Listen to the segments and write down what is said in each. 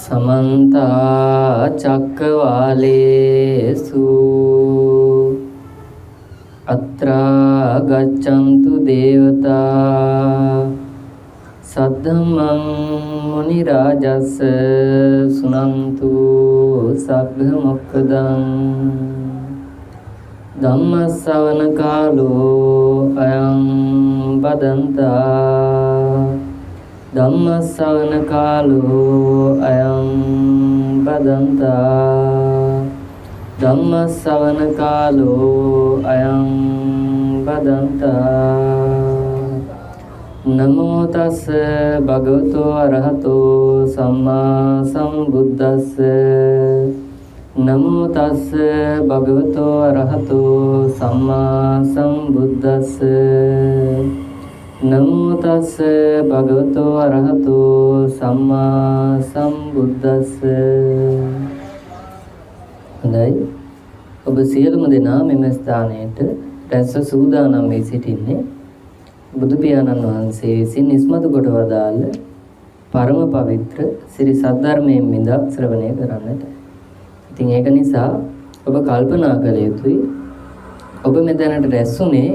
समन्ता चक्रवालेषु अत्रा गच्छन्तु देवता सद्धम्मं मुनिराजस्य सुनन्तु सग्गमोक्खदं धम्मश्रवण कालो अयं बदन्ता धम्मश्रवण कालो अयं बदन्ता धम्मश्रवण कालो अयं बदन्ता नमो तस् भगवतो अरहतो सम्मा सम्बुद्धस्स नमो तस् भगवतो अरहतो सम्मा सम्बुद्धस्स नमो तस् भगवतो अरहतो सम्मा सम्बුද්දස්ස. හොඳයි. ඔබ සියලුම දෙනා මෙම ස්ථානයට රැස්ව සූදානම් වී සිටින්නේ බුදු පියාණන් වහන්සේ විසින් ඉස්මතු කොට වදාළ පරම පවිත්‍ර ශ්‍රී සද්ධර්මයෙන් මිදක් ශ්‍රවණය කරන්නට. ඉතින් ඒක නිසා ඔබ කල්පනා කළ යුතුයි ඔබ මෙතනට රැස්ුනේ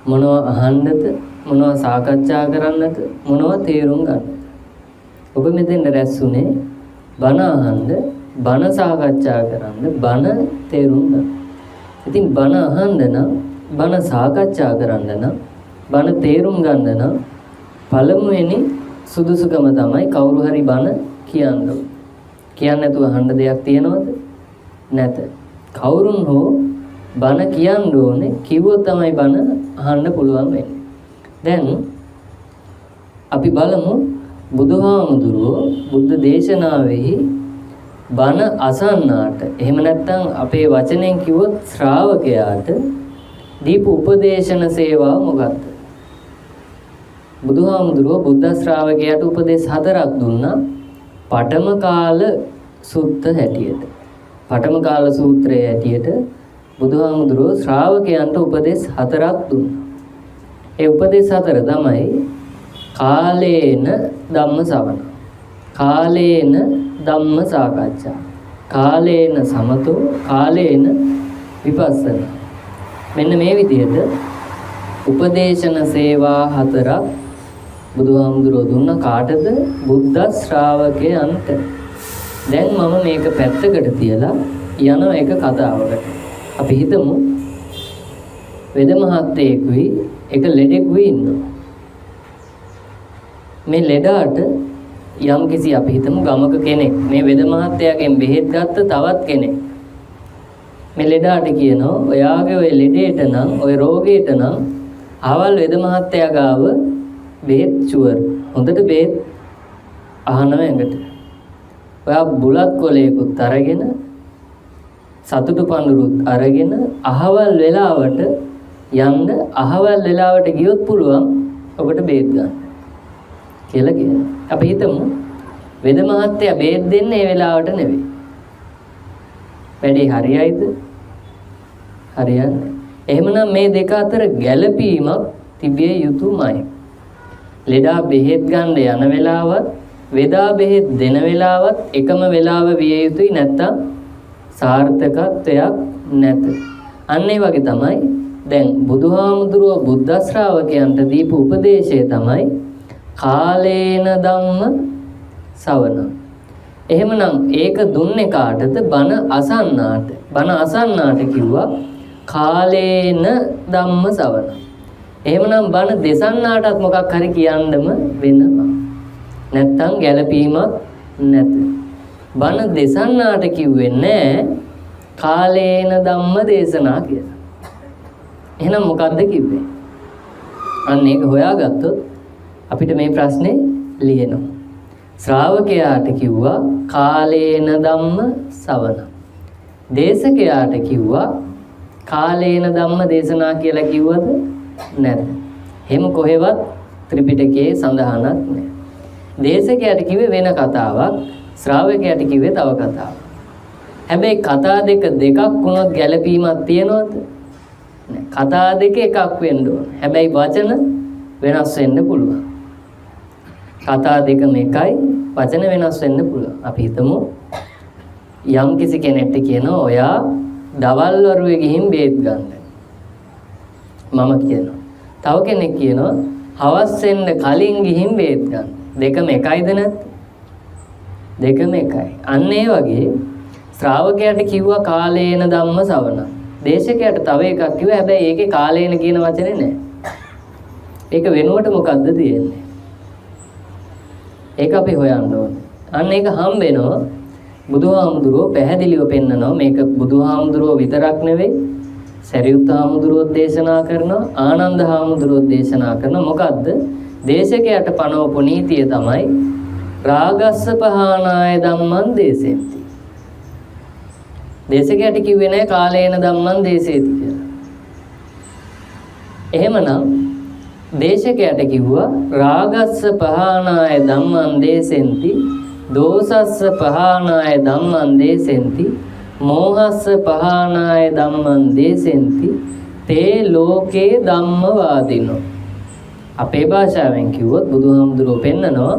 මොනවා අහන්නද, මොනවා සාකච්ඡා කරන්නද, මොනවා තේරුම් ගන්නද? ඔබ මෙතෙන් රැස්ුනේ බණ අහන්න, බණ සාකච්ඡා කරන්න, බණ තේරුම් ගන්න. ඉතින් බණ අහන්න නම්, බණ සාකච්ඡා කරන්න නම්, බණ තේරුම් ගන්න නම් පළමුවෙනි සුදුසුකම තමයි කවුරු හරි බණ කියන්න ඕනේ. කියන්නේ නැතුව අහන්න දෙයක් තියනවද? නැත. කවුරුන් හෝ බණ කියන්න ඕනේ, කිව්වොත් තමයි බණ අහන්න පුළුවන් වෙන්නේ. දැන් අපි බලමු බුදුහාමුදුරුවෝ බුද්ධ දේශනාවෙහි බණ අසන්නාට, එහෙම නැත්නම් අපේ වචනෙන් කිව්වොත් ශ්‍රාවකයාට දීපු උපදේශන සේවාව මොකක්ද? බුදුහාමුදුරුවෝ බුද්ධ ශ්‍රාවකයාට උපදේශ 4ක් දුන්නා. පඨම කාල සුත්ත හැටියට, පඨම කාල සූත්‍රයේ හැටියට බුදුහාමුදුරුවෝ ශ්‍රාවකයන්ට උපදේශ 4ක් දුන්නා. ඒ උපදේශ 4 තමයි කාලේන ධම්ම ශ්‍රවණ, කාලේන ධම්ම සාකච්ඡා, කාලේන සමතෝ, කාලේන විපස්සනා. මෙන්න මේ විදිහට උපදේශන සේවා 4ක් බුදුහාමුදුරුවෝ දුන්න කාටද? බුද්ධ ශ්‍රාවකයන්ට. දැන් මම මේක පැත්තකට තියලා යන එක කතාවකට. අපි හිතමු වෙද මහත්තයෙකුයි එක ලෙඩෙකුයි ඉන්නවා. මේ ලෙඩාට යම් කිසි, අපි හිතමු ගමක කෙනෙක් මේ වෙද මහත්තයාගෙන් බෙහෙත් ගත්ත තවත් කෙනෙක් මේ ලෙඩාට කියනවා ඔයාගේ ওই ලෙඩේට නම්, ওই රෝගයට නම් ආවල් වෙද මහත්තයා ගාව බෙහෙත් ෂුවර්, හොඳට බෙහෙත් අහනව ඇඟට. ඔයා බුලත් කොලයකුත් අරගෙන, සතුටු පඳුරුත් අරගෙන අහවල් වෙලාවට යන්න, අහවල් වෙලාවට ගියොත් පුළුවන් ඔබට බෙහෙත් ගන්න කියලා කියනවා. අපි හිතමු වෙද මහත්තයා බෙහෙත් දෙන්නේ ඒ වෙලාවට නෙවෙයි. වැඩේ හරියයිද? හරියන්නේ. එහෙමනම් මේ දෙක අතර ගැළපීමක් තිබිය යුතුමයි. ලෙඩා බෙහෙත් ගන්න යන වෙලාවත්, වෙදා බෙහෙත් දෙන වෙලාවත් එකම වෙලාව විය යුතුයි, නැත්තම් සාර්ථකත්වයක් නැත. අන්න ඒ වගේ තමයි දැන් බුදුහාමුදුරුවෝ බුද්ධ ශ්‍රාවකයන්ට දීපු උපදේශය තමයි කාලේන ධම්ම ශ්‍රවණ. එහෙමනම් ඒක දුන්නේ කාටද? බණ අසන්නාට. බණ අසන්නාට කිව්වා කාලේන ධම්ම ශ්‍රවණ. එහෙමනම් බණ දෙසන්නාටත් මොකක් හරි කියන්නම වෙනවා. නැත්තම් ගැළපීමක් නැත. බණ දෙසන්නාට කිව්වේ නෑ කාලේන ධම්ම දේශනා කියලා. එහෙනම් මොකද්ද කිව්වේ? අන්න ඒක හොයාගත්තොත් අපිට මේ ප්‍රශ්නේ ලියනවා. ශ්‍රාවකයාට කිව්වා කාලේන ධම්ම ශ්‍රවණ. දේශකයාට කිව්වා කාලේන ධම්ම දේශනා කියලා කිව්වද? නැත. එහෙම කොහෙවත් ත්‍රිපිටකයේ සඳහනක් නැහැ. දේශකයාට කිව්වේ වෙන කතාවක්, ශ්‍රාවකයාට කිව්වේ තව කතාවක්. හැබැයි කතා දෙකක් වුණොත් ගැළපීමක් තියනවද? නැහැ. කතා දෙක එකක් වෙන්න ඕන. හැබැයි වචන වෙනස් වෙන්න පුළුවන්. කතා දෙකම එකයි, වචන වෙනස් වෙන්න පුළුවන්. අපි හිතමු යම් කිසි කෙනෙක්ට කියනවා ඔයා දවල් වරුවේ ගිහින් බේත් ගන්න. මම කියනවා. තව කෙනෙක් කියනවා හවස් වෙන්න කලින් ගිහින් බේත් ගන්න. දෙකම එකයිද නැත්නම්? දෙකම එකයි. අන්න ඒ වගේ ශ්‍රාවකයාට කිව්වා කාලේන ධම්ම ශ්‍රවණ. දේශකයාට තව එකක් කිව්වා. හැබැයි ඒකේ කාලේන කියන වචනේ නැහැ. ඒක වෙනුවට මොකද්ද තියෙන්නේ? ඒක අපි හොයන්න ඕනේ. අන්න ඒක හම්බ වෙනවා. බුදුහාමුදුරුවෝ පැහැදිලිව පෙන්නනවා මේක බුදුහාමුදුරුවෝ විතරක් නෙවෙයි. සරියුත් හාමුදුරුවෝ දේශනා කරනවා, ආනන්ද හාමුදුරුවෝ දේශනා කරනවා. මොකද්ද? දේශකයාට පනවපු නීතිය තමයි රාගස්ස පහනාය ධම්මං දේසෙන්ති. දේශකයාට කිව්වේ නැහැ කාලේන ධම්මං දේසේති කියලා. එහෙමනම් දේශකයාට කිව්වා රාගස්ස පහනාය ධම්මං දේසෙන්ති, දෝසස්ස පහනාය ධම්මං දේසෙන්ති, මෝහස්ස පහනාය ධම්මං දේසෙන්ති, තේ ලෝකේ ධම්මවාදිනෝ. අපේ භාෂාවෙන් කිව්වොත් බුදුහාමුදුරුවෝ පෙන්නනවා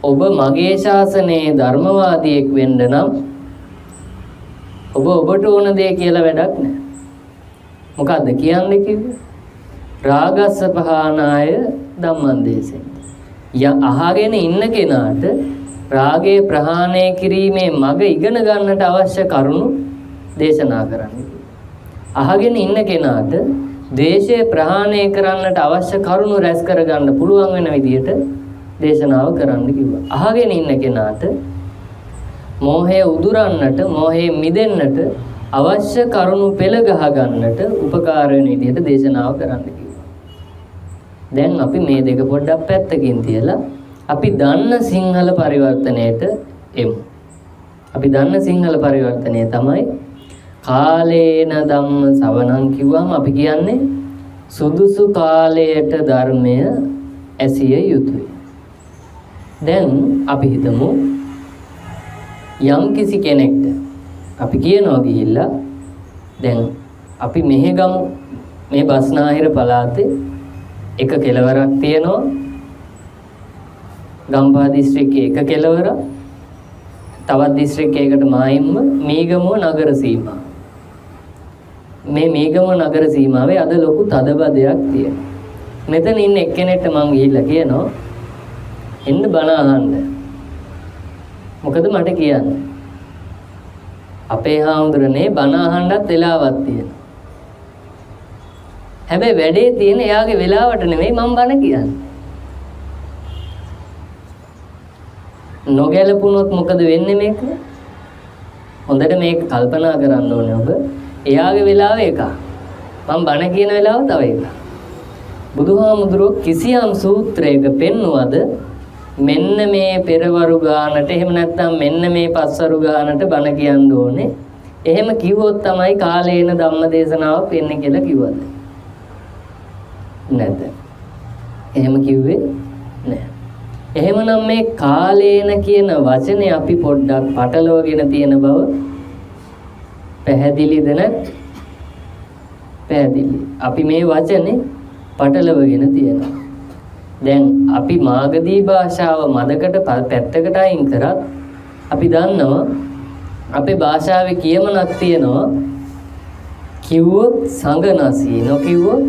ඔබ මගේ ශාසනයේ ධර්මවාදියෙක් වෙන්න නම් ඔබට ඕන දේ කියලා වැඩක් නැහැ. මොකද්ද කියන්නේ කිව්වේ? රාගස්ස පහනාය ධම්මං දේසෙන්ති. අහගෙන ඉන්න කෙනාට රාගය ප්‍රහාණය කිරීමේ මඟ ඉගෙන ගන්නට අවශ්‍ය කරුණු දේශනා කරන්න. අහගෙන ඉන්න කෙනාට ද්වේෂය ප්‍රහාණය කරන්නට අවශ්‍ය කරුණු රැස් කරගන්න පුළුවන් වෙන විදිහට දේශනාව කරන්න කිව්වා. අහගෙන ඉන්න කෙනාට මෝහය උදුරන්නට, මෝහයෙන් මිදෙන්නට අවශ්‍ය කරුණු පෙළ ගහ ගන්නට උපකාර වෙන විදිහට දේශනාව කරන්න කිව්වා. දැන් අපි මේ දෙක පොඩ්ඩක් පැත්තකින් තියලා අපි දන්න සිංහල පරිවර්තනයට එමු. අපි දන්න සිංහල පරිවර්තනය තමයි කාලේන ධම්ම ශ්‍රවණං කිව්වම අපි කියන්නේ සුදුසු කාලයට ධර්මය ඇසිය යුතුයි. දැන් අපි හිතමු යම් කිසි කෙනෙක්ට අපි කියනවා ගිහිල්ලා දැන් අපි මෙහෙ ගමු මේ බස්නාහිර පළාතේ එක කෙළවරක් තියෙනවා ගම්පහ දිස්ත්‍රික්කයේ එක කෙළවරක් තවත් දිස්ත්‍රික්කයකට මායිම්ම මීගමුව නගර සීමාව මේ මීගමුව නගර සීමාවේ අද ලොකු තදබදයක් තියෙනවා මෙතන ඉන්න එක්කෙනෙක්ට මම ගිහිල්ලා කියනවා එන්න බණ අහන්න මොකද මට කියන්නේ අපේ හාමුදුරනේ බණ අහන්නත් වෙලාවක් තියෙනවා හැබැයි වැඩේ තියෙන එයාගේ වෙලාවට නෙමෙයි මම බණ කියන්නේ නොගැලපුණොත් මොකද වෙන්නේ මේක හොඳට මේක කල්පනා කරන්න ඕනේ ඔබ එයාගේ වෙලාව එක මම බණ කියන වෙලාව තව එක බුදුහාමුදුරුවෝ කිසියම් සූත්‍රයක පෙන්වුවද මෙන්න මේ පෙරවරු ගානට එහෙම නැත්නම් මෙන්න මේ පස්වරු ගානට බණ කියන්න ඕනේ එහෙම කිව්වොත් තමයි කාලේන ධම්මදේශනාව වෙන්නේ කියලා කිව්වද නැද්ද එහෙම කිව්වේ නැහැ එහෙමනම් මේ කාලේන කියන වචනේ අපි පොඩ්ඩක් පටලවගෙන තියෙන බව පැහැදිලිද නැත් පැහැදිලි අපි මේ වචනේ පටලවගෙන තියෙනවා දැන් අපි මාගදී භාෂාව මදකට පැත්තකට අයින් කරත් අපි දන්නවා අපේ භාෂාවේ කියමනක් තියෙනවා කිව්වොත් සංගනසී නොකිව්වොත්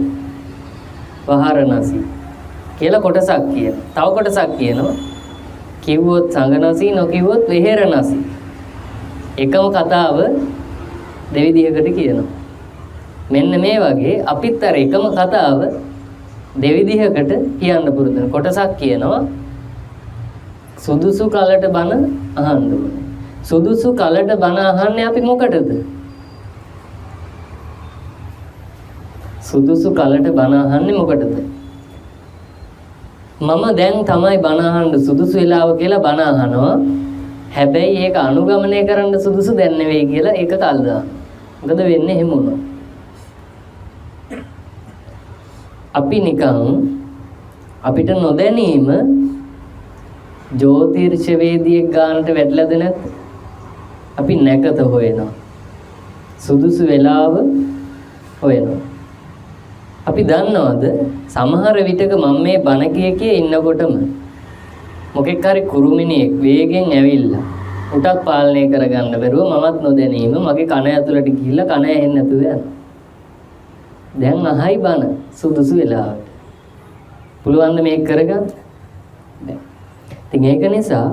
වහරනසී කියලා කොටසක් කියනවා. තව කොටසක් කියනවා කිව්වොත් සංගනසී නොකිව්වොත් වෙහෙරනසී. එකම කතාව දෙවිදිහකට කියනවා. මෙන්න මේ වගේ අපිත් අර එකම කතාව දෙවිදිහකට කියන්න පුරුදු කොටසක් කියනවා සුදුසු කලට බණ අහන්න ඕනේ. සුදුසු කලට බණ අහන්නේ අපි මොකටද? සුදුසු කලට බණ අහන්නේ මොකටද? මම දැන් තමයි බණ අහන්න සුදුසු වෙලාව කියලා බණ අහනවා. හැබැයි ඒක අනුගමනය කරන්න සුදුසු දැන් නෙවෙයි කියලා ඒක කල් දානවා. මොකද වෙන්නේ එහෙම වුණා. අපි නිකන් අපිට නොදැනීම ජ්‍යොතිර්ෂවේදියෙක් ගානට වැටලාද නැත්ද? අපි නැකත හොයනවා. සුදුසු වෙලාව හොයනවා. අපි දන්නවද සමහර විටක මම මේ බණ කිය ඉන්නකොටම මොකෙක් හරි කුරුමිනියෙක් වේගෙන් ඇවිල්ලා උටක් පාලනය කරගන්න බැරුව මමත් නොදැනීම මගේ කන ඇතුළට ගිහිල්ලා කන ඇහෙන්නේ නැතුව යනවා. දැන් අහයි බන සුදුසු වෙලාවට. පුළුවන් ද මේක කරගන්න? බැහැ. ඉතින් ඒක නිසා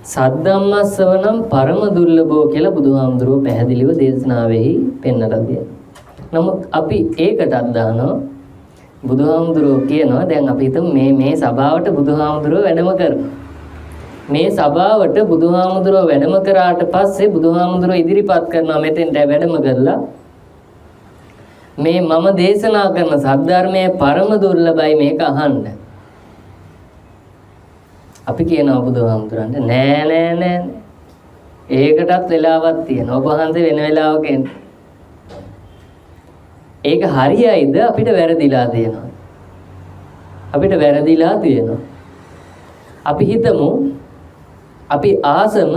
සද්ධම්මස්සවනම් පරම දුර්ලභෝ කියලා බුදුහාමුදුරුවෝ පැහැදිලිව දේශනාවෙහි පෙන්වලා තියෙනවා. නමුත් අපි ඒකටත් දානවා බුදුහාමුදුරුවෝ කියනවා දැන් අපි හිතමු මේ සභාවට බුදුහාමුදුරුවෝ වැඩම කරනවා. මේ සභාවට බුදුහාමුදුරුවෝ වැඩම කරාට පස්සේ බුදුහාමුදුරුවෝ ඉදිරිපත් කරනවා මෙතෙන්ට වැඩම කරලා මේ මම දේශනා කරන සද්ධර්මයේ පරම දුර්ලභයි මේක අහන්න. අපි කියනවා බුදුහාමුදුරන්ට නෑ ඒකටත් වෙලාවක් තියෙනවා. ඔබ වහන්සේ වෙන වෙලාවක එන්න. ඒක හරියයිද අපිට වැරදිලා තියෙනවා. අපිට වැරදිලා තියෙනවා. අපි හිතමු අපි ආසම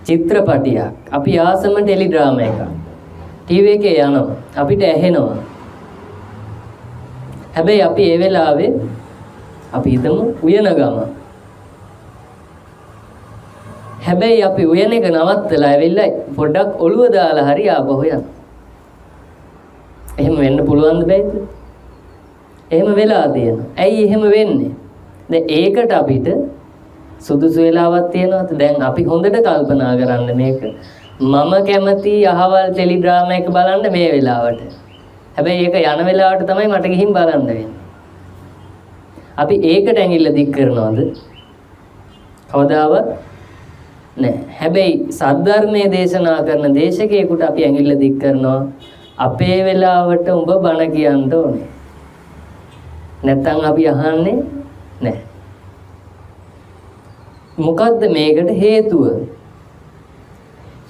චිත්‍රපටියක් අපි ආසම ටෙලිඩ්‍රාමා එකක් ටීවී එකේ යනවා අපිට ඇහෙනවා. හැබැයි අපි ඒ වෙලාවේ අපි හිතමු උයන ගම. හැබැයි අපි උයන එක නවත්තලා ඇවිල්ලා පොඩ්ඩක් ඔළුව දාලා හරි ආපහු යනවා. එහෙම වෙන්න පුළුවන්ද බෑද? එහෙම වෙලා තියෙනවා. ඇයි එහෙම වෙන්නේ? දැන් ඒකට අපිට සුදුසු වෙලාවක් තියෙනවද? දැන් අපි හොඳට කල්පනා කරන්න මේක. මම කැමති අහවල් ටෙලිඩ්‍රාමා එක බලන්න මේ වෙලාවට. හැබැයි ඒක යන වෙලාවට තමයි මට ගිහින් බලන්න වෙන්නේ. අපි ඒකට ඇඟිල්ල දික් කරනවද? කවදාවත් නෑ. හැබැයි සද්ධර්මයේ දේශනා කරන දේශකයෙකුට අපි ඇඟිල්ල දික් කරනවා අපේ වෙලාවට උඹ බණ කියන්න ඕනේ. නැත්තම් අපි අහන්නේ නෑ. මොකද්ද මේකට හේතුව?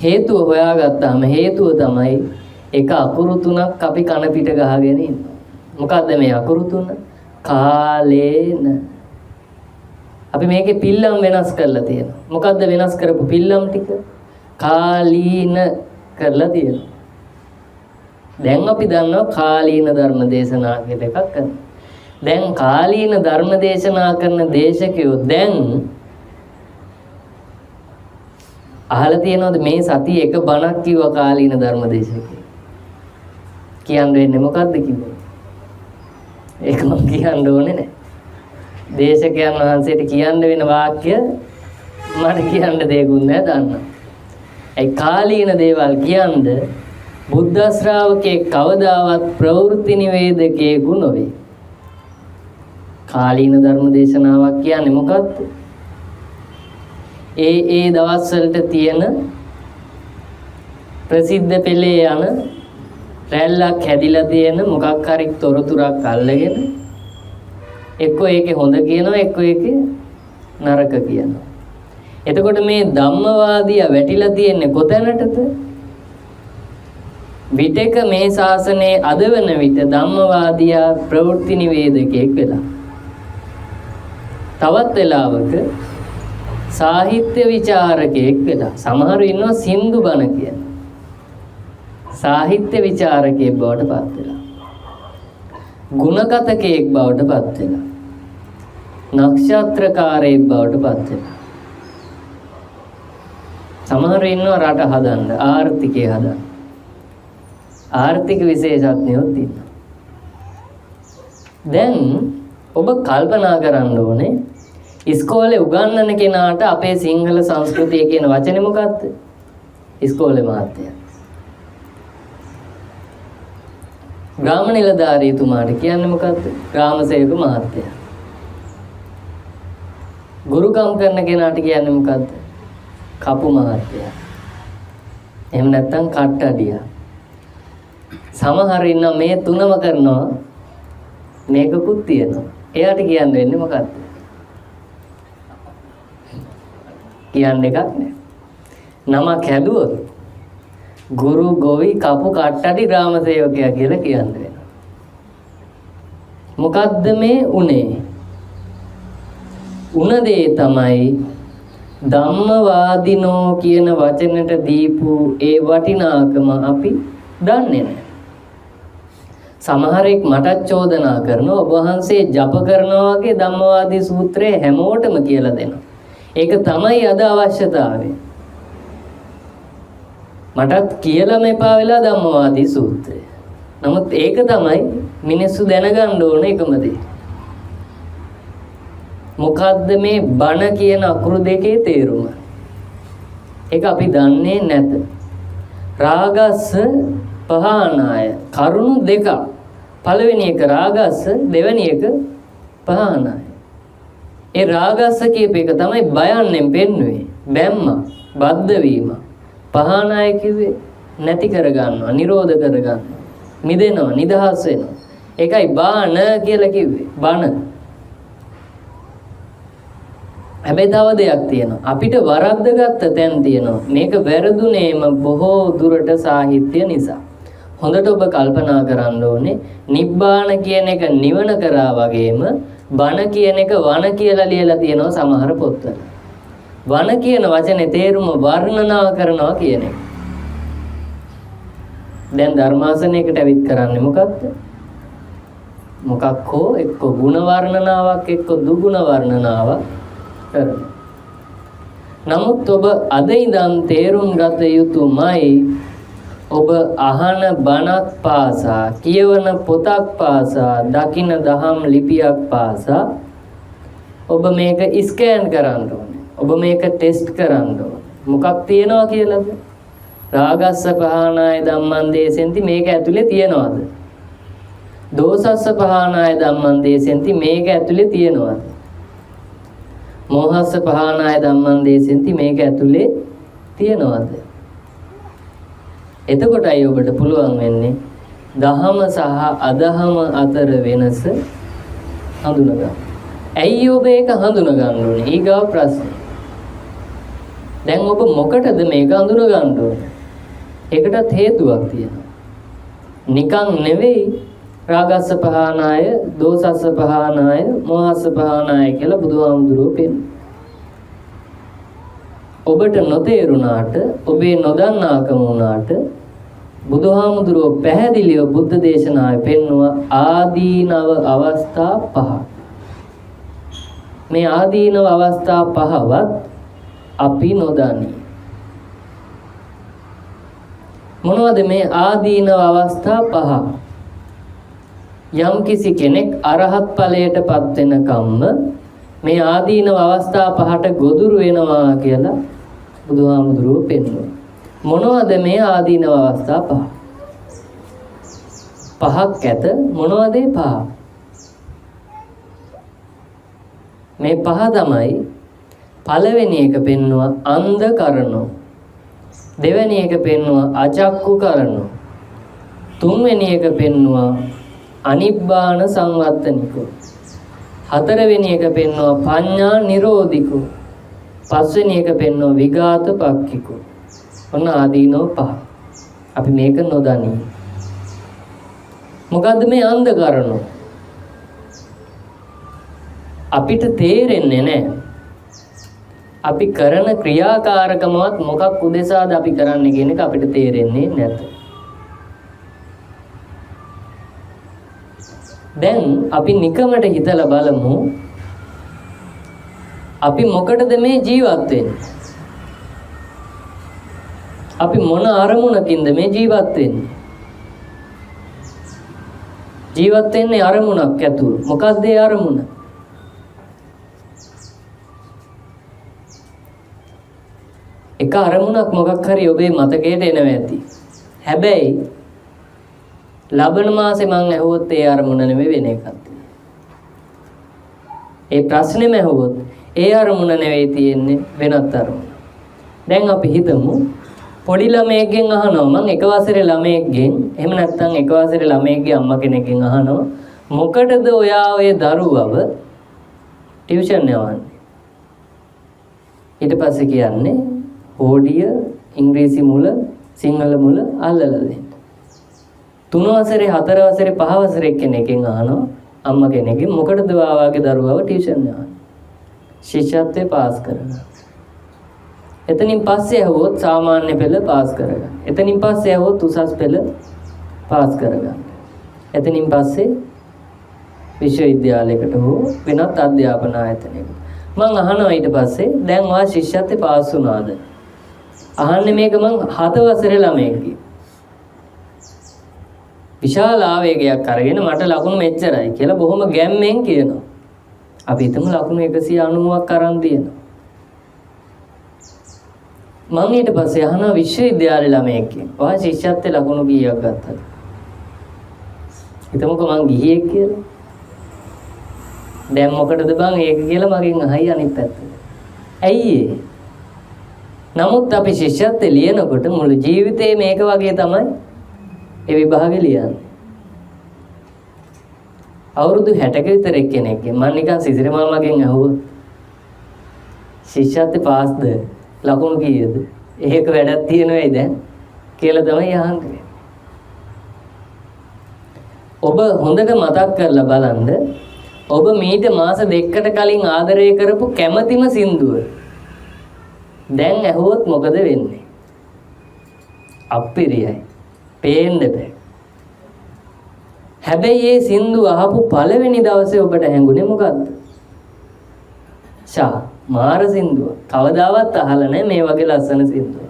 හේතුව හොයාගත්තාම හේතුව තමයි එක අකුරු තුනක් අපි කන පිට ගහගෙන ඉන්නවා. මොකද්ද මේ අකුරු තුන? කාලේන. අපි මේකේ පිල්ලම් වෙනස් කරලා තියෙනවා. මොකද්ද වෙනස් කරපු පිල්ලම් ටික? කාලීන කරලා තියෙනවා. දැන් අපි දන්නවා කාලීන ධර්ම දේශනා කියලා එකක් කරනවා. දැන් කාලීන ධර්ම දේශනා කරන දේශකයෝ දැන් අහලා තියෙනවද මේ සතිය එක බණක් කිව්වා කාලීන ධර්ම දේශකේ? කියන්න වෙන්නේ මොකද්ද කිව්වොත්? ඒක මම කියන්න ඕනේ නැහැ. දේශකයන් වහන්සේට කියන්න වෙන වාක්‍ය මට කියන්න දෙයක්වත් නැහැ දන්නවා. ඒ කාලීන දේවල් කියන්නේ බුද්ධ ශ්‍රාවකේ කවදාවත් ප්‍රවෘත්ති නිවේදකයෙකු නොවේ. කාලීන ධර්ම දේශනාවක් කියන්නේ මොකක්ද? ඒ දවස් වලට තියෙන ප්‍රසිද්ධ පෙළේ යන රැල්ලක් හැදිලා තියෙන මොකක් හරි තොරතුරක් අල්ලගෙන එක්කෝ ඒකේ හොඳ කියනවා එක්කෝ ඒකේ නරක කියනවා. එතකොට මේ ධම්මවාදිය වැටිලා තියෙන්නේ කොතැනටද? විතක මේ ශාසනයේ අද වෙන විට ධම්මවාදියා ප්‍රවෘත්ති නිවේදකයෙක් වෙලා. තවත් වෙලාවක සාහිත්‍ය විචාරකයෙක් වෙලා. සමහරු ඉන්නවා සින්දු බණ කියන. සාහිත්‍ය විචාරකයෙක් බවට පත් වෙලා. ගුණකථකයෙක් බවට පත් වෙලා. නක්ෂත්‍රකාරයෙක් බවට පත් වෙලා. සමහරු ඉන්නවා රට හදන්න, ආර්ථිකය හදන්න. ආර්ථික විශේෂඥයෝ ඉන්නවා. දැන් ඔබ කල්පනා කරන්න ඕනේ ඉස්කෝලේ උගන්වන කෙනාට අපේ සිංහල සංස්කෘතිය කියන වචනේ මොකක්ද? ඉස්කෝලේ මහත්තයා. ග්‍රාම නිලධාරීතුමාට කියන්නේ මොකක්ද? ග්‍රාම සේවක මහත්තයා. ගුරුකම් කරන කෙනාට කියන්නේ මොකක්ද? කපු මහත්තයා. එහෙම නැත්නම් කට්ටඩියා. සමහර ඉන්න මේ තුනම කරනවා මේකකුත් තියෙනවා. එයාට කියන්න වෙන්නේ මොකක්ද? කියන්න එකක් නෑ. නමක් හැදුවොත් ගුරු ගොවි කපු කට්ටඩි ග්‍රාම සේවකයා කියලා කියන්න වෙනවා. මොකද්ද මේ උනේ? උන දේ තමයි ධම්මවාදිනෝ කියන වචනට දීපු ඒ වටිනාකම අපි දන්නේ නැහැ. සමහරෙක් මටත් චෝදනා කරනවා ඔබ වහන්සේ ජප කරනවා වගේ ධම්මවාදී සූත්‍රය හැමෝටම කියලා දෙනවා. ඒක තමයි අද අවශ්‍යතාවය. මටත් කියලාම එපා වෙලා ධම්මවාදී සූත්‍රය. නමුත් ඒක තමයි මිනිස්සු දැනගන්න ඕන එකම දේ. මොකද්ද මේ බණ කියන අකුරු දෙකේ තේරුම? ඒක අපි දන්නේ නැත. රාගස්ස පහනාය කරුණු දෙක. පළවෙනි එක රාගස්ස, දෙවෙනි එක පහනාය. ඒ රාගස්ස කියප එක තමයි බයන්නෙන් පෙන්වුවේ. බැම්ම, බද්ධ වීම. පහනාය කිව්වේ නැති කරගන්නවා, නිරෝධ කරගන්නවා, මිදෙනවා, නිදහස් වෙනවා. ඒකයි බාන කියලා කිව්වේ. බණ. හැබැයි තව දෙයක් තියෙනවා. අපිට වරද්දගත්ත තැන් තියෙනවා. මේක වැරදුනේම බොහෝ දුරට සාහිත්‍ය නිසා. හොඳට ඔබ කල්පනා කරන්න ඕනේ නිබ්බාන කියන එක නිවන කරා වගේම බණ කියන එක වන කියලා ලියලා තියෙනවා සමහර පොත්වල. වන කියන වචනේ තේරුම වර්ණනා කරනවා කියන එක. දැන් ධර්මාසනයකට ඇවිත් කරන්නේ මොකක්ද? මොකක් හෝ එක්ක ಗುಣ වර්ණනාවක් එක්ක දුගුණ වර්ණනාවක් කරනවා. නමුත් ඔබ අද ඉඳන් තේරුම් ගත යුතුමයි ඔබ අහන බණක් පාසා, කියවන පොතක් පාසා, දකින දහම් ලිපියක් පාසා ඔබ මේක ස්කෑන් කරන්න ඕනේ. ඔබ මේක ටෙස්ට් කරන්න ඕනේ. මොකක් තියනවා කියලාද? රාගස්ස පහනාය ධම්මං දේසෙන්ති මේක ඇතුලේ තියනවාද? දෝසස්ස පහනාය ධම්මං දේසෙන්ති මේක ඇතුලේ තියනවාද? මෝහස්ස පහනාය ධම්මං දේසෙන්ති මේක ඇතුලේ තියනවාද? එතකොටයි ඔබට පුළුවන් වෙන්නේ දහම සහ අදහම අතර වෙනස හඳුනගන්න. ඇයි ඔබ ඒක හඳුනගන්න ඕනේ? ඊගාව ප්‍රශ්නේ. දැන් ඔබ මොකටද මේක හඳුනගන්න ඕනේ? ඒකටත් හේතුවක් තියෙනවා. නිකන් නෙවෙයි රාගස්ස පහනාය, දෝසස්ස පහනාය, මෝහස්ස පහනාය කියලා බුදුහාමුදුරුවෝ පෙන්නනවා. ඔබට නොතේරුණාට, ඔබේ නොදන්නාකම වුණාට බුදුහාමුදුරුවෝ පැහැදිලිව බුද්ධ දේශනාවේ පෙන්වුවා ආදීනව අවස්ථා පහ. මේ ආදීනව අවස්ථා පහවත් අපි නොදනි. මොනවද මේ ආදීනව අවස්ථා පහ? යම් කිසි කෙනෙක් අරහත් ඵලයටපත් වෙනකම්ම මේ ආදීනව අවස්ථා පහට ගොදුරු වෙනවා කියලා බුදුහාමුදුරුවෝ පෙන්වනවා. මොනවද මේ ආදීනව අවස්ථා පහ? පහක් ඇත. මොනවද ඒ පහ? මේ පහ තමයි පළවෙනි එක පෙන්වුවා අන්ධ කරනෝ. දෙවෙනි එක පෙන්වුවා අචක්කු කරනෝ. තුන්වෙනි එක පෙන්වුවා අනිබ්බාන සංවත්තනිකෝ. හතරවෙනි එක පෙන්වුවා පඤ්ඤා නිරෝධිකෝ. පස්වෙනි එක පෙන්වුවා විඝාත පක්ඛිකෝ. ඔන්න ආදීනෝ පහ. අපි මේක නොදනි. මොකද්ද මේ අන්ධ කරනෝ? අපිට තේරෙන්නේ නැහැ. අපි කරන ක්‍රියාකාරකමවත් මොකක් උදෙසාද අපි කරන්නේ කියන එක අපිට තේරෙන්නේ නැත. දැන් අපි නිකමට හිතලා බලමු අපි මොකටද මේ ජීවත් වෙන්නේ? අපි මොන අරමුණකින්ද මේ ජීවත් වෙන්නේ? ජීවත් වෙන්නේ අරමුණක් ඇතුව. මොකක්ද ඒ අරමුණ? එක අරමුණක් මොකක් හරි ඔබේ මතකයට එනවා ඇති. හැබැයි ලබන මාසේ මං ඇහුවොත් ඒ අරමුණ නෙමෙයි වෙන එකක්. ඒ ප්‍රශ්නේම ඇහුවොත් ඒ අරමුණ නෙවෙයි තියෙන්නේ වෙනත් අරමුණ. දැන් අපි හිතමු පොඩි ළමයෙක්ගෙන් අහනවා මං එක වසරේ ළමයෙක්ගෙන් එහෙම නැත්නම් එක වසරේ ළමයෙක්ගේ අම්මා කෙනෙක්ගෙන් අහනවා මොකටද ඔයා ඔය දරුවව ටියුෂන් යවන්නේ? ඊට පස්සේ කියන්නේ හෝඩිය ඉංග්‍රීසි මුල සිංහල මුල අල්ලලා දෙන්න. 3 වසරේ 4 වසරේ 5 වසරේ කෙනෙක්ගෙන් අහනවා අම්මා කෙනෙක්ගෙන් මොකටද වාගේ දරුවව ටියුෂන් යවන්නේ? ශිෂ්‍යත්වේ පාස් කරගන්න. එතනින් පස්සේ ඇහුවොත් සාමාන්‍ය පෙළ පාස් කරගන්න. එතනින් පස්සේ ඇහුවොත් උසස් පෙළ පාස් කරගන්න. එතනින් පස්සේ විශ්වවිද්‍යාලයකට හෝ වෙනත් අධ්‍යාපන ආයතනයකට. මං අහනවා ඊට පස්සේ දැන් ඔයා ශිෂ්‍යත්වේ පාස් වුණාද? අහන්නේ මේක මං 7 වසරේ ළමයෙක්ගේ. විශාල ආවේගයක් අරගෙන මට ලකුණු මෙච්චරයි කියලා බොහොම ගැම්මෙන් කියනවා. අපි හිතමු ලකුණු 190ක් අරන් තියෙනවා. මම ඊට පස්සේ අහනවා විශ්වවිද්‍යාලේ ළමයෙක්ගෙන් ඔයා ශිෂ්‍යත්වයේ ලකුණු කීයක් ගත්තද? හිතමුකෝ මං ගිහියෙක් කියලා. දැන් මොකටද බං ඒක කියලා මගෙන් අහයි අනිත් පැත්තට. ඇයි ඒ? නමුත් අපි ශිෂ්‍යත්වයේ ලියනකොට මුළු ජීවිතේ මේක වගේ තමයි ඒ විභාගෙ ලියන්නේ. අවුරුදු 60ක විතර එක්කෙනෙක්ගෙන් මම නිකන් සිසිර මාමගෙන් අහුවා ශිෂ්‍යත්වයේ පාස්ද? ලකුණු කීයද? ඒක වැඩක් තියෙනවයි දැන් කියලා තමයි අහන්නේ. ඔබ හොඳට මතක් කරලා බලන්න ඔබ මීට මාස 2කට කලින් ආදරය කරපු කැමැතිම සින්දුව දැන් ඇහුවොත් මොකද වෙන්නේ? අප්පිරියයි. පේන්න බෑ. හැබැයි මේ සින්දුව අහපු පළවෙනි දවසේ ඔබට හැඟුනේ මොකද්ද? මාර සින්දුව. කවදාවත් අහලා නැහැ මේ වගේ ලස්සන සින්දුවක්.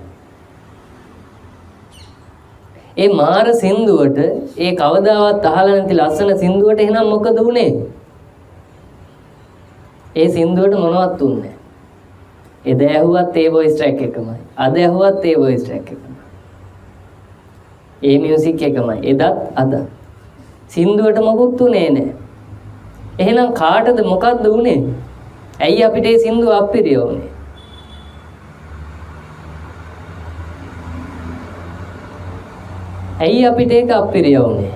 ඒ මාර සින්දුවට ඒ කවදාවත් අහලා නැති ලස්සන සින්දුවට එහෙනම් මොකද උනේ? ඒ සින්දුවට මොනවත් උන්නේ නැහැ. එද ඇහුවත් ඒ වොයිස් ට්‍රැක් එකමයි. අද ඇහුවත් ඒ වොයිස් ට්‍රැක් එකමයි. ඒ මියුසික් එකමයි. එදත් අද. සින්දුවට මොකුත් උනේ නැහැ. එහෙනම් කාටද මොකද්ද උනේ? ඇයි අපිට මේ සින්දුව අප්පිරිය වුනේ? ඇයි අපිට ඒක අප්පිරිය වුනේ?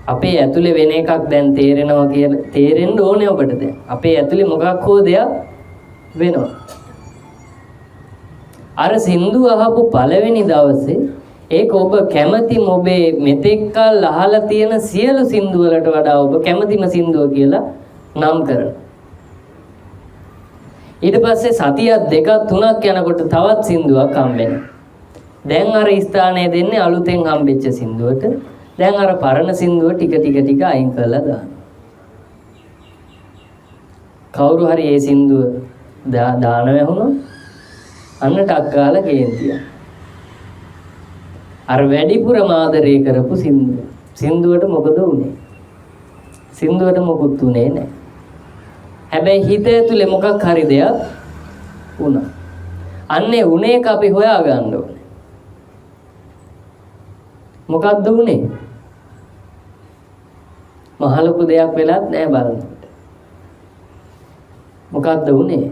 අපේ ඇතුලේ වෙන එකක් දැන් තේරෙනවා කියලා තේරෙන්න ඕනේ ඔබට දැන්. අපේ ඇතුලේ මොකක් හෝ දෙයක් වෙනවා. අර සින්දුව අහපු පළවෙනි දවසේ ඒක ඔබ කැමැතිම ඔබේ මෙතෙක්කල් අහලා තියෙන සියලු සින්දු වලට වඩා ඔබ කැමැතිම සින්දුව කියලා නම් කරනවා. ඊට පස්සේ සතියක් දෙකක් තුනක් යනකොට තවත් සින්දුවක් හම්බෙනවා. දැන් අර ස්ථානය දෙන්නේ අලුතෙන් හම්බෙච්ච සින්දුවට. දැන් අර පරණ සින්දුව ටික ටික අයින් කරලා දානවා. කවුරු හරි මේ සින්දුව දාන වැහුණොත් අන්න ටක් ගාලා කේන්තියක්. අර වැඩිපුර ආදරය කරපු සින්දුව. සින්දුවට මොකද උනේ? සින්දුවට මොකුත් උනේ නැහැ. හැබැයි හිත ඇතුලේ මොකක් හරි දෙයක් වුණා. අන්නේ උනේ එක අපි හොයාගන්න ඕනේ. මොකක්ද උනේ? මහ ලොකු දෙයක් වෙලත් නැහැ බලනකොට. මොකක්ද උනේ?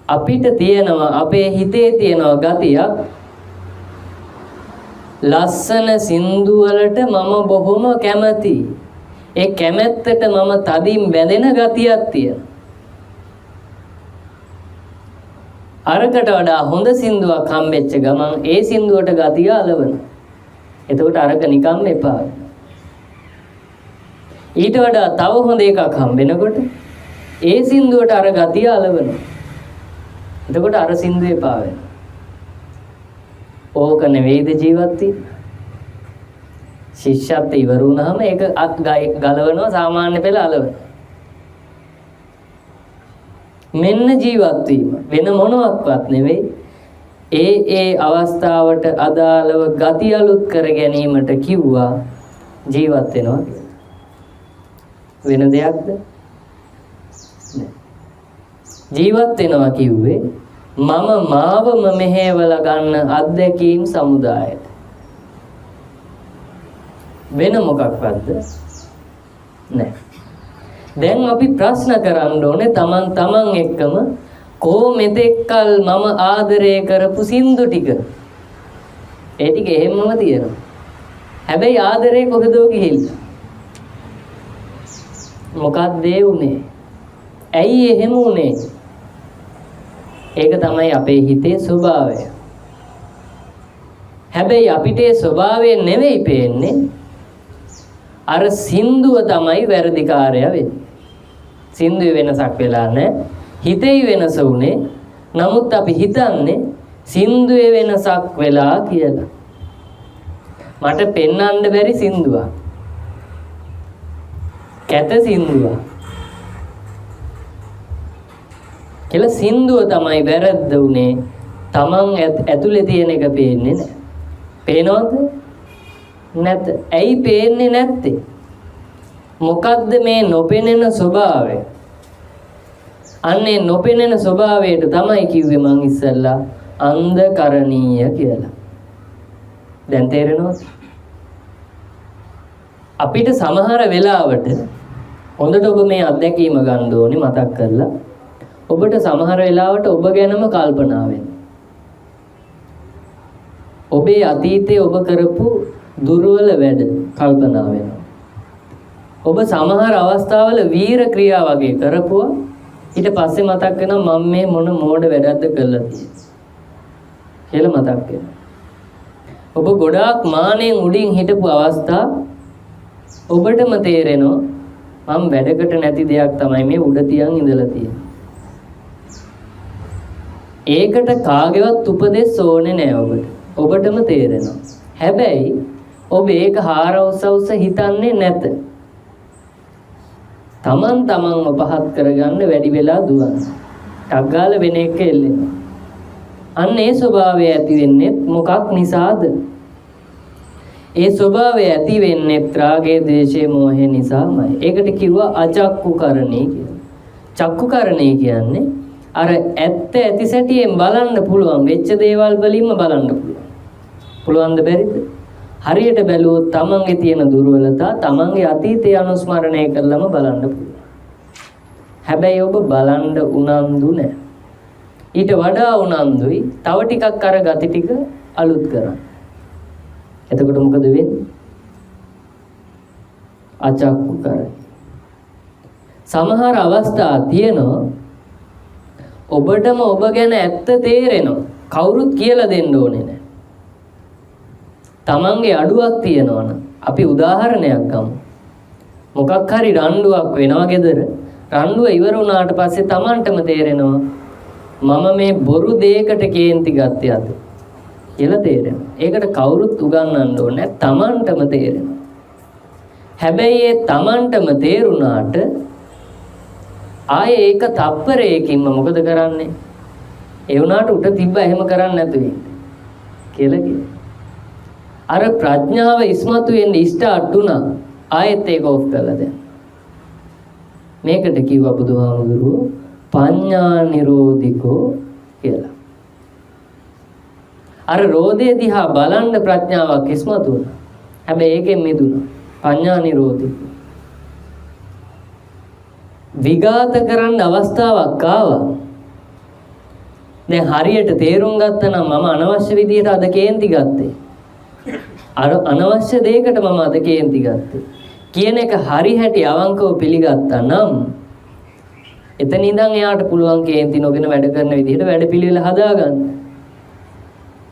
අපිට තියෙනවා අපේ හිතේ තියෙනවා ගතියක් ලස්සන සින්දු වලට මම බොහොම කැමතියි. ඒ කැමැත්තට මම තදින් බැඳෙන ගතියක් තියෙනවා. අරකට වඩා හොඳ සින්දුවක් හම්බෙච්ච ගමන් ඒ සින්දුවට ගතිය අලවනවා. එතකොට අරක නිකම්ම එපා වෙනවා. ඊට වඩා තව හොඳ එකක් හම්බෙනකොට ඒ සින්දුවට අර ගතිය අලවනවා. එතකොට අර සින්දුව එපා වෙනවා. ඕක නෙවෙයිද ජීවත් වෙන්නේ? ශිෂ්‍යත්වය ඉවර වුණාම ඒක ගලවනවා සාමාන්‍ය පෙළ අලවනවා. මෙන්න ජීවත් වීම වෙන මොනවත් නෙවෙයි. ඒ අවස්ථාවට අදාළව ගති අලුත් කර ගැනීමට කිව්වා ජීවත් වෙනවා කියලා. වෙන දෙයක්ද? නෑ. ජීවත් වෙනවා කිව්වේ මම මාවම මෙහෙवला ගන්න අත්දැකීම් සමුදායට. වෙන මොකක්වත්ද? නෑ. දැන් අපි ප්‍රශ්න කරන්න ඕනේ තමන් එක්කම කෝ මෙතෙක්කල් මම ආදරය කරපු සින්දු ටික. ඒ ටික එහෙමම තියෙනවා. හැබැයි ආදරේ කොහෙදෝ ගිහිල්ලා. මොකක්ද ඒ උනේ? ඇයි එහෙම උනේ? ඒක තමයි අපේ හිතේ ස්වභාවය. හැබැයි අපිට ඒ ස්වභාවය නෙවෙයි පේන්නේ. අර සින්දුව තමයි වැරදිකාරය වෙන්නේ. සින්දුවේ වෙනසක් වෙලා නැහැ. හිතේ වෙනස උනේ. නමුත් අපි හිතන්නේ සින්දුවේ වෙනසක් වෙලා කියලා. මට පෙන්වන්න බැරි සින්දුවක්. කැත සින්දුව කියලා සින්දුව තමයි වැරද්ද උනේ. තමන් ඇතුලේ තියෙන එක පේන්නේ නැහැ. පේනවද? නැත. ඇයි පේන්නේ නැත්තේ? මොකද්ද මේ නොපෙනෙන ස්වභාවය? අන්නේ නොපෙනෙන ස්වභාවයට තමයි කිව්වේ මං ඉස්සෙල්ලා අන්ධකරණීය කියලා. දැන් තේරෙනවද? අපිට සමහර වෙලාවට හොඳට ඔබ මේ අත්දැකීම ගන්න ඕනේ මතක් කරලා. ඔබට සමහර වෙලාවට ඔබ ගැනම කල්පනා වෙනවා. ඔබේ අතීතයේ ඔබ කරපු දුර්වල වැඩ කල්පනා වෙනවා. ඔබ සමහර අවස්ථාවල වීර ක්‍රියා වගේ කරපුවා ඊට පස්සේ මතක් වෙනවා මම මේ මොන මෝඩ වැඩක්ද කළා කියලා මතක් වෙනවා. ඔබ ගොඩාක් මානෙන් උඩින් හිටපු අවස්ථා ඔබටම තේරෙනවා මම වැඩකට නැති දෙයක් තමයි මේ උඩ තියන් ඉඳලා තියෙන්නේ. ඒකට කාගේවත් උපදෙස් ඕනේ නැහැ ඔබට. ඔබටම තේරෙනවා. හැබැයි ඔබ ඒක හාරවසවස හිතන්නේ නැත. තමන් තමන්ව පහත් කරගන්න වැඩි වෙලා දුවන. ටග්ගාල වෙන එක එල්ලෙනවා. අන්න ඒ ස්වභාවය ඇති වෙන්නේ මොකක් නිසාද? ඒ ස්වභාවය ඇති වෙන්නේ රාගයේ, ද්වේෂයේ, මෝහය නිසාමයි. ඒකට කිව්වා අචක්කුකරණී කියලා. චක්කුකරණී කියන්නේ අර ඇත්ත ඇති සැටියෙන් බලන්න පුළුවන් වෙච්ච දේවල් වලින්ම බලන්න පුළුවන්. පුළුවන්ද බැරිද? හරියට බැලුවොත් තමන්ගේ තියෙන දුර්වලතා තමන්ගේ අතීතය අනුස්මරණය කරලම බලන්න පුළුවන්. හැබැයි ඔබ බලන්න උනන්දු නැහැ. ඊට වඩා උනන්දුයි තව ටිකක් අර ගති ටික අලුත් කරන්න. එතකොට මොකද වෙන්නේ? අචක්කු කරයි. සමහර අවස්ථා තියෙනවා ඔබටම ඔබ ගැන ඇත්ත තේරෙනවා. කවුරුත් කියලා දෙන්න ඕනේ නැහැ. තමන්ගේ අඩුවක් තියෙනවනම් අපි උදාහරණයක් ගමු. මොකක් හරි රණ්ඩුවක් වෙනවා ගෙදර. රණ්ඩුව ඉවර වුණාට පස්සේ තමන්ටම තේරෙනවා මම මේ බොරු දෙයකට කේන්ති ගත්තේ අද කියලා තේරෙනවා. ඒකට කවුරුත් උගන්වන්න ඕනේ නැහැ. තමන්ටම තේරෙනවා. හැබැයි ඒ තමන්ටම තේරුණාට ආයේ ඒක තප්පරයකින්ම මොකද කරන්නේ? ඒ වුණාට උට තිබ්බ එහෙම කරන්නේ නැතු වෙන්නේ කියලා කියනවා. අර ප්‍රඥාව ඉස්මතු වෙන්නේ ස්ටාර්ට් වුණා. ආයෙත් ඒක ඔෆ් කරලා දැන්. මේකට කිව්වා බුදුහාමුදුරුවෝ පඤ්ඤා නිරෝධිකෝ කියලා. අර රෝදේ දිහා බලන්න ප්‍රඥාවක් ඉස්මතු වුණා. හැබැයි ඒකෙන් මිදුණා. පඤ්ඤා නිරෝධිකෝ. විඝාත කරන්න අවස්ථාවක් ආවා. දැන් හරියට තේරුම් ගත්තා නම් මම අනවශ්‍ය විදියට අද කේන්ති ගත්තේ. අර අනවශ්‍ය දෙයකට මම අද කේන්ති ගත්තේ කියන එක හරි හැටි අවංකව පිළිගත්තා නම් එතන ඉඳන් එයාට පුළුවන් කේන්ති නොගෙන වැඩ කරන විදිහට වැඩපිළිවෙල හදාගන්න.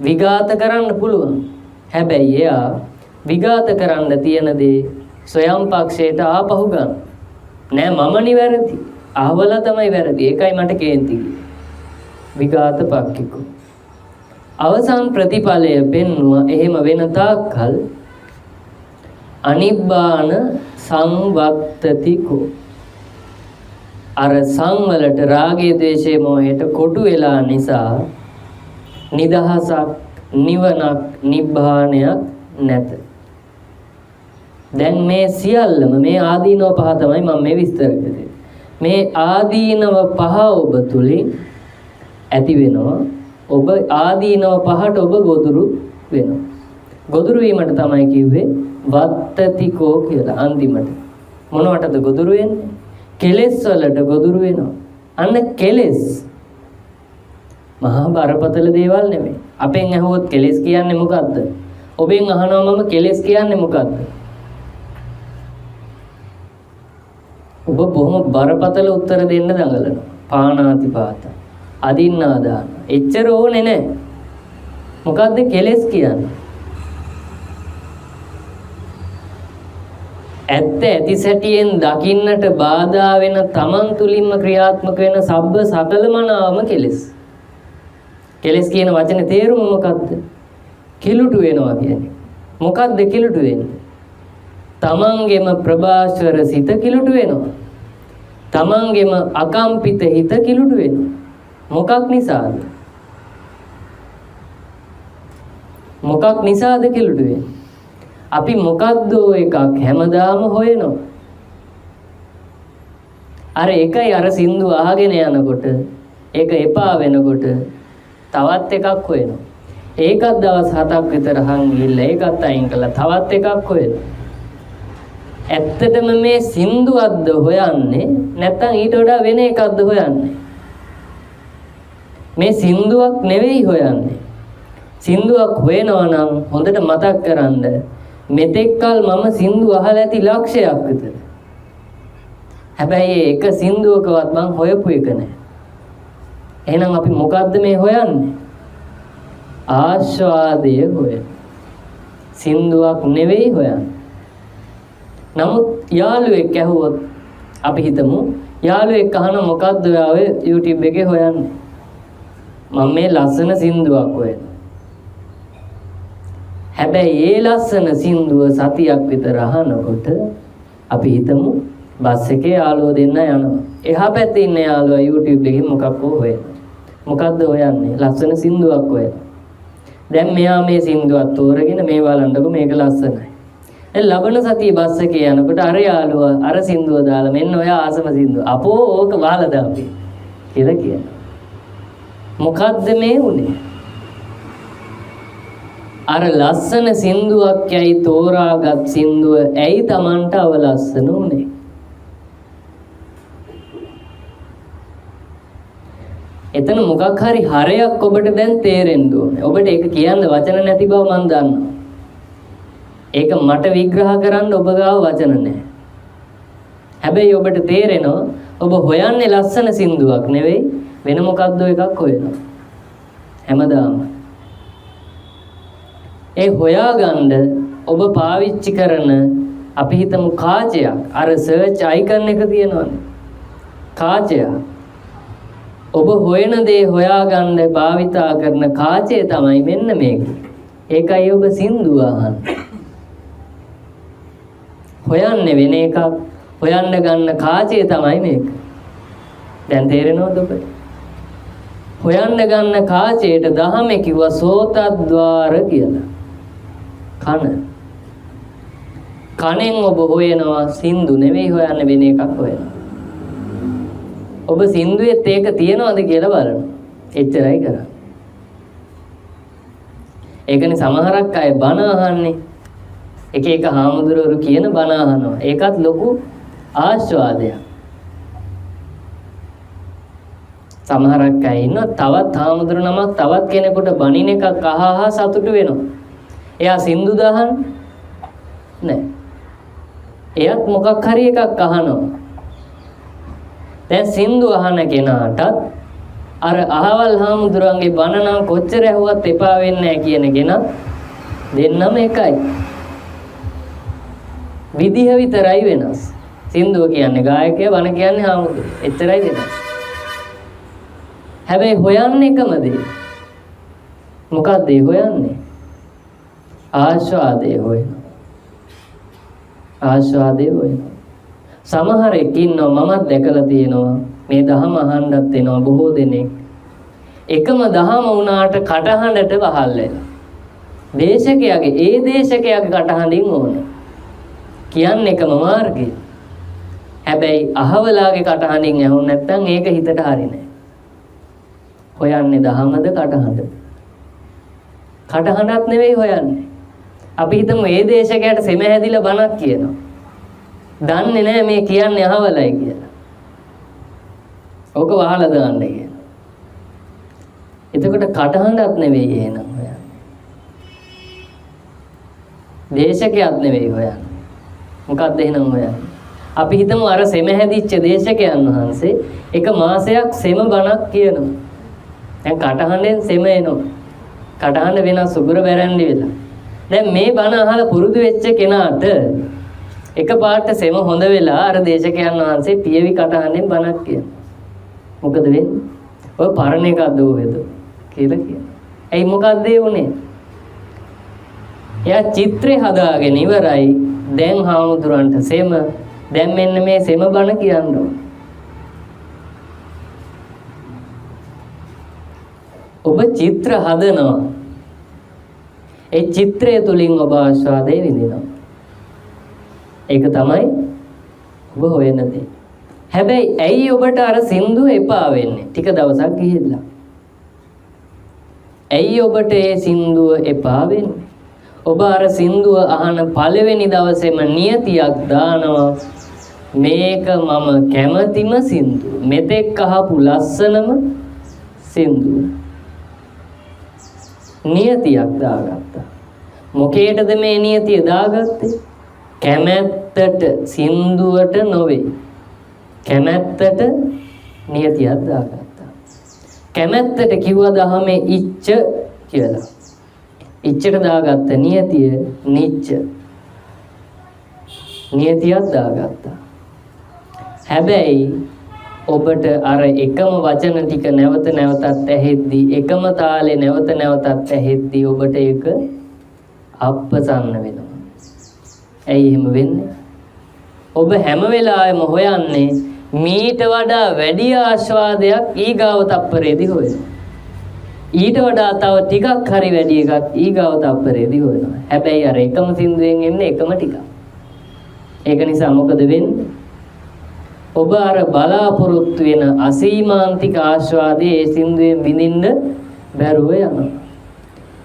විඝාත කරන්න පුළුවන්. හැබැයි එයා විඝාත කරන්න තියෙන දේ ස්වයං පක්ෂයට ආපහු ගන්න. නෑ මම නිවැරදි. අහවලා තමයි වැරදි. ඒකයි මට කේන්ති ගියේ. විඝාත පක්ඛිකෝ. අවසන් ප්‍රතිඵලය පෙන්නුවා එහෙම වෙන තාක්කල් අනිබ්බාන සංවත්තතිකෝ. අර සංවලට රාගයේ, ද්වේෂයේ, මෝහයට කොටු වෙලා නිසා නිදහසක්, නිවනක්, නිබ්බානයක් නැත. දැන් මේ සියල්ලම මේ ආදීනව පහ තමයි මම මේ විස්තර කරන්නේ. මේ ආදීනව පහ ඔබ තුලින් ඇති වෙනවා. ඔබ ආදීනව පහට ඔබ ගොදුරු වෙනවා. ගොදුරු වීමට තමයි කිව්වේ වත්තතිකෝ කියලා. අන්තිමට මොනවටද ගොදුරු වෙන්නේ? කෙලෙස් වලට ගොදුරු වෙනවා. අන්න කෙලෙස් මහා බරපතල දේවල් නෙමෙයි. අපෙන් අහුවොත් කෙලෙස් කියන්නේ මොකද්ද? ඔබෙන් අහනවා මම කෙලෙස් කියන්නේ මොකද්ද? ඔබ බොහොම බරපතල උත්තර දෙන්න දඟලනවා. පාණාතිපාත, අදින්නාදාන. එච්චර ඕනේ නැහැ. මොකද්ද කෙලෙස් කියන්නේ? ඇත්ත ඇති සැටියෙන් දකින්නට බාධා වෙන තමන් තුලින්ම ක්‍රියාත්මක වෙන සබ්බ සකලමනාම කෙලෙස්. කෙලෙස් කියන වචනේ තේරුම මොකක්ද? කිලුටු වෙනවා කියන්නේ. මොකක්ද කිලුටු වෙන්නේ? තමන්ගේම ප්‍රභාස්වර සිත කිලුට වෙනවා. තමන්ගේම අකම්පිත හිත කිලුට වෙනවා. මොකක් නිසාද? මොකක් නිසාද කිලුට වෙන්නේ? අපි මොකද්ද එකක් හැමදාම හොයනවා. අර එකයි අර සින්දු අහගෙන යනකොට ඒක එපා වෙනකොට තවත් එකක් හොයනවා. ඒකත් දවස් 7ක් විතර හං ගිහිල්ලා ඒකත් අයින් කළා තවත් එකක් හොයනවා. ඇත්තටම මේ සින්දුවක්ද හොයන්නේ නැත්නම් ඊට වඩා වෙන එකක්ද හොයන්නේ? මේ සින්දුවක් නෙවෙයි හොයන්නේ. සින්දුවක් හොයනවා නම් හොඳට මතක් කරගන්න මෙතෙක්කල් මම සින්දු අහලා ඇති ලක්ෂයක් විතර. හැබැයි ඒක සින්දුවකවත් මං හොයපු එක නෑ. එහෙනම් අපි මොකද්ද මේ හොයන්නේ? ආස්වාදය හොයන. සින්දුවක් නෙවෙයි හොයන්නේ. නමුත් යාළුවෙක් ඇහුවොත් අපි හිතමු යාළුවෙක් අහන මොකද්ද ඔය YouTube එකේ හොයන්නේ? මම මේ ලස්සන සින්දුවක් හොයනවා. හැබැයි ඒ ලස්සන සින්දුව සතියක් විතර අහනකොට අපි හිතමු බස් එකේ යාළුවෝ දෙන්න යනවා. එහා පැත්තේ ඉන්න යාළුවා YouTube එකේ මොකක් හොයනවා. මොකද්ද හොයන්නේ? ලස්සන සින්දුවක් හොයනවා. දැන් මෙයා මේ සින්දුවක් තෝරගෙන මේ බලන්නකො මේක ලස්සනයි. දැන් ලබන සතිය බස් එකේ යනකොට අර යාළුවා අර සින්දුව දාලා මෙන්න ඔය ආසම සින්දුව. අපෝ ඕක වහලා දාපි කියලා කියනවා. මොකද්ද මේ උනේ? අර ලස්සන සින්දුවක් යයි තෝරාගත් සින්දුව ඇයි Tamanට අවලස්සන උනේ? එතන මොකක් හරි හරයක් ඔබට දැන් තේරෙන්න ඕනේ. ඔබට ඒක කියන්න වචන නැති බව මම දන්නවා. ඒක මට විග්‍රහ කරන්න ඔබ ගාව වචන නැහැ. හැබැයි ඔබට තේරෙනවා ඔබ හොයන්නේ ලස්සන සින්දුවක් නෙවෙයි වෙන මොකක්ද එකක් හොයනවා. හැමදාම. ඒ හොයාගන්න ඔබ පාවිච්චි කරන අපි හිතමු කාචයක්. අර සර්ච් අයිකන් එක තියෙනවනේ. කාචයක්. ඔබ හොයන දේ හොයාගන්න භාවිතා කරන කාචය තමයි මෙන්න මේක. ඒකයි ඔබ සින්දුව අහන්නේ. හොයන්නේ වෙන එකක් හොයන්න ගන්න කාචය තමයි මේක. දැන් තේරෙනවද ඔබට? හොයන්න ගන්න කාචයට දහමේ කිව්වා සෝතද්්වාර කියලා. කන. කනෙන් ඔබ හොයනවා සින්දු නෙවෙයි හොයන්නේ වෙන එකක් හොයනවා. ඔබ සින්දුවෙත් ඒක තියනවද කියලා බලන්න. එච්චරයි කරන්නේ. ඒකනේ සමහරක් අය බණ අහන්නේ. එක එක හාමුදුරුවෝ කියන බණ අහනවා. ඒකත් ලොකු ආස්වාදයක්. සමහරක් අය ඉන්නවා තවත් හාමුදුරු නමක් තවත් කෙනෙකුට බණින එකක් අහහ සතුටු වෙනවා. එයා සින්දු දහන්නේ නෑ. එයාත් මොකක් හරි එකක් අහනවා. දැන් සින්දු අහන කෙනාටත් අර අහවල් හාමුදුරුවන්ගේ බණ නම් කොච්චර ඇහුවත් එපා වෙන්නේ නැහැ කියන කෙනා දෙන්නම එකයි. විදිහ විතරයි වෙනස්. සින්දුව කියන්නේ ගායකයා බණ කියන්නේ හාමුදුරුවෝ. එච්චරයි වෙනස්. හැබැයි හොයන්නේ එකම දේ. මොකක්ද ඒ හොයන්නේ? ආස්වාදය හොයනවා. ආස්වාදය හොයනවා. සමහරෙක් ඉන්නවා මමත් දැකලා තියෙනවා මේ දහම අහන්නත් එනවා බොහෝ දෙනෙක්. එකම දහම වුණාට කටහඬට වහල් වෙනවා. දේශකයාගේ ඒ දේශකයාගේ කටහඬින් ඕනේ. කියන්නේ එකම මාර්ගය. හැබැයි අහවලාගේ කටහඬින් ඇහුන් නැත්නම් ඒක හිතට හරිනේ. හොයන්නේ දහමද කටහඬද? කටහඬක් නෙවෙයි හොයන්නේ. අපි හිතමු ඒ දේශකයාට සෙම හැදිලා බණක් කියනවා. දන්නේ නැහැ මේ කියන්නේ අහවලයි කියලා. ඕක වහලා දාන්න කියලා. එතකොට කටහඬක් නෙවෙයි එහෙනම් හොයන්නේ. දේශකයක් නෙවෙයි හොයන්නේ. මොකක්ද එහෙනම් හොයන්නේ? අපි හිතමු අර සෙම හැදිච්ච දේශකයන් වහන්සේ එක මාසයක් සෙම බණක් කියනවා. දැන් කටහඬෙන් සෙම එනවා. කටහඬ වෙනස් සුගුර බැරන්ඩි වෙලා. දැන් මේ බණ අහලා පුරුදු වෙච්ච කෙනාට එකපාරට සෙම හොඳ වෙලා අර දේශකයන් වහන්සේ පියවි කටහඬෙන් බණක් කියනවා. මොකද වෙන්නේ? ඔය පරණ එකක්ද ඔහෙද කියලා කියනවා. එයි මොකක්ද ඒ උනේ? එයා චිත්‍රය හදාගෙන ඉවරයි දැන් හාමුදුරන්ට සෙම දැන් මෙන්න මේ සෙම බණ කියන්න ඕන. ඔබ චිත්‍ර හදනවා. ඒ චිත්‍රය තුලින් ඔබ ආස්වාදය විඳිනවා. ඒක තමයි ඔබ හොයන දේ. හැබැයි ඇයි ඔබට අර සින්දුව එපා වෙන්නේ? ටික දවසක් ගිහිල්ලා. ඇයි ඔබට ඒ සින්දුව එපා වෙන්නේ? ඔබ අර සින්දුව අහන පළවෙනි දවසේම නියතියක් දානවා. මේක මම කැමතිම සින්දුව. මෙතෙක් අහපු ලස්සනම සින්දුව. නියතියක් දාගත්තා. මොකේටද මේ නියතිය දාගත්තේ? කැමැත්තට, සින්දුවට නොවේ. කැමැත්තට නියතියක් දාගත්තා. කැමැත්තට කිව්වා දහමේ ඉච්ඡ කියලා. ඉච්ඡට දාගත්ත නියතිය නිච්ච. නියතියක් දාගත්තා. හැබැයි ඔබට අර එකම වචන ටික නැවත නැවතත් ඇහෙද්දී, එකම තාලේ නැවත නැවතත් ඇහෙද්දී ඔබට ඒක අප්පසන්න වෙනවා. ඇයි එහෙම වෙන්නේ? ඔබ හැම වෙලාවෙම හොයන්නේ මීට වඩා වැඩි ආස්වාදයක් ඊගාව තප්පරේදී හොයනවා. ඊට වඩා තව ටිකක් හරි වැඩි එකක් ඊගාව තප්පරේදී හොයනවා. හැබැයි අර එකම සින්දුවෙන් එන්නේ එකම ටිකක්. ඒක නිසා මොකද වෙන්නේ? ඔබ අර බලාපොරොත්තු වෙන අසීමාන්තික ආස්වාදයේ ඒ සින්දුවෙන් විඳින්න බැරුව යනවා.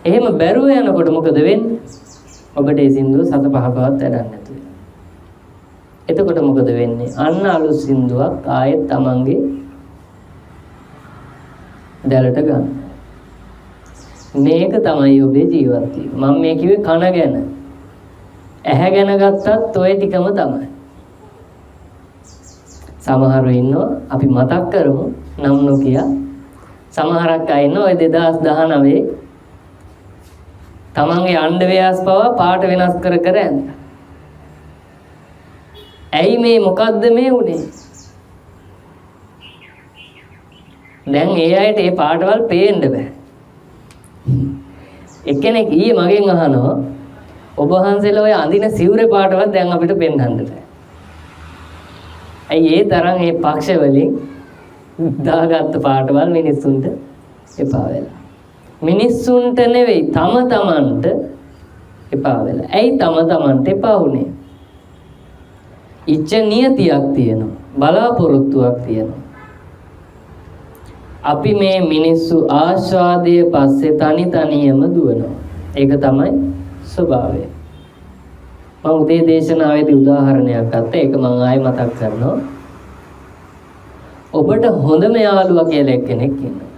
එහෙම බැරුව යනකොට මොකද වෙන්නේ? ඔබට ඒ සින්දුව සත පහකවත් වැඩක් නැතුව. එතකොට මොකද වෙන්නේ? අන්න අලුත් සින්දුවක් ආයෙත් තමන්ගේ දැලට ගන්න. මේක තමයි ඔබේ ජීවත් වීම. මම මේ කිව්වේ කන ගැන. ඇහැ ගැන ගත්තත් ඔය ටිකම තමයි. සමහරව ඉන්නවා අපි මතක් කරමු නම් නොකිය. සමහරක් අය ඉන්නවා ඔය 2019 තමන්ගේ අණ්ඩවැයස් පවා පාට වෙනස් කර කර ඇඳලා. ඇයි මේ මොකද්ද මේ උනේ? දැන් ඒ අයට ඒ පාටවල් පේන්න බෑ. එක්කෙනෙක් ඊයේ මගෙන් අහනවා ඔබ වහන්සේලා ඔය අඳින සිවුරේ පාටවත් දැන් අපිට පෙන්වන්න බෑ. ඇයි ඒ තරම් මේ පක්ෂ වලින් දාගත්ත පාටවල් මිනිස්සුන්ට එපා වෙලා. මිනිස්සුන්ට නෙවෙයි තම තමන්ට එපා වෙලා. ඇයි තම තමන්ට එපා වුනේ? ඉච්ඡ නියතියක් තියෙනවා. බලාපොරොත්තුවක් තියෙනවා. අපි මේ මිනිස්සු ආස්වාදයේ පස්සේ තනි තනියම දුවනවා. ඒක තමයි ස්වභාවය. මම උදේ දේශනාවේදී උදාහරණයක් ගත්තා. ඒක මම ආයෙ මතක් කරනවා. ඔබට හොඳම යාළුවා කියලා එක්කෙනෙක් ඉන්නවා.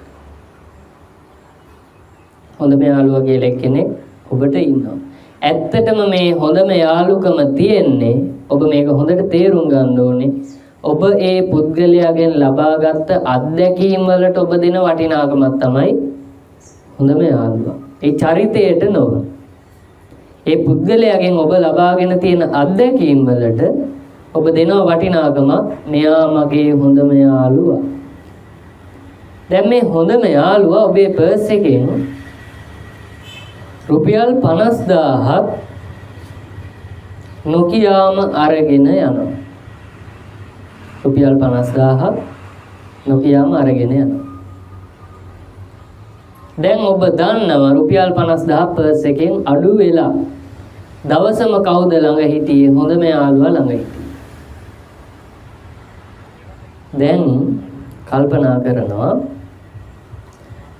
හොඳම යාළුවා කියලා එක්කෙනෙක් ඔබට ඉන්නවා. ඇත්තටම මේ හොඳම යාළුකම තියෙන්නේ ඔබ මේක හොඳට තේරුම් ගන්න ඕනේ. ඔබ ඒ පුද්ගලයාගෙන් ලබාගත් අත්දැකීම් වලට ඔබ දෙන වටිනාකමක් තමයි හොඳම යාළුවා. ඒ චරිතයට නොව. ඒ පුද්ගලයාගෙන් ඔබ ලබාගෙන තියෙන අත්දැකීම් වලට ඔබ දෙන වටිනාකමක් මෙයා මගේ හොඳම යාළුවා. දැන් මේ හොඳම යාළුවා ඔබේ පර්ස් එකෙන් රුපියල් 50000ක් නොකියාම අරගෙන යනවා. රුපියල් 50000ක් නොකියාම අරගෙන යනවා. දැන් ඔබ දන්නවා රුපියල් 50000 පර්ස් එකෙන් අඩු වෙලා දවසම කවුද ළඟ හිටියේ? හොඳම යාළුවා ළඟ හිටියේ. දැන් කල්පනා කරනවා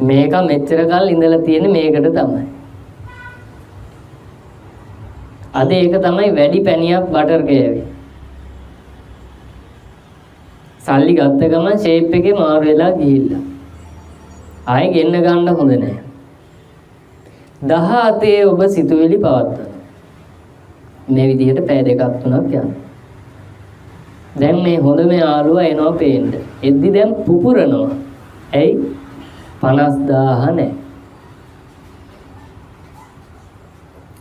මේක මෙච්චර කල් ඉඳලා තියෙන්නේ මේකට තමයි. අද ඒක තමයි වැඩි පැණියක් බටර් ගෑවේ. සල්ලි ගත්ත ගමන් ෂේප් එකේ මාරු වෙලා ගිහිල්ලා. ආයෙ ගෙන්න ගන්න හොඳ නැහැ. 17 ඔබ සිතුවිලි පවත්වනවා. මේ විදිහට පැය දෙකක් තුනක් යනවා. දැන් මේ හොඳම යාළුවා එනවා පේන්න. එද්දි දැන් පුපුරනවා. ඇයි? 50000 නැහැ.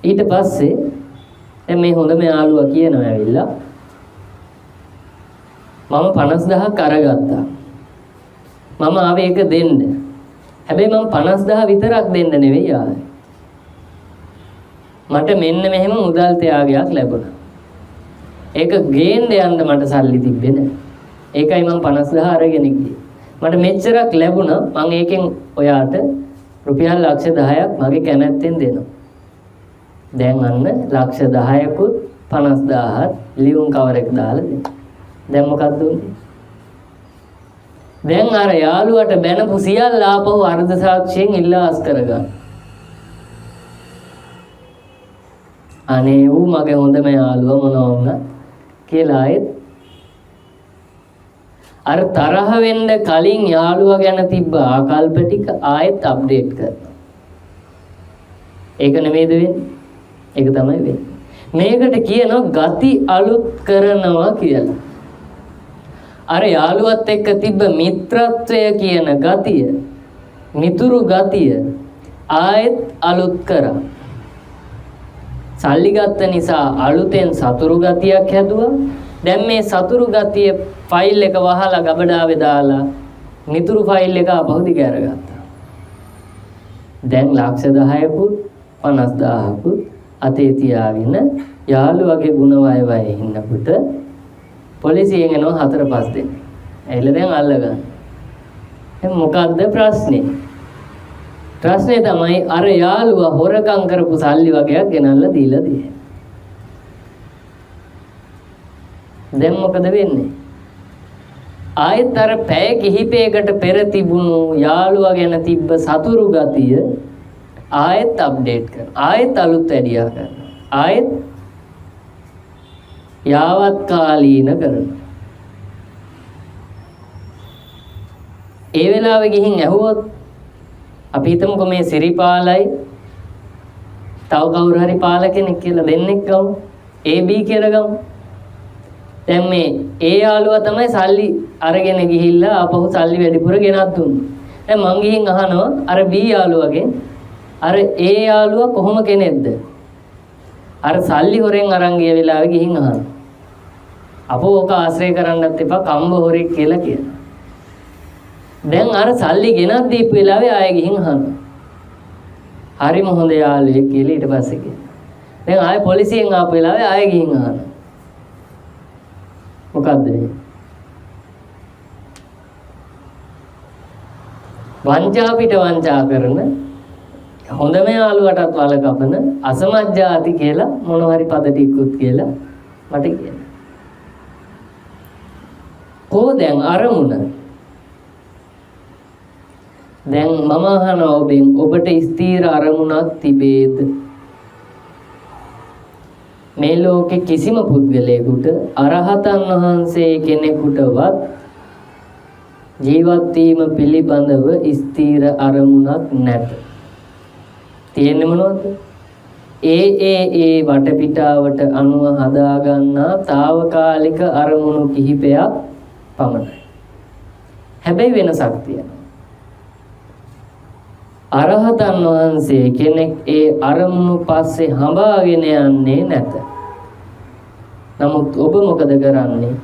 ඊට පස්සේ දැන් මේ හොඳම යාළුවා කියනවා ඇවිල්ලා මම 50000ක් අරගත්තා. මම ආවේ ඒක දෙන්න. හැබැයි මම 50000 විතරක් දෙන්න නෙවෙයි ආවේ. මට මෙන්න මෙහෙම මුදල් ත්‍යාගයක් ලැබුණා. ඒක ගේන්න යන්න මට සල්ලි තිබ්බේ නැහැ. ඒකයි මම 50000 අරගෙන ගියේ. මට මෙච්චරක් ලැබුණා. මම ඒකෙන් ඔයාට රුපියල් ලක්ෂ 10ක් මගේ කැමැත්තෙන් දෙනවා. දැන් අන්න ලක්ෂ 10කුත් 50000ක් ලියුම් කවර් එක දාලා දෙනවා. දැන් මොකක්ද උනේ? දැන් අර යාළුවට බැනපු සියල්ල ආපහු අර්ධ සාක්ෂියෙන් ඉල්ලාස් කරගන්න. අනේ ඌ මගේ හොඳම යාළුවා මොනවා වුණා කියලා ආයෙත් අර තරහ වෙන්න කලින් යාළුවා ගැන තිබ්බ ආකල්ප ටික ආයෙත් අප්ඩේට් කරනවා. ඒක නෙමෙයිද වෙන්නේ? ඒක තමයි වෙන්නේ. මේකට කියනවා ගති අලුත් කරනවා කියලා. අර යාළුවත් එක්ක තිබ්බ මිත්‍රත්වය කියන ගතිය, මිතුරු ගතිය ආයෙත් අලුත් කරා. සල්ලි ගත්ත නිසා අලුතෙන් සතුරු ගතියක් හැදුවා. දැන් මේ සතුරු ගතිය ෆයිල් එක වහලා ගබඩාවේ දාලා මිතුරු ෆයිල් එක ආපහු දිගහැරගත්තා. දැන් ලක්ෂ 10කුත් 50000කුත් අතේ තියාගෙන යාළුවගේ ಗುಣ වය වය ඉන්නකොට පොලිසියෙන් එනවා 4-5 දෙනෙක්. ඇවිල්ලා දැන් අල්ලගන්න. දැන් මොකද්ද ප්‍රශ්නේ? ප්‍රශ්නේ තමයි අර යාළුවා හොරකම් කරපු සල්ලි වගේක් ගෙනල්ලා දීලා තියෙන්නේ. දැන් මොකද වෙන්නේ? ආයෙත් අර පැය කිහිපයකට පෙර තිබුණු යාළුවා ගැන තිබ්බ සතුරු ගතිය ආයෙත් අප්ඩේට් කරනවා. ආයෙත් අලුත් වැඩියා කරනවා. ආයෙත් යාවත් කාලීන කරනවා. ඒ වෙලාවේ ගිහින් ඇහුවොත් අපි හිතමුකෝ මේ සිරිපාලයි තව කවුරු හරි පාල කෙනෙක් කියලා දෙන්නෙක් ගමු. AB කියලා ගමු. දැන් මේ ඒ යාළුවා තමයි සල්ලි අරගෙන ගිහිල්ලා ආපහු සල්ලි වැඩිපුර ගෙනත් දුන්නේ. දැන් මං ගිහින් අහනවා අර B යාළුවගෙන් අර ඒ යාළුවා කොහොම කෙනෙක්ද? අර සල්ලි හොරෙන් අරන් ගිය වෙලාවේ ගිහින් අහනවා. අපෝ ඔක ආශ්‍රය කරන්නත් එපා කම්බ හොරෙක් කියලා කියනවා. දැන් අර සල්ලි ගෙනත් දීපු වෙලාවේ ආයෙ ගිහින් අහනවා. හරිම හොඳ යාළුවෙක් කියලා ඊට පස්සේ කියනවා. දැන් ආයෙ පොලිසියෙන් ආපු වෙලාවේ ආයෙ ගිහින් අහනවා. මොකද්ද මේ? වංචා පිට වංචා කරන හොඳම යාළුවටත් වල කපන අසමත් ಜಾති කියලා මොන හරි පද ටිකකුත් කියලා මට කියන්න. කොහෙන් අරමුණ? දැන් මම අහනවා ඔබෙන් ඔබට ස්ථීර අරමුණක් තිබේද? මේ ලෝකේ කිසිම පුද්ගලයෙකුට අරහතන් වහන්සේ කෙනෙකුටවත් ජීවත් වීම පිළිබඳව ස්ථීර අරමුණක් නැත. තියෙන්නේ මොනවද? ඒ වටපිටාවට අනුව හදා ගන්නා తాවකාලික අරමුණු කිහිපයක් පමණයි. හැබැයි වෙනසක් තියෙනවා. අරහතන් වහන්සේ කෙනෙක් ඒ අරමුණු පස්සේ හඹාගෙන යන්නේ නැත. නමුත් ඔබ මොකද කරන්නේ?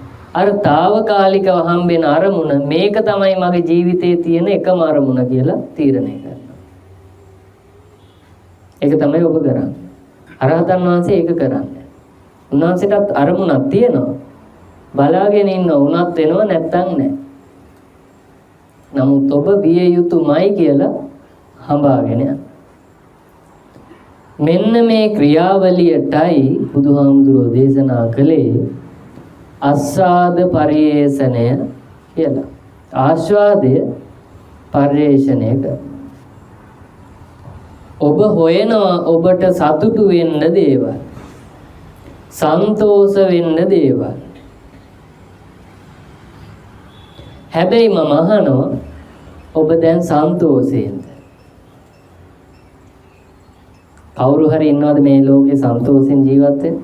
අර తాවකාලිකව හම්බෙන අරමුණ මේක තමයි මගේ ජීවිතයේ තියෙන එකම අරමුණ කියලා තීරණය කරනවා. ඒක තමයි ඔබ කරන්නේ. අරහතන් වහන්සේ ඒක කරන්නේ. උන්වහන්සේටත් අරමුණක් තියෙනවා. බලාගෙන ඉන්න උනත් වෙනව නැත්තම් නැහැ. නමුත් ඔබ විය යුතුමයි කියලා හඹාගෙන යන. මෙන්න මේ ක්‍රියාවලියටයි බුදුහාමුදුරෝ දේශනා කළේ ආස්වාද පරිේෂණය කියලා. ආස්වාදය පරිේෂණය කර. ඔබ හොයනවා ඔබට සතුටු වෙන්න දේවල්. සන්තෝෂ වෙන්න දේවල්. හැබැයි මම අහනවා ඔබ දැන් සන්තෝෂයෙන්ද? කවුරු හරි ඉන්නවද මේ ලෝකේ සන්තෝෂෙන් ජීවත් වෙන්න?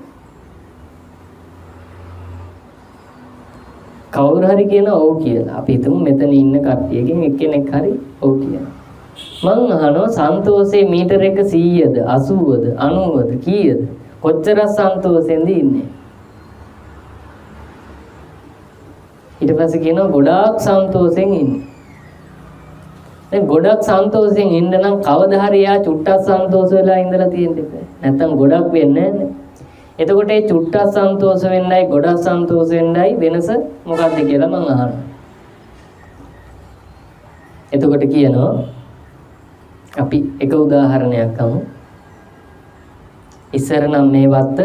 කවුරු හරි කියනවා ඔව් කියලා. අපි හිතමු මෙතන ඉන්න කට්ටියකින් එක්කෙනෙක් හරි ඔව් කියනවා. මං අහනවා සන්තෝෂේ මීටර එක 100ද 80ද 90ද කීයද? කොච්චර සන්තෝෂෙන්ද ඉන්නේ? ඊට පස්සේ කියනවා ගොඩාක් සන්තෝෂෙන් ඉන්නේ. දැන් ගොඩක් සන්තෝෂෙන් ඉන්න නම් කවදා හරි යා චුට්ටක් සන්තෝෂ වෙලා ඉඳලා තියෙන්න බෑ. නැත්තම් ගොඩක් වෙන්නේ නැහැ. එතකොට ඒ චුට්ටක් සන්තෝෂ වෙන්නයි ගොඩක් සන්තෝෂ වෙන්නයි වෙනස මොකක්ද කියලා මම අහනවා. එතකොට කියනවා අපි එක උදාහරණයක් ගමු. ඉස්සර නම් මේ වත්ත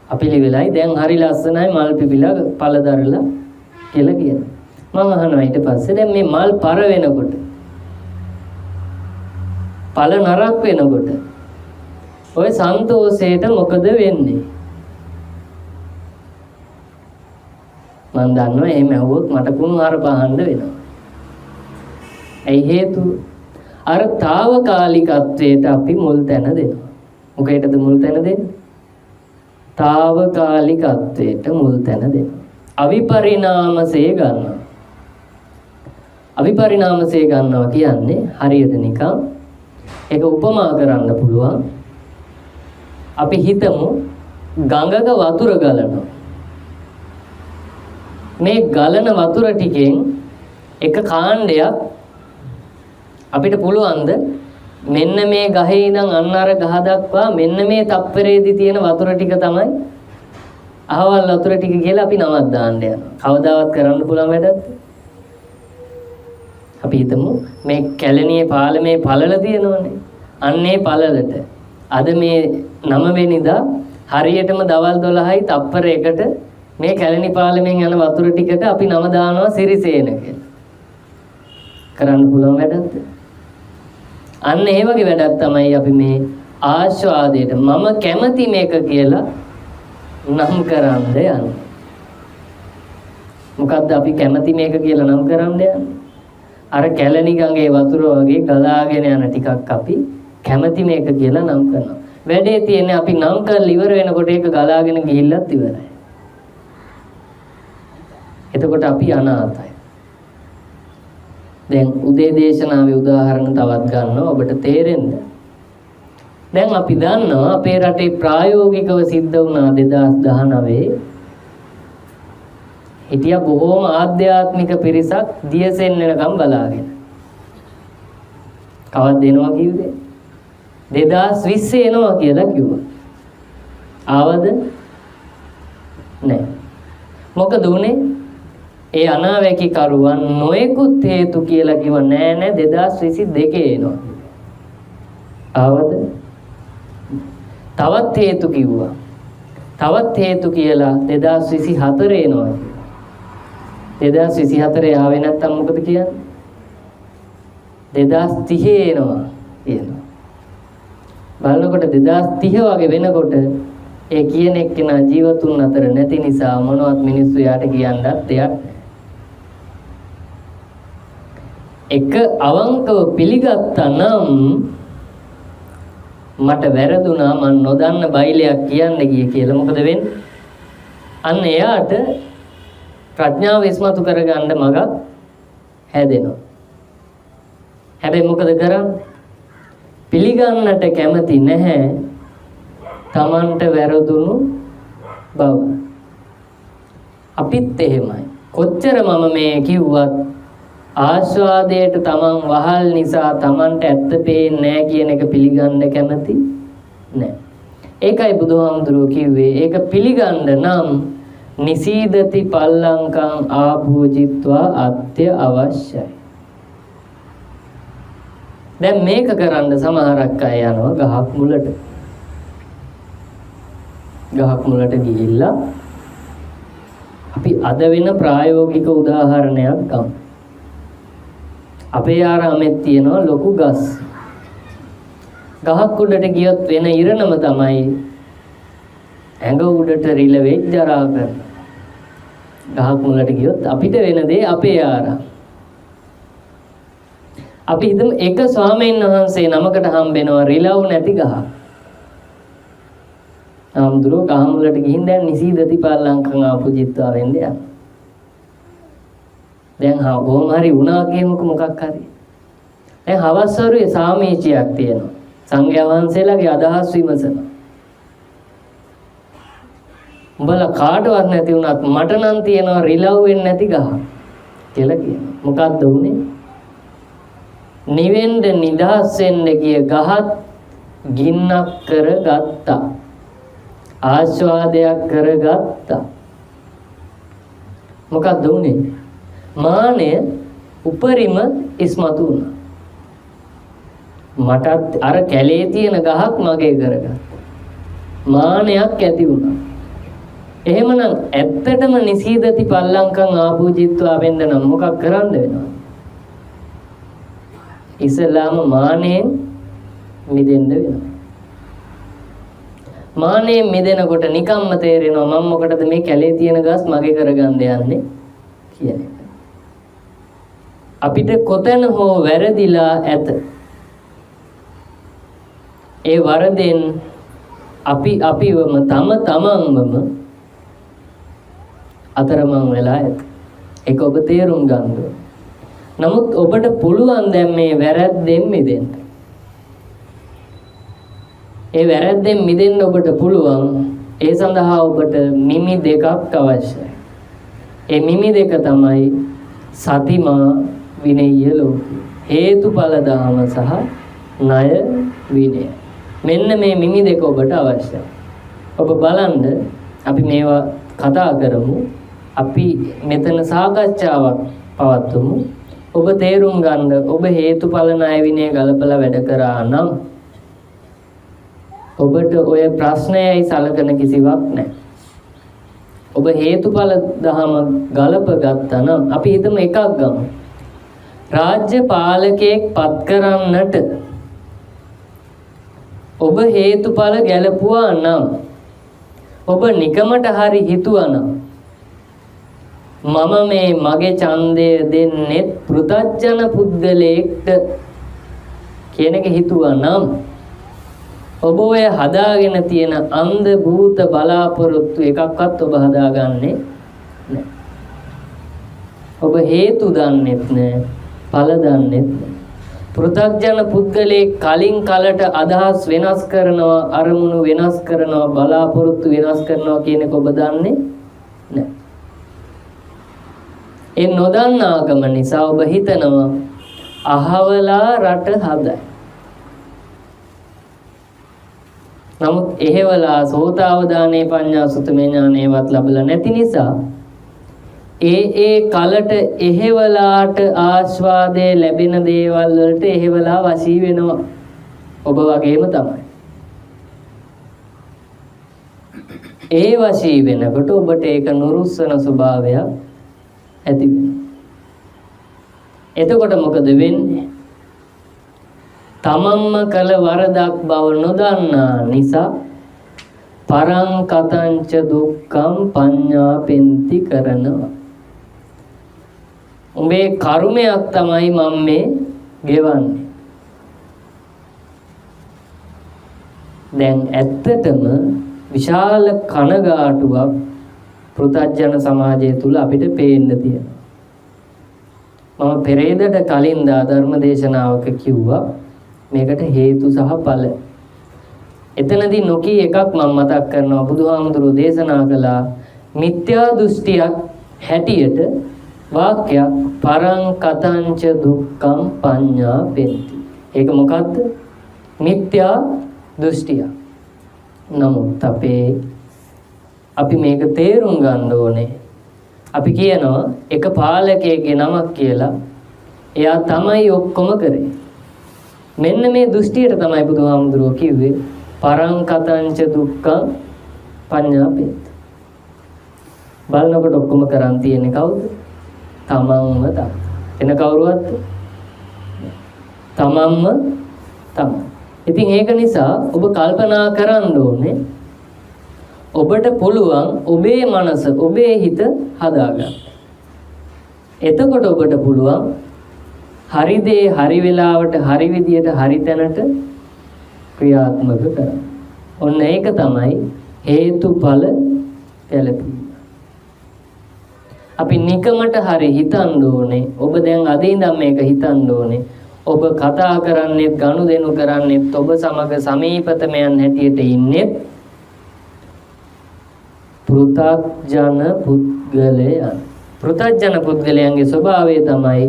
අපිලිවෙලයි දැන් හරි ලස්සනයි මල් පිපිලා පළදරලා කියලා කියනවා. මම අහනවා ඊට පස්සේ දැන් මේ මල් පර වෙනකොට පළ නරක් වෙනකොට ඔය සන්තෝෂයට මොකද වෙන්නේ? මම දන්නවා එහෙම ඇහුවොත් මට කුණුහාර පහන්න වෙනවා. ඇයි හේතුව? අර తాවකාලිකත්වයට අපි මුල් තැන දෙනවා. මොකේටද මුල් තැන දෙන්නේ? తాවකාලිකත්වයට මුල් තැන දෙනවා. අවිපරිණාමසේ ගන්නවා. අවිපරිණාමසේ ගන්නවා කියන්නේ හරියට නිකන් ඒක උපමා කරන්න පුළුවන්. අපි හිතමු ගඟක වතුර ගලනවා. මේ ගලන වතුර ටිකෙන් එක කාණ්ඩයක් අපිට පුළුවන්ද මෙන්න මේ ගහේ ඉඳන් අන්න අර ගහ දක්වා මෙන්න මේ තප්පරේදී තියෙන වතුර ටික තමයි අහවල් වතුර ටික කියලා අපි නමක් දාන්න යනවා. කවදාවත් කරන්න පුළුවන් වැඩක්ද? අපි හිතමු මේ කැලණියේ පාලමේ පළල තියෙනවනේ. අන්නේ පළලට අද මේ 9 වෙනිදා හරියටම දවල් 12යි තප්පර එකට මේ කැලණි පාලමෙන් යන වතුර ටිකට අපි නම දානවා සිරිසේන කියලා. කරන්න පුළුවන් වැඩක්ද? අන්න ඒ වගේ වැඩක් තමයි අපි මේ ආස්වාදයට මම කැමති මේක කියලා නම් කරන්න යන්නේ. මොකද්ද අපි කැමති මේක කියලා නම් කරන්න යන්නේ? අර කැලණි ගඟේ වතුර වගේ ගලාගෙන යන ටිකක් අපි කැමති මේක කියලා නම් කරනවා. වැඩේ තියෙන්නේ අපි නම් කරලා ඉවර වෙනකොට ඒක ගලාගෙන ගිහිල්ලත් ඉවරයි. එතකොට අපි අනාථයි. දැන් උදේ දේශනාවේ උදාහරණ තවත් ගන්නවා ඔබට තේරෙන්න. දැන් අපි දන්නවා අපේ රටේ ප්‍රායෝගිකව සිද්ධ වුණා 2019 හිටියා බොහෝම ආධ්‍යාත්මික පිරිසක් දියසෙන් වෙනකම් බලාගෙන. කවද්ද එනවා කිව්වේ? 2020 එනවා කියලා කිව්වා. ආවද? නැහැ. මොකද උනේ? ඒ අනාවැකි කරුවන් නොයෙකුත් හේතු කියලා කිව්ව නෑ 2022 එනවා. ආවද? තවත් හේතු කිව්වා. තවත් හේතු කියලා 2024 එනවා. 2024 ආවේ නැත්තම් මොකද කියන්නේ? 2030 එනවා කියනවා. බලනකොට 2030 වගේ වෙනකොට ඒ කියන එක්කෙනා ජීවතුන් අතර නැති නිසා මොනවත් මිනිස්සු යාට කියන්නත් දෙයක් එක අවංකව පිළිගත්තා නම් මට වැරදුනා මම නොදන්න බයිලයක් කියන්න ගියේ කියලා මොකද වෙන්නේ? අන්න එයාට ප්‍රඥාව ඉස්මතු කරගන්න මගක් හැදෙනවා. හැබැයි මොකද කරන්නේ? පිළිගන්නට කැමති නැහැ තමන්ට වැරදුණු බව. අපිත් එහෙමයි. කොච්චර මම මේ කිව්වත් ආස්වාදයට තමන් වහල් නිසා තමන්ට ඇත්ත පේන්නේ නැහැ කියන එක පිළිගන්න කැමති නැහැ. ඒකයි බුදුහාමුදුරුවෝ කිව්වේ ඒක පිළිගන්න නම් නිසීදති පල්ලංකං ආභෝජිත්වා අත්‍ය අවශ්‍යයි. දැන් මේක කරන්න සමහරක් අය යනවා ගහක් මුලට. ගහක් මුලට ගිහිල්ලා අපි අද වෙන ප්‍රායෝගික උදාහරණයක් ගමු. අපේ ආරාමෙත් තියෙනවා ලොකු ගස්. ගහක් උඩට ගියොත් වෙන ඉරණම තමයි ඇඟ උඩට රිලෙවෙක් ජරා කරන. ගහක් මුලට ගියොත් අපිට වෙන දේ අපේ ආරාම. අපි හිතමු එක ස්වාමීන් වහන්සේ නමකට හම්බෙනවා රිලව් නැති ගහක්. ආම්දුරෝ ගහ මුලට ගිහින් දැන් නිසීදති පල්ලංකං ආපුජිත්වා වෙන්නේ යනවා. දැන් කොහොම හරි වුණා කියමුකෝ මොකක් හරි. දැන් හවස් වරුවේ සාමීචියක් තියෙනවා. සංඝයා වහන්සේලාගේ අදහස් විමසනවා. උඹලා කාටවත් නැති වුණත් මට නම් තියෙනවා රිලව් වෙන්නේ නැති ගහ කියලා කියනවා. මොකක්ද උනේ? නිවෙන්න නිදහස් වෙන්න ගිය ගහත් ගින්නක් කරගත්තා. ආස්වාදයක් කරගත්තා. මොකක්ද උනේ? මානය උපරිම ඉස්මතු වුණා. මටත් අර කැලේ තියෙන ගහක් මගේ කරගත්තා. මානයක් ඇති වුණා. එහෙමනම් ඇත්තටම නිසීදති පල්ලංකම් ආපූජිත්වා වෙන්න නම් මොකක් කරන්න වෙනවද? ඉස්ලාම මානෙන් මිදෙන්න වෙනවා. මානෙන් මිදෙනකොට නිකම්ම තේරෙනවා මම මොකටද මේ කැලේ තියෙන ගස් මගේ කරගන්න යන්නේ කියන එක. අපිට කොතැන හෝ වැරදිලා ඇත. ඒ වරදෙන් අපිවම තමන්වම අතරමං වෙලා ඇත. ඒක ඔබ තේරුම් ගන්න ඕනේ. නමුත් ඔබට පුළුවන් දැන් මේ වැරද්දෙන් මිදෙන්න. ඒ වැරද්දෙන් මිදෙන්න ඔබට පුළුවන්. ඒ සඳහා ඔබට මිමි දෙකක් අවශ්‍යයි. ඒ මිමි දෙක තමයි සතිමා විනය්‍ය ලෝකය. හේතුඵල ධර්ම සහ ණය විනය. මෙන්න මේ මිමි දෙක ඔබට අවශ්‍යයි. ඔබ බලන්න අපි මේවා කතා කරමු. අපි මෙතන සාකච්ඡාවක් පවත්වමු. ඔබ තේරුම් ගන්න ඔබ හේතුඵල ණය විනය ගලපලා වැඩ කරා නම් ඔබට ඔය ප්‍රශ්නයයි සලකන කිසිවක් නැහැ. ඔබ හේතුඵල දහම ගලප ගත්තා නම් අපි හිතමු එකක් ගමු. රාජ්‍ය පාලකයෙක් පත් කරන්නට ඔබ හේතුඵල ගැලපුවා නම් ඔබ නිකමට හරි හිතුවා නම් මම මේ මගේ ඡන්දය දෙන්නේ පෘථග්ජන පුද්ගලයෙක්ට කියන එක හිතුවා නම් ඔබ ඔය හදාගෙන තියෙන අන්ධ භූත බලාපොරොත්තු එකක්වත් ඔබ හදාගන්නේ නැහැ. ඔබ හේතු දන්නෙත් නැහැ, ඵල දන්නෙත් නැහැ. පෘථග්ජන පුද්ගලයේ කලින් කලට අදහස් වෙනස් කරනවා, අරමුණු වෙනස් කරනවා, බලාපොරොත්තු වෙනස් කරනවා කියන එක ඔබ දන්නේ නැහැ. ඒ නොදන්නාකම නිසා ඔබ හිතනවා අහවලා රට හදයි. නමුත් එහෙවලා සෝතාවදානේ පඤ්ඤා සුතමේ ඥානේවත් ලැබලා නැති නිසා ඒ කලට එහෙවලාට ආස්වාදයේ ලැබෙන දේවල් වලට එහෙවලා වශී වෙනවා. ඔබ වගේම තමයි. ඒ වශී වෙනකොට ඔබට ඒක නුරුස්සන ස්වභාවය ඇති වෙනවා. එතකොට මොකද වෙන්නේ? තමන්ම කළ වරදක් බව නොදන්නා නිසා පරං කතංච දුක්ඛං පඤ්ඤාපෙන්ති කරනවා. උඹේ කර්මයක් තමයි මම මේ ගෙවන්නේ. දැන් ඇත්තටම විශාල කනගාටුවක් පෘථග්ජන සමාජය තුල අපිට පේන්න තියෙනවා. මම පෙරේදට කලින් ධර්ම දේශනාවක කිව්වා මේකට හේතු සහ ඵල. එතනදී නොකී එකක් මම මතක් කරනවා. බුදුහාමුදුරුවෝ දේශනා කළා මිත්‍යා දෘෂ්ටියක් හැටියට වාක්‍යයක් පරං කතංච දුක්ඛං පඤ්ඤාපෙන්ති. ඒක මොකද්ද? මිත්‍යා දෘෂ්ටිය. නමුත් අපි මේක තේරුම් ගන්න ඕනේ. අපි කියනවා එක පාලකයෙක්ගේ නමක් කියලා. එයා තමයි ඔක්කොම කරේ. මෙන්න මේ දෘෂ්ටියට තමයි බුදුහාමුදුරුවෝ කිව්වේ පරං කතංච දුක්ඛං පඤ්ඤාපෙන්ති. බලනකොට ඔක්කොම කරන් තියෙන්නේ කවුද? තමන්ම තමයි. එන කවුරුවත් තමන්ම තමයි. ඉතින් ඒක නිසා ඔබ කල්පනා කරන්න ඕනේ ඔබට පුළුවන් ඔබේ මනස, ඔබේ හිත හදාගන්න. එතකොට ඔබට පුළුවන් හරි දේ හරි වෙලාවට හරි විදියට හරි තැනට ක්‍රියාත්මක කරන්න. ඔන්න ඒක තමයි හේතුඵල ගැලපීම. අපි නිකමට හරි හිතන්න ඕනේ. ඔබ දැන් අද ඉඳන් මේක හිතන්න ඕනේ. ඔබ කතා කරන්නේත් ගනුදෙනු කරන්නේත් ඔබ සමග සමීපතමයන් හැටියට ඉන්නේ පෘථග්ජන පුද්ගලයන්. පෘථග්ජන පුද්ගලයන්ගේ ස්වභාවය තමයි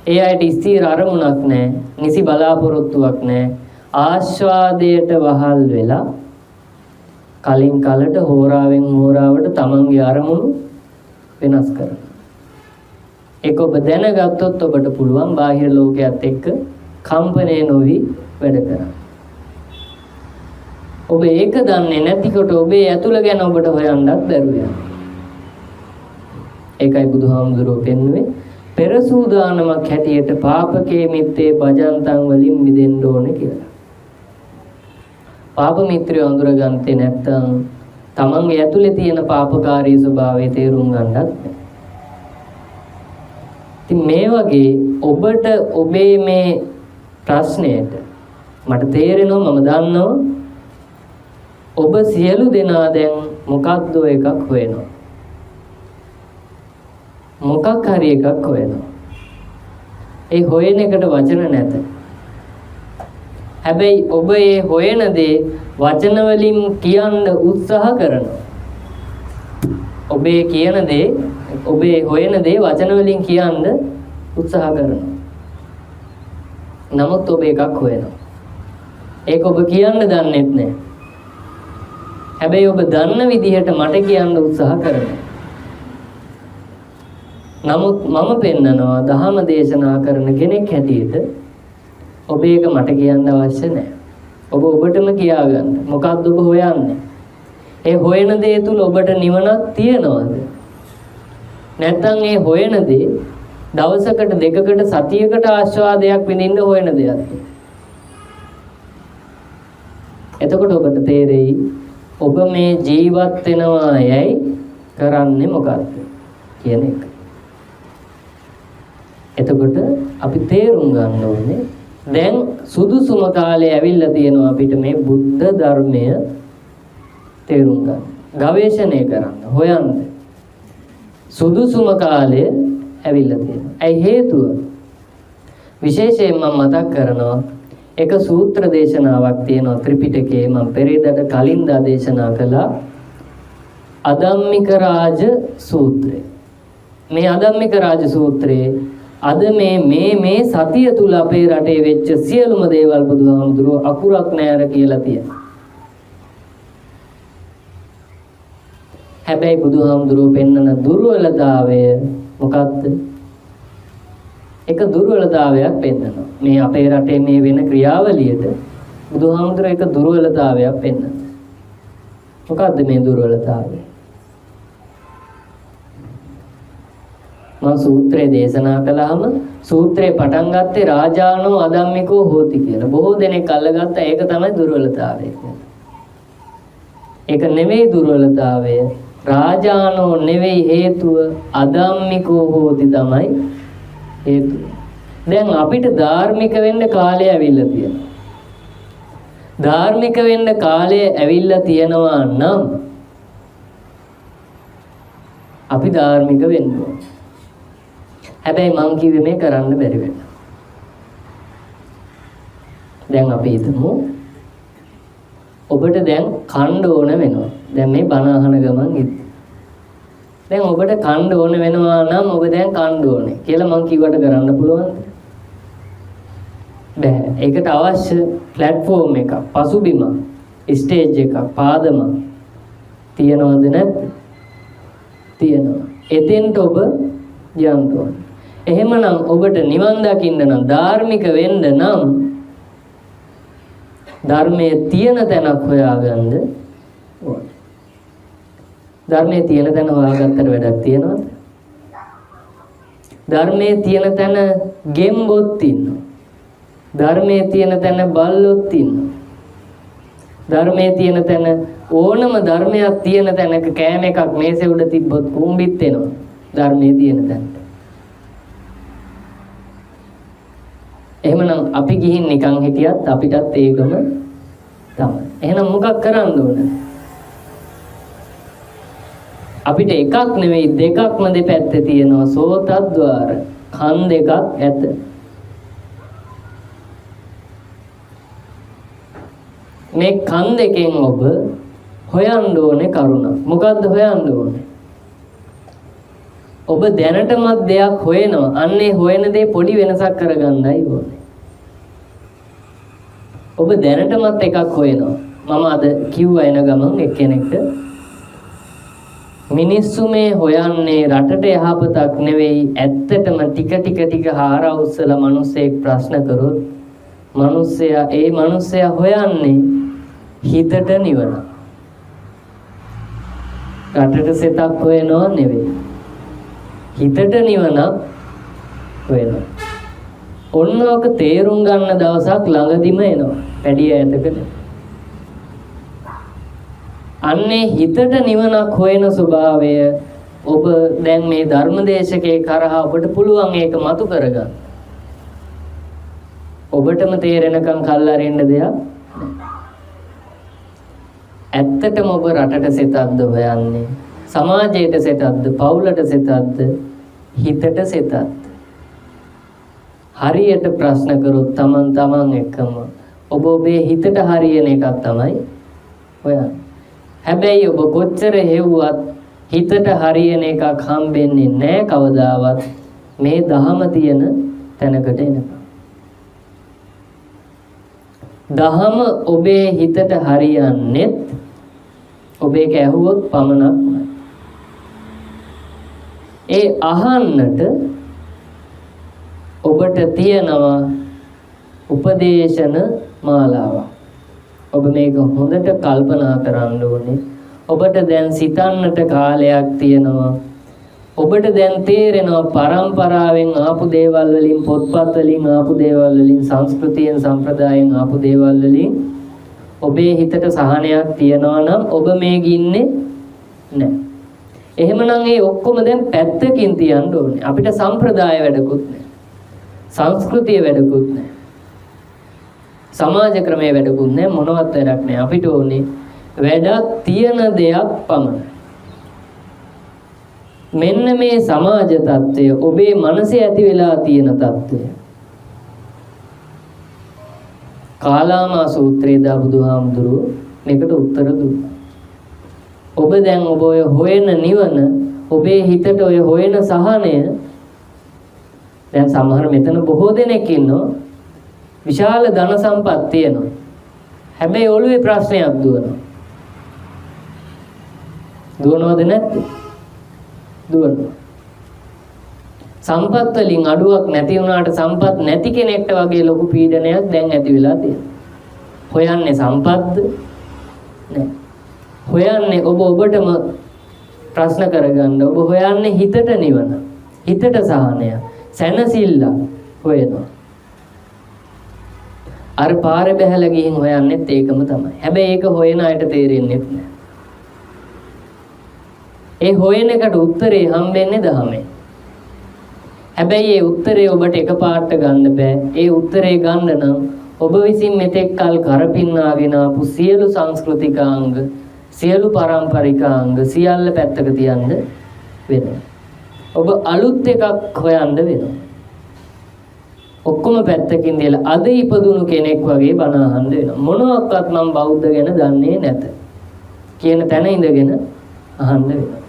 ඒ අයට ස්ථිර අරමුණක් නැහැ, නිසි බලාපොරොත්තුවක් නැහැ. ආස්වාදයට වහල් වෙලා කලින් කලට හෝරාවෙන් හෝරාවට තමන්ගේ අරමුණු වෙනස් කරනවා. ඒක ඔබ දැනගත්තොත් ඔබට පුළුවන් බාහිර ලෝකයක් එක්ක කම්පණය නොවි වැඩ කරන්න. ඔබ ඒක දන්නේ නැතිකොට ඔබේ ඇතුළ ගැන ඔබට හොයන්නත් බැරුව යනවා. ඒකයි බුදුහාමුදුරුවෝ පෙන්වුවේ පෙර සූදානමක් හැටියට පාපකේ මිත්තේ බජන්තං වලින් මිදෙන්න ඕනේ කියලා. පාප මිත්‍රය අඳුරගත්තේ නැත්නම් තමන්ගේ ඇතුලේ තියෙන පාපකාරී ස්වභාවය තේරුම් ගන්නත් බැහැ. ඉතින් මේ වගේ ඔබට ඔබේ මේ ප්‍රශ්නයට මට තේරෙනවා මම දන්නවා ඔබ සියලු දෙනා දැන් මොකක්ද එකක් හොයනවා. මොකක් හරි එකක් හොයනවා. ඒ හොයන එකට වචන නැත. හැබැයි ඔබ ඒ හොයන දේ වචන වලින් කියන්න උත්සාහ කරනවා. ඔබේ කියන දේ ඔබේ හොයන දේ වචන වලින් කියන්න උත්සාහ කරනවා. නමුත් ඔබ එකක් හොයනවා. ඒක ඔබ කියන්න දන්නෙත් නැහැ. හැබැයි ඔබ දන්න විදිහට මට කියන්න උත්සාහ කරනවා. නමුත් මම පෙන්නනවා දහම දේශනා කරන කෙනෙක් හැටියට ඔබ ඒක මට කියන්න අවශ්‍ය නැහැ. ඔබ ඔබටම කියාගන්න. මොකක්ද ඔබ හොයන්නේ? ඒ හොයන දේ තුල ඔබට නිවනක් තියනවද? නැත්නම් ඒ හොයන දේ දවසකට දෙකකට සතියකට ආස්වාදයක් විඳින්න හොයන දෙයක්ද? එතකොට ඔබට තේරෙයි ඔබ මේ ජීවත් වෙනවා යයි කරන්නේ මොකක්ද කියන එක. එතකොට අපි තේරුම් ගන්න ඕනේ දැන් සුදුසුම කාලේ ඇවිල්ලා තියෙනවා අපිට මේ බුද්ධ ධර්මය තේරුම් ගන්න. ගවේෂණය කරන්න, හොයන්න. සුදුසුම කාලය ඇවිල්ලා තියෙනවා. ඒ හේතුව විශේෂයෙන් මම මතක් කරනවා එක සූත්‍ර දේශනාවක් තියෙනවා ත්‍රිපිටකයේ මම පෙරේදට කලින්දා දේශනා කළා අදම්මික රාජ සූත්‍රය. මේ අදම්මික රාජ සූත්‍රයේ අද මේ සතිය තුල අපේ රටේ වෙච්ච සියලුම දේවල් බුදුහාමුදුරුවෝ අකුරක් නෑර කියලා තියෙනවා. හැබැයි බුදුහාමුදුරුවෝ පෙන්වන දුර්වලතාවය මොකක්ද? එක දුර්වලතාවයක් පෙන්වනවා. මේ අපේ රටේ මේ වෙන ක්‍රියාවලියට බුදුහාමුදුරුවෝ එක දුර්වලතාවයක් පෙන්වනවා. මොකක්ද මේ දුර්වලතාවය? මම සූත්‍රයේ දේශනා කළාම සූත්‍රේ පටන් ගත්තේ රාජානෝ අදම්මිකෝ හෝති කියලා. බොහෝ දෙනෙක් අල්ලගත්ත ඒක තමයි දුර්වලතාවය කියන්නේ. ඒක නෙවෙයි දුර්වලතාවය. රාජානෝ නෙවෙයි හේතුව අදම්මිකෝ හෝති තමයි හේතුව. දැන් අපිට ධාර්මික වෙන්න කාලය ඇවිල්ලා තියෙනවා. ධාර්මික වෙන්න කාලය ඇවිල්ලා තියෙනවා නම් අපි ධාර්මික වෙන්න ඕනේ. හැබැයි මං කිව්වේ මේ කරන්න බැරි වෙන්න. දැන් අපි හිතමු ඔබට දැන් කන්න ඕන වෙනවා. දැන් මේ බණ අහන ගමන් ඉන්න. දැන් ඔබට කන්න ඕන වෙනවා නම් ඔබ දැන් කන්න ඕනේ කියලා මං කිව්වට කරන්න පුළුවන්ද? බෑ. ඒකට අවශ්‍ය platform එකක්, පසුබිම, stage එකක්, පාදම තියනවද නැද්ද? තියෙනවා. එතෙන්ට ඔබ යන්න ඕනේ. එහෙමනම් ඔබට නිවන් දකින්න නම් ධාර්මික වෙන්න නම් ධර්මයේ තියෙන තැනක් හොයාගන්න ඕනේ. ධර්මයේ තියෙන තැන හොයාගත්තට වැඩක් තියනවද? ධර්මයේ තියෙන තැන ගෙම්බොත් ඉන්නවා. ධර්මයේ තියෙන තැන බල්ලොත් ඉන්නවා. ධර්මයේ තියෙන තැන ඕනම ධර්මයක් තියෙන තැනක කෑම එකක් මේසෙ උඩ තිබ්බොත් කුඹිත් එනවා. ධර්මයේ තියෙන තැනට. එහෙමනම් අපි ගිහින් නිකන් හිටියත් අපිටත් ඒකම තමයි. එහෙනම් මොකක් කරන්න ඕන? අපිට එකක් නෙවෙයි දෙකක්ම දෙපැත්තේ තියෙනවා සෝතද්්වාර. කන් දෙකක් ඇත. මේ කන් දෙකෙන් ඔබ හොයන්න ඕනේ කරුණ. මොකද්ද හොයන්න ඕනේ? ඔබ දැනටමත් දෙයක් හොයනවා. අන්නේ හොයන දේ පොඩි වෙනසක් කරගන්නයි ඕනේ. ඔබ දැනටමත් එකක් හොයනවා. මම අද කිව්වා එන ගමන් එක්කෙනෙක්ට මිනිස්සු මේ හොයන්නේ රටට යහපතක් නෙවෙයි ඇත්තටම ටික හාරා උස්සලා මිනිස්සෙක් ප්‍රශ්න කරොත් මිනිස්සයා හොයන්නේ හිතට නිවන. රටට සෙතක් හොයනව නෙවෙයි. හිතට නිවනක් හොයනවා. ඔන්නෝක තේරුම් ගන්න දවසක් ළඟදිම එනවා. පැඩිය ඈතකට. අන්නේ හිතට නිවනක් හොයන ස්වභාවය ඔබ දැන් මේ ධර්මදේශකේ කරහා ඔබට පුළුවන් ඒක මතු කරගන්න. ඔබටම තේරෙනකම් කල් අරින්න දෙයක් ඇත්තටම ඔබ රටට සෙතක්ද හොයන්නේ සමාජයට සෙතක්ද පවුලට සෙතක්ද හිතට සෙතක්ද හරියට ප්‍රශ්න කරොත් තමන් එක්කම ඔබ ඔබේ හිතට හරියන එකක් තමයි හොයන්නේ. හැබැයි ඔබ කොච්චර හෙව්වත් හිතට හරියන එකක් හම්බෙන්නේ නැහැ කවදාවත් මේ දහම තියෙන තැනකට එනකම්. දහම ඔබේ හිතට හරියන්නේත් ඔබ ඒක ඇහුවොත් පමණක්මයි. ඒ අහන්නට ඔබට තියෙනවා උපදේශන මාලාවක්. ඔබ මේක හොඳට කල්පනා කරන්න ඕනේ. ඔබට දැන් සිතන්නට කාලයක් තියෙනවා. ඔබට දැන් තේරෙනවා පරම්පරාවෙන් ආපු දේවල් වලින් පොත්පත් වලින් ආපු දේවල් වලින් සංස්කෘතියෙන් සම්ප්‍රදායෙන් ආපු දේවල් වලින් ඔබේ හිතට සහනයක් තියනවා නම් ඔබ මේ ගින්නේ නැහැ. එහෙමනම් ඒ ඔක්කොම දැන් පැත්තකින් තියන්න ඕනේ. අපිට සම්ප්‍රදාය වැඩකුත් නැහැ. සංස්කෘතිය වැඩකුත් නැහැ. සමාජ ක්‍රමයේ වැඩකුත් නැහැ. මොනවත් වැඩක් නැහැ. අපිට ඕනේ වැඩක් තියෙන දෙයක් පමණයි. මෙන්න මේ සමාජ තත්ත්වය ඔබේ මනසේ ඇති වෙලා තියෙන තත්ත්වය. කාලාමා සූත්‍රයේ දා බුදුහාමුදුරුවෝ මේකට උත්තර දුන්නා. ඔබ දැන් ඔබ ඔය හොයන නිවන ඔබේ හිතට ඔය හොයන සහනය දැන් සමහර මෙතන බොහෝ දෙනෙක් ඉන්නවා විශාල ධන සම්පත් තියෙනවා. හැබැයි ඔළුවේ ප්‍රශ්නයක් දුවනවා. දුවනවද නැත්ද? දුවනවා. සම්පත් වලින් අඩුවක් නැති වුණාට සම්පත් නැති කෙනෙක්ට වගේ ලොකු පීඩනයක් දැන් ඇති වෙලා තියෙනවා. හොයන්නේ සම්පත්ද? නෑ. හොයන්නේ ඔබටම ප්‍රශ්න කරගන්න. ඔබ හොයන්නේ හිතට නිවන. හිතට සහනය. සැනසෙල්ල හොයනවා. අර පාරේ බහැලා ගිහින් හොයන්නේත් ඒකම තමයි. හැබැයි ඒක හොයන අයට තේරෙන්නේ නැහැ. ඒ හොයන එකට උත්තරේ හම්බෙන්නේ දහමෙන්. හැබැයි ඒ උත්තරේ ඔබට එකපාරට ගන්න බෑ. ඒ උත්තරේ ගන්න නම් ඔබ විසින් මෙතෙක් කල කරපින්නාගෙන ආපු සියලු සංස්කෘතිකාංග, සියලු පාරම්පරිකාංග සියල්ල පැත්තක තියන්න වෙනවා. ඔබ අලුත් එකක් හොයන්න වෙනවා. ඔක්කොම පැත්තකින් දාලා අද ඉපදුණු කෙනෙක් වගේ බණ අහන්න වෙනවා. මොනවාක්වත් මම බෞද්ධ ගැන දන්නේ නැත කියන තැන ඉඳගෙන අහන්න වෙනවා.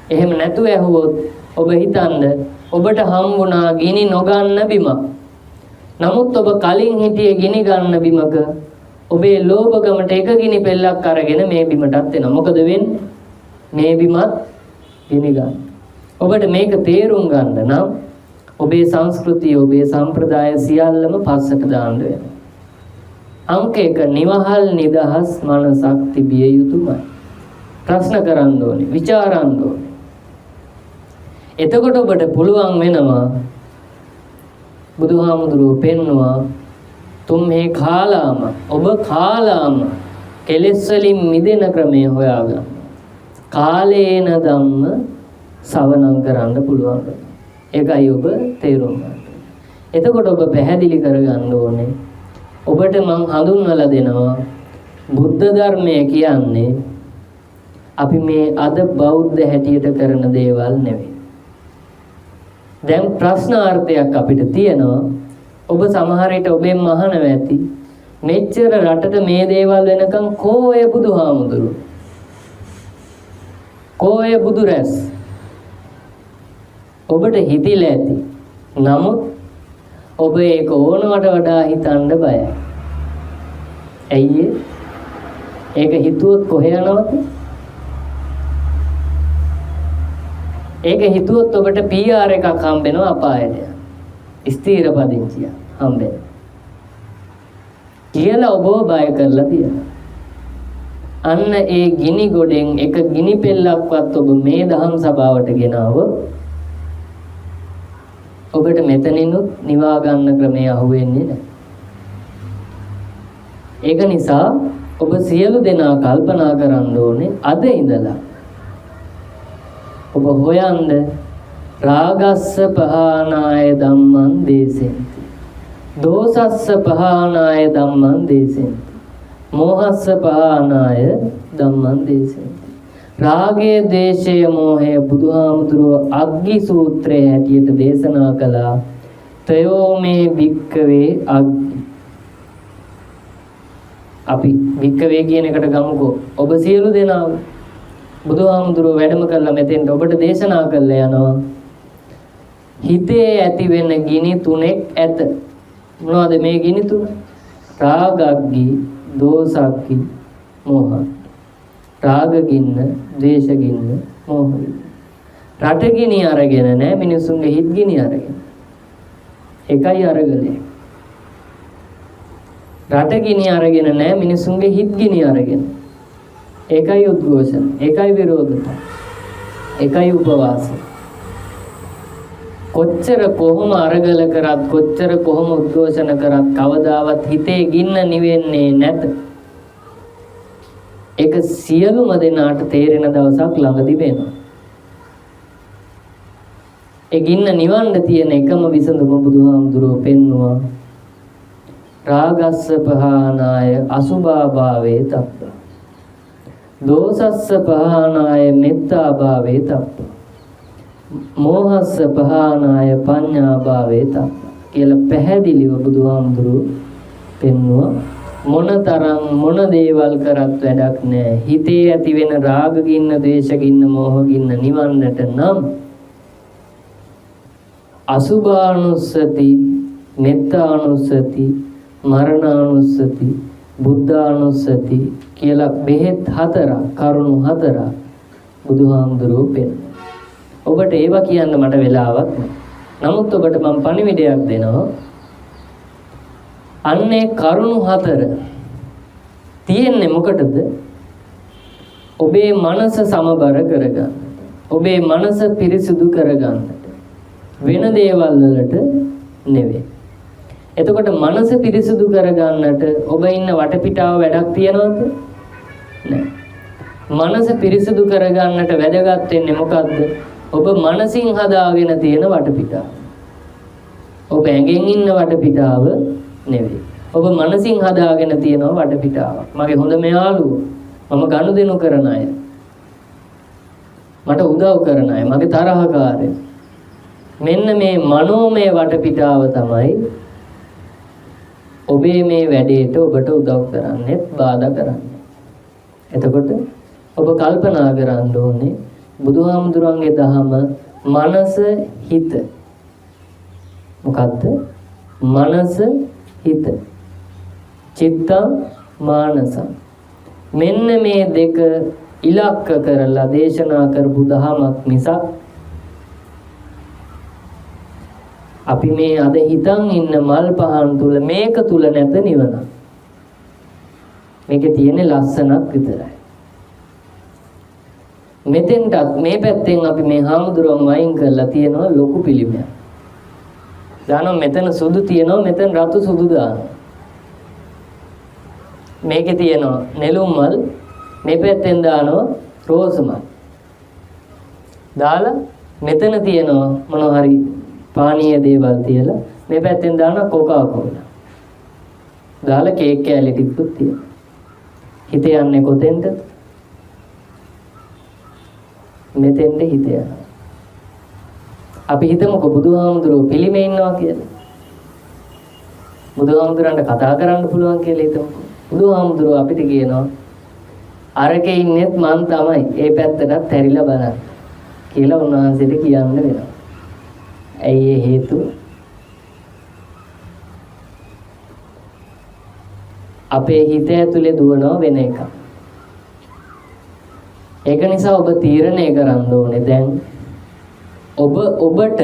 එහෙම නැතුව ඇහුවොත් ඔබ හිතන්න ඔබට හම්බුණා ගිනි නොගන්න බිමක්. නමුත් ඔබ කලින් හිටියේ ගිනි ගන්න බිමක ඔබේ ලෝභකමට එක ගිනි පෙල්ලක් අරගෙන මේ බිමටත් එනවා. මොකද වෙන්නේ? මේ බිමත් ගිනි ගන්න. ඔබට මේක තේරුම් ගන්න නම් ඔබේ සංස්කෘතිය ඔබේ සම්ප්‍රදාය සියල්ලම පස්සට දාන්න වෙනවා. අංක 1 නිවහල් නිදහස් මනසක් තිබිය යුතුමයි. ප්‍රශ්න කරන්න ඕනේ, ਵਿਚාරන්න ඕනේ. එතකොට ඔබට පුළුවන් වෙනවා බුදුහාමුදුරුවෝ පෙන්නවා තුම්හි කාලාම ඔබ කාලාම කෙලෙස් වලින් මිදෙන ක්‍රමය හොයාගන්න. කාලේන ධම්ම ශ්‍රවණම් කරන්න පුළුවන්. ඒකයි ඔබ තේරුම් ගන්න. එතකොට ඔබ පැහැදිලි කරගන්න ඕනේ ඔබට මං හඳුන්වලා දෙනවා බුද්ධ ධර්මය කියන්නේ අපි මේ අද බෞද්ධ හැටියට කරන දේවල් නෙවෙයි. දැන් ප්‍රශ්නාර්ථයක් අපිට තියෙනවා. ඔබ සමහර විට ඔබෙන් අහනවා ඇති මෙච්චර රටට මේ දේවල් වෙනකන් කෝය බුදුහාමුදුරු කෝය බුදු රැස් ඔබට හිතිලා ඇති. නමුත් ඔබ ඒක ඕනවට වඩා හිතන්න බයයි. ඇයි ඒක හිතුවොත් කොහේ යනවද? ඒක හිතුවොත් ඔබට PR එකක් හම්බෙනවා අපායට. ස්ථීර පදිංචිය හම්බෙනවා. කියලා ඔබව බය කරලා තියෙනවා. අන්න ඒ ගිනි ගොඩෙන් එක ගිනි පෙල්ලක්වත් ඔබ මේ දහම් සභාවට ගෙනාවොත් ඔබට මෙතනිනුත් නිවා ගන්න ක්‍රමය අහුවෙන්නේ නැහැ. ඒක නිසා ඔබ සියලු දෙනා කල්පනා කරන්න ඕනේ අද ඉඳලා ඔබ හොයන්න රාගස්ස පහනාය ධම්මං දේසෙන්ති, දෝසස්ස පහනාය ධම්මං දේසෙන්ති, මෝහස්ස පහනාය ධම්මං දේසෙන්ති. රාගය, දේශය, මෝහය බුදුහාමුදුරුවෝ අග්ගි සූත්‍රයේ හැටියට දේශනා කළා. තයෝ මේ භික්කවේ අග්ගි. අපි භික්කවේ කියන එකට ගමුකෝ. ඔබ සියලු දෙනා බුදුහාමුදුරුවෝ වැඩම කළා මෙතෙන්ට ඔබට දේශනා කළා යනවා. හිතේ ඇති වෙන ගිනි තුනෙක් ඇත. මොනවද මේ ගිනි තුන? රාගග්ගි, දෝසග්ගි, මෝහ. රාග ගින්න, ද්වේෂ ගින්න, මෝහ ගින්න. රට ගිනි අරගෙන නැහැ, මිනිසුන්ගේ හිත් ගිනි අරගෙන. එකයි අරගලේ. රට ගිනි අරගෙන නැහැ, මිනිසුන්ගේ හිත් ගිනි අරගෙන. එකයි උද්ඝෝෂණ, එකයි විරෝධතා, එකයි උපවාසය. කොච්චර කොහොම අරගල කරත්, කොච්චර කොහොම උද්ඝෝෂණ කරත් කවදාවත් හිතේ ගින්න නිවෙන්නේ නැත. ඒක සියලුම දෙනාට තේරෙන දවසක් ළඟදී වෙනවා. ඒ ගින්න නිවන්න තියෙන එකම විසඳුම බුදුහාමුදුරුවෝ පෙන්නවා. රාගස්ස පහනාය අසුභාභාවේ තප්ප, දෝසස්ස පහනාය මෙත්තාභාවේ තප්ප, මෝහස්ස පහනාය පඤ්ඤාභාවේ තප්ප කියලා පැහැදිලිව බුදුහාමුදුරුවෝ පෙන්නවා. මොනතරම් මොන දේවල් කරත් වැඩක් නැහැ. හිතේ ඇති වෙන රාග ගින්න, ද්වේෂ ගින්න, මෝහ ගින්න නිවන්නට නම් අසුභානුස්සති, මෙත්තානුස්සති, මරණානුස්සති, බුද්ධානුස්සති කියලා බෙහෙත් හතරක්, කරුණු හතරක් බුදුහාමුදුරුවෝ පෙන්නනවා. ඔබට ඒවා කියන්න මට වෙලාවක් නැහැ. නමුත් ඔබට මම පණිවිඩයක් දෙනවා. අන්නේ කරුණු හතර තියෙන්නේ මොකටද? ඔබේ මනස සමබර කරගන්න, ඔබේ මනස පිරිසිදු කරගන්නට, වෙන දේවල් වලට නෙවෙයි. එතකොට මනස පිරිසිදු කරගන්නට ඔබ ඉන්න වටපිටාව වැඩක් තියනවද? නැහැ. මනස පිරිසිදු කරගන්නට වැදගත් වෙන්නේ මොකද්ද? ඔබ මනසින් හදාගෙන තියෙන වටපිටාව. ඔබ ඇඟෙන් ඉන්න වටපිටාව නෙවෙයි. ඔබ මනසින් හදාගෙන තියෙන වටපිටාවක්. මගේ හොඳම යාළුවෝ, මම ගනුදෙනු කරන අය, මට උදව් කරන අය, මගේ තරහකාරයෝ. මෙන්න මේ මනෝමය වටපිටාව තමයි ඔබේ මේ වැඩේට ඔබට උදව් කරන්නේත් බාධා කරන්නේ. එතකොට ඔබ කල්පනා කරන්න ඕනේ බුදුහාමුදුරන්ගේ දහම මනස හිත. මොකද්ද? මනස හිත. චිත්තං මානසං. මෙන්න මේ දෙක ඉලක්ක කරලා දේශනා කරපු දහමක් මිසක් අපි මේ අද හිතන් ඉන්න මල් පහන් තුල මේක තුල නැත නිවන. මේකේ තියෙන ලස්සනක් විතරයි. මෙතෙන්ටත් මේ පැත්තෙන් අපි මේ හාමුදුරුවන් වයින් කරලා තියෙනවා ලොකු පිළිමයක්. දානවා මෙතන සුදු තියෙනවා, මෙතන රතු සුදු දානවා. මේකේ තියෙනවා නෙළුම් මල්, මේ පැත්තෙන් දානවා රෝස මල්. දාලා මෙතන තියෙනවා මොනවා හරි පානීය දේවල් තියලා මේ පැත්තෙන් දානවා කොකා කෝලා. දාලා කේක් කෑලි ටිකක් තියනවා. හිත යන්නේ කොතෙන්ද? මෙතෙන්ද හිත යනවා. අපි හිතමුකෝ බුදුහාමුදුරුවෝ පිළිමේ ඉන්නවා කියලා. බුදුහාමුදුරන්ට කතා කරන්න පුළුවන් කියලා හිතමුකෝ. බුදුහාමුදුරුවෝ අපිට කියනවා අරකේ ඉන්නෙත් මං තමයි, ඒ පැත්තටත් හැරිලා බලන්න කියලා උන්වහන්සේට කියන්න වෙනවා. ඇයි ඒ හේතුව? අපේ හිත ඇතුලේ දුවනවා වෙන එකක්. ඒක නිසා ඔබ තීරණය කරන්න ඕනේ දැන් ඔබට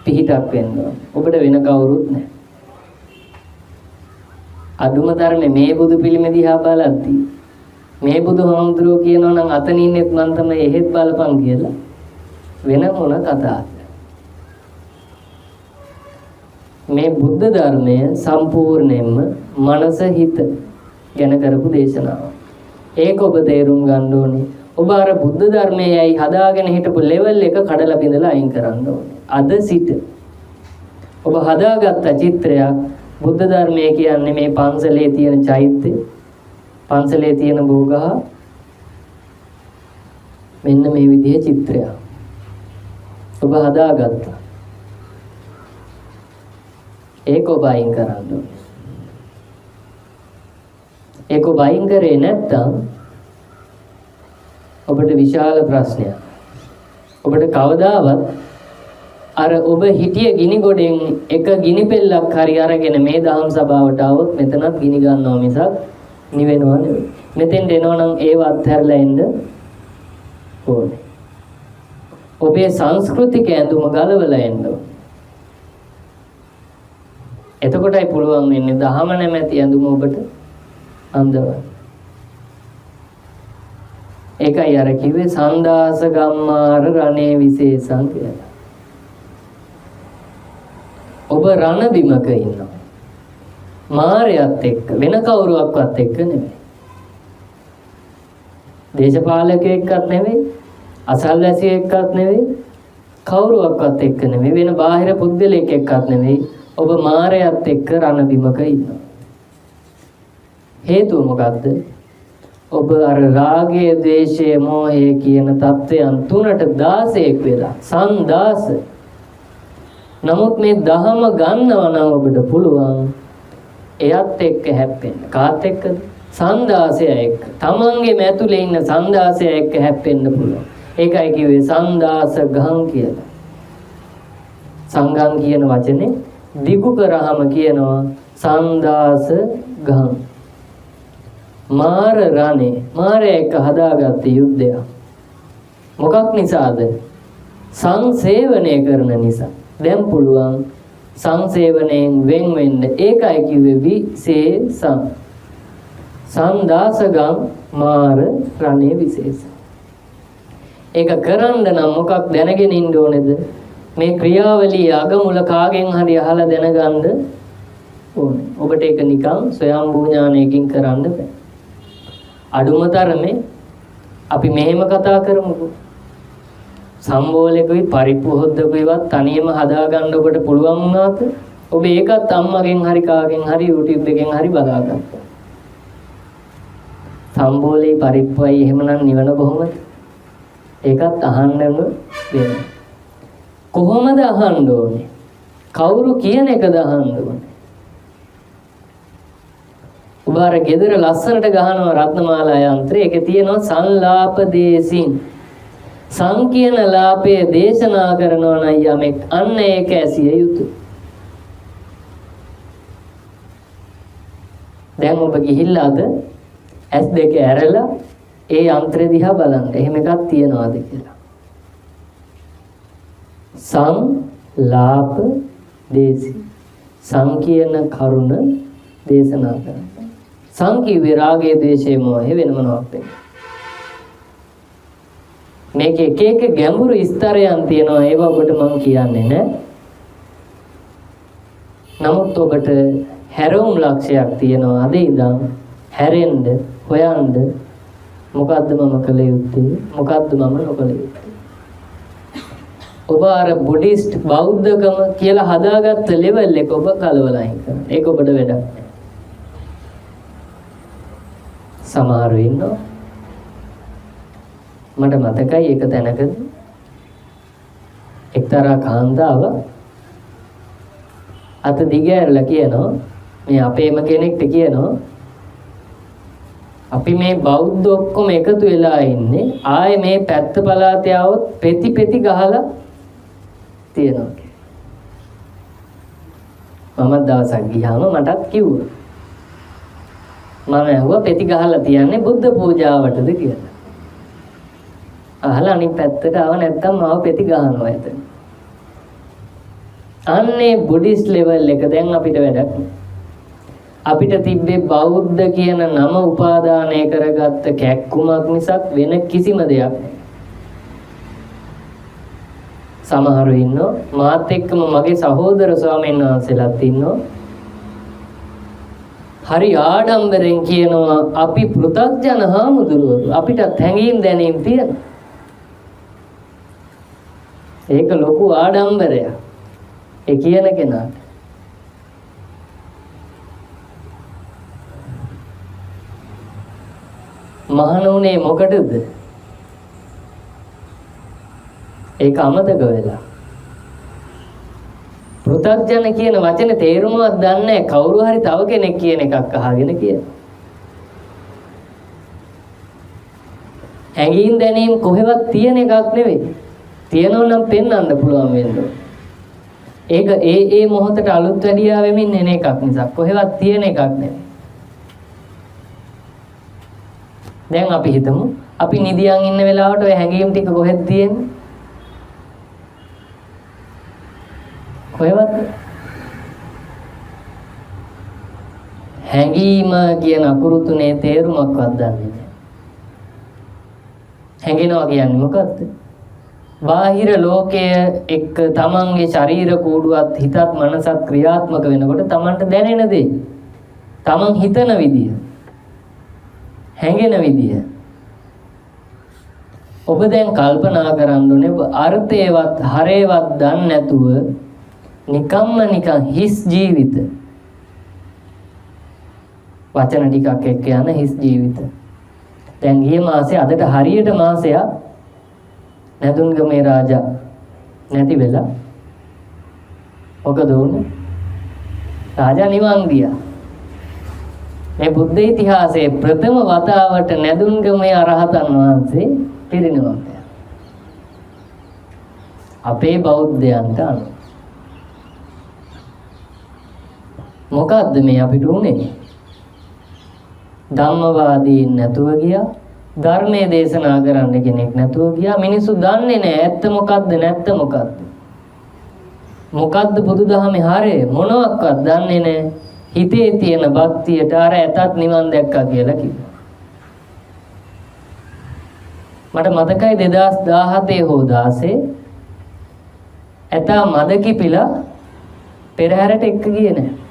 පිහිටක් වෙන්න ඕනේ. ඔබට වෙන කවුරුත් නැහැ. අදුම තරමේ මේ බුදු පිළිමේ දිහා බලද්දී මේ බුදුහාමුදුරුවෝ කියනවා නම් අතන ඉන්නෙත් මං තමයි එහෙත් බලපන් කියලා. වෙන මොන කතාවක්ද? මේ බුද්ධ ධර්මය සම්පූර්ණයෙන්ම මනස හිත ගැන කරපු දේශනාවක්. ඒක ඔබ තේරුම් ගන්න ඕනේ. ඔබ අර බුද්ධ ධර්මයේයි හදාගෙන හිටපු ලෙවල් එක කඩලා බිඳලා අයින් කරන්න ඕනේ. අද සිට ඔබ හදාගත්ත චිත්‍රයක් බුද්ධ ධර්මයේ කියන්නේ මේ පන්සලේ තියෙන චෛත්‍ය, පන්සලේ තියෙන භෝගහ මෙන්න මේ විදිහේ චිත්‍රයක්. ඔබ හදාගත්තා. ඒක ඔබ අයින් කරන්න ඕනේ. ඒක ඔබ අයින් කරේ නැත්නම් ඔබට විශාල ප්‍රශ්නයක්. ඔබට කවදාවත් අර ඔබ හිටිය ගිනි ගොඩෙන් එක ගිනි පෙල්ලක් හරි අරගෙන මේ දහම් සභාවට આવොත් මෙතනත් ගිනි ගන්නවා මිසක් නිවෙනව නෙවෙයි. මෙතෙන්ට එනවා නම් ඒව අත්හැරලා එන්න ඕනේ. ඔබේ සංස්කෘතික ඇඳුම ගලවලා එන්න ඕනේ. එතකොටයි පුළුවන් වෙන්නේ දහම නැමැති ඇඳුම ඔබට අඳවන්න. ඒකයි අර කිව්වේ සන්දාස ගම්මාර රණේ විශේෂං කියලා. ඔබ රණ බිමක ඉන්නවා. මාරයත් එක්ක වෙන කවුරුවක්වත් එක්ක නෙමෙයි. දේශපාලකයෙක්වත් නෙමෙයි, අසල්වැසියෙක්වත් නෙමෙයි, කවුරුවක්වත් එක්ක නෙමෙයි, වෙන බාහිර පුද්ගලයෙක් එක්කත් නෙමෙයි. ඔබ මාරයත් එක්ක රණ බිමක ඉන්නවා. හේතුව මොකද්ද? ඔබ අර රාගය, ද්වේෂය, මෝහය කියන தත්වයන් තුනට 16ක් වෙලා සංදාස. නමුත් මේ දහම ගන්නවා නම් ඔබට පුළුවන් එයත් එක්ක හැප්පෙන්න. කාත් එක්කද? සංදාසය එක්ක. තමන්ගේම ඇතුලේ ඉන්න සංදාසය එක්ක හැප්පෙන්න පුළුවන්. ඒකයි කිව්වේ සංදාස ගහන් කියලා. සංගම් කියන වචනේ දිගු කරාම කියනවා සංදාස ගහන්. මාර රණේ මාරය එක්ක හදාගත්ත යුද්ධයක්. මොකක් නිසාද? සංසේවනය කරන නිසා. දැන් පුළුවන් සංසේවනයෙන් වෙන් වෙන්න. ඒකයි කිව්වේ විශේෂං. සංදාසගම් මාර රණේ විශේෂං. ඒක කරන්න නම් මොකක් දැනගෙන ඉන්න ඕනේද? මේ ක්‍රියාවලිය අගමුල කාගෙන් හරි අහලා දැනගන්න ඕනේ. ඔබට ඒක නිකන් ස්වයම්බූ ඥානයකින් කරන්න බෑ. අඩුම තරමේ අපි මෙහෙම කතා කරමුකෝ. සම්බෝලෙකුයි පරිප්පු හොද්දකුයිවත් තනියම හදාගන්න ඔබට පුළුවන් වුණාද? ඔබ ඒකත් අම්මගෙන් හරි කාගෙන් හරි YouTube එකෙන් හරි බලාගත්තා. සම්බෝලේ පරිප්පුවයි එහෙමනම් නිවන කොහොමද? ඒකත් අහන්න වෙනවා. කොහොමද අහන්න ඕනේ? කවුරු කියන එකද අහන්න ඕනේ? ඔබ අර ගෙදර ලස්සනට ගහනවා රත්නමාලා යන්ත්‍රය. ඒකේ තියෙනවා සංලාප දේසින්. සං කියන ලාපයේ දේශනා කරනවා නම් යමෙක් අන්න ඒක ඇසිය යුතුය. දැන් ඔබ ගිහිල්ලාද S2 ඇරලා ඒ යන්ත්‍රය දිහා බලන්න. එහෙම එකක් තියනවාද කියලා. සංලාප දේසි. සං කියන කරුණ දේශනා කරනවා. සංකීවේ රාගයේ ද්වේෂයේ මොහේ වෙන මොනවක් වෙන්නේ. මේක එක එක ගැඹුරු ස්තරයන් තියෙනවා. ඒවා ඔබට මම කියන්නේ නැහැ. නමුත් ඔබට හැරවුම් ලක්ෂයක් තියෙනවා. අද ඉඳන් හැරෙන්න හොයන්න මොකද්ද මම කළ යුත්තේ? මොකද්ද මම නොකළ යුත්තේ? ඔබ අර බුද්දිස්ට් බෞද්ධකම කියලා හදාගත්ත ලෙවල් එක ඔබ කලවලා අයින් කරන්න. ඒක ඔබට වැඩක් නෑ. සමහරව ඉන්නවා. මට මතකයි එක තැනකදී එක්තරා කාන්තාව අත දිගෑරලා කියනවා මේ අපේම කෙනෙක්ට කියනවා අපි මේ බෞද්ධ ඔක්කොම එකතු වෙලා ඉන්නේ ආයේ මේ පැත්ත පළාතේ આવොත් පෙති පෙති ගහලා තියෙනවා. මම දවසක් ගියාම මටත් කිව්වා මම ඇහුවා පෙති ගහලා තියන්නේ බුද්ධ පූජාවටද කියලා. අහලා අනිත් පැත්තට ආව නැත්තම් මාව පෙති ගහනවා එතන. අන්නේ බුද්දිස්ට් ලෙවල් එක දැන් අපිට වැඩක් නෑ. අපිට තිබ්බේ බෞද්ධ කියන නම උපාදානය කරගත්ත කැක්කුමක් මිසක් වෙන කිසිම දෙයක් නෑ. සමහරව ඉන්නවා මාත් එක්කම මගේ සහෝදර ස්වාමීන් වහන්සේලාත් ඉන්නවා. හරි ආඩම්බරෙන් කියනවා අපි පෘථග්ජන හාමුදුරුවෝ අපිටත් හැඟීම් දැනීම් තියෙනවා. ඒක ලොකු ආඩම්බරයක්. ඒ කියන කෙනාට. මහණුනේ මොකටද? ඒක අමතක වෙලා. පෘථග්ජන කියන වචනේ තේරුමවත් දන්නේ නැහැ. කවුරු හරි තව කෙනෙක් කියන එකක් අහගෙන කියන. හැඟීම් දැනීම් කොහෙවත් තියෙන එකක් නෙවෙයි. තියෙනව නම් පෙන්වන්න පුළුවන් වෙන්නේ. ඒක ඒ මොහොතට අලුත් වැඩියා වෙමින් එන එකක් නිසා කොහෙවත් තියෙන එකක් නෙවෙයි. දැන් අපි හිතමු අපි නිදියන් ඉන්න වෙලාවට ඔය හැඟීම් ටික කොහෙද තියෙන්නේ? කොහෙවත් හැඟීම කියන අකුරු තුනේ තේරුමක්වත් දන්නේ නැහැ. හැඟෙනවා කියන්නේ මොකද්ද? බාහිර ලෝකයේ එක්ක තමන්ගේ ශරීර කූඩුවත් හිතත් මනසත් ක්‍රියාත්මක වෙනකොට තමන්ට දැනෙන දේ, තමන් හිතන විදිය, හැඟෙන විදිය. ඔබ දැන් කල්පනා කරන්න ඕනේ අර්ථයවත් හරේවත් දන්නේ නැතුව නිකම්ම නිකන් හිස් ජීවිත. වචන ටිකක් එක්ක යන හිස් ජීවිත. දැන් ගිය මාසේ අදට හරියට මාසයක් නැදුන්ගමේ රාජා නැති වෙලා මොකද වුනේ? රාජා නිවන් ගියා. මේ බුද්ධ ඉතිහාසයේ ප්‍රථම වතාවට නැදුන්ගමේ අරහතන් වහන්සේ පිරිනිවන් පෑවා. අපේ බෞද්ධයන්ට අනුව. මොකද්ද මේ අපිට උනේ? ධම්මවාදීන් නැතුව ගියා. ධර්මයේ දේශනා කරන්න කෙනෙක් නැතුව ගියා. මිනිස්සු දන්නේ නැහැ ඇත්ත මොකද්ද නැත්ත මොකද්ද. මොකද්ද බුදුදහමේ හරය මොනවත් දන්නේ නැහැ. හිතේ තියෙන භක්තියට අර ඇතත් නිවන් දැක්කා කියලා කිව්වා. මට මතකයි 2017 හෝ 16 ඇතා මද කිපිලා පෙරහැරට එක්ක ගියේ නැහැ.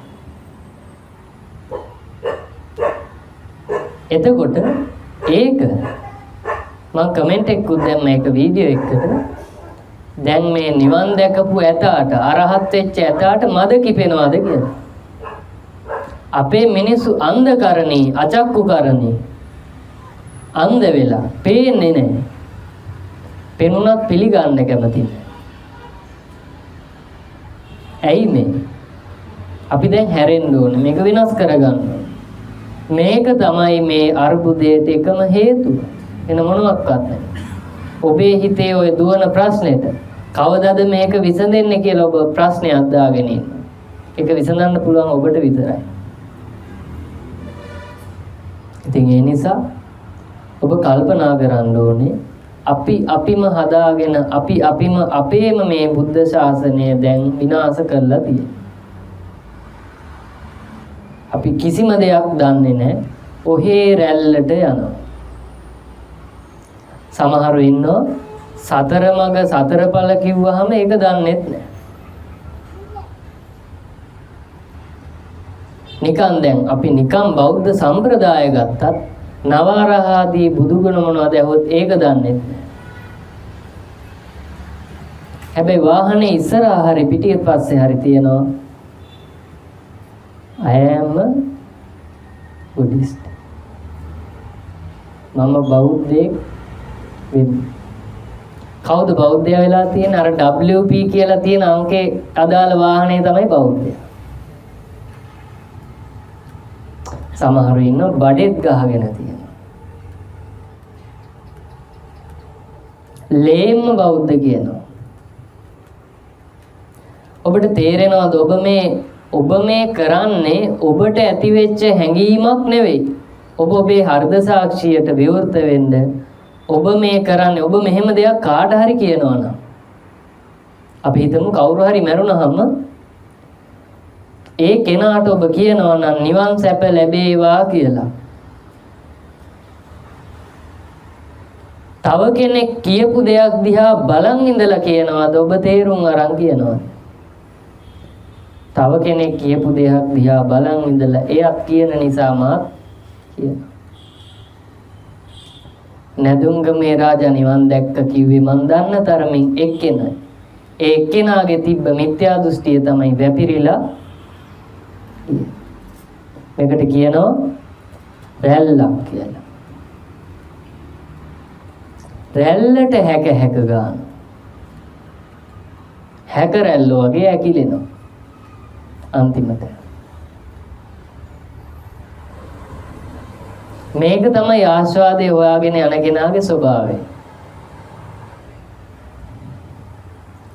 එතකොට ඒක මම කමෙන්ට් එකකුත් දැම්ම ඒක වීඩියෝ එකකට. දැන් මේ නිවන් දැකපු ඇතාට අරහත් වෙච්ච ඇතාට මද කිපෙනවද කියලා. අපේ මිනිස්සු අන්ධකරණී අචක්කුකරණී අන්ධ වෙලා පේන්නේ නැහැ. පෙනුනත් පිළිගන්න කැමති නැහැ. ඇයි මේ? අපි දැන් හැරෙන්න ඕනේ. මේක වෙනස් කරගන්න ඕනේ. මේක තමයි මේ අර්බුදයට එකම හේතුව. වෙන මොනවත් නැහැ. ඔබේ හිතේ ඔය දුවන ප්‍රශ්නෙට කවදාද මේක විසඳෙන්නේ කියලා ඔබ ප්‍රශ්නයක් දාගෙන ඉන්නවා. ඒක විසඳන්න පුළුවන් ඔබට විතරයි. ඉතින් ඒ නිසා ඔබ කල්පනා කරන්න ඕනේ අපිම හදාගෙන අපේම මේ බුද්ධ ශාසනය දැන් විනාශ කරලා තියෙනවා. අපි කිසිම දෙයක් දන්නේ නැහැ. ඔහේ රැල්ලට යනවා. සමහරව ඉන්නවා සතර මඟ සතර ඵල කිව්වහම ඒක දන්නෙත් නැහැ. නිකන් දැන් අපි නිකන් බෞද්ධ සම්ප්‍රදාය ගත්තත් නවරහාදී බුදුගුණ මොනවද ඇහුවොත් ඒක දන්නෙත් නැහැ. හැබැයි වාහනේ ඉස්සරහා හරි පිටියේ පස්සේ හරි තියෙනවා I am a Buddhist. මම බෞද්ධයෙක් වෙන්නේ. කවුද බෞද්ධය වෙලා තියෙන්නේ? අර WP කියලා තියෙන අංකේ අදාළ වාහනේ තමයි බෞද්ධය. සමහරු ඉන්නවා බඩෙත් ගහගෙන තියෙනවා. ලේම්ම බෞද්ධ කියනවා. ඔබට තේරෙනවද ඔබ මේ කරන්නේ ඔබට ඇති වෙච්ච හැඟීමක් නෙවෙයි. ඔබ ඔබේ හෘද සාක්ෂියට විවෘත වෙන්න ඔබ මේ කරන්නේ ඔබ මෙහෙම දෙයක් කාට හරි කියනවා නම් අපි හිතමු කවුරු හරි මැරුණාම ඒ කෙනාට ඔබ කියනවා නම් නිවන් සැප ලැබේවා කියලා. තව කෙනෙක් කියපු දෙයක් දිහා බලන් ඉඳලා කියනවාද ඔබ තේරුම් අරන් කියනවාද? තව කෙනෙක් කියපු දෙයක් දිහා බලන් ඉඳලා එයක් කියන නිසා මාත් කියනවා. නැදුංගමේ රාජා නිවන් දැක්ක කිව්වේ මන් දන්න තරමින් එක්කෙනයි. ඒ එක්කෙනාගේ තිබ්බ මිත්‍යා දෘෂ්ටිය තමයි වැපිරිලා. මේකට කියනවා රැල්ලක් කියලා. රැල්ලට හැක ගන්න. හැක රැල්ල වගේ ඇකිලෙනවා. අන්තිමට මේක තමයි ආස්වාදයේ හොයාගෙන යන කෙනාගේ ස්වභාවය.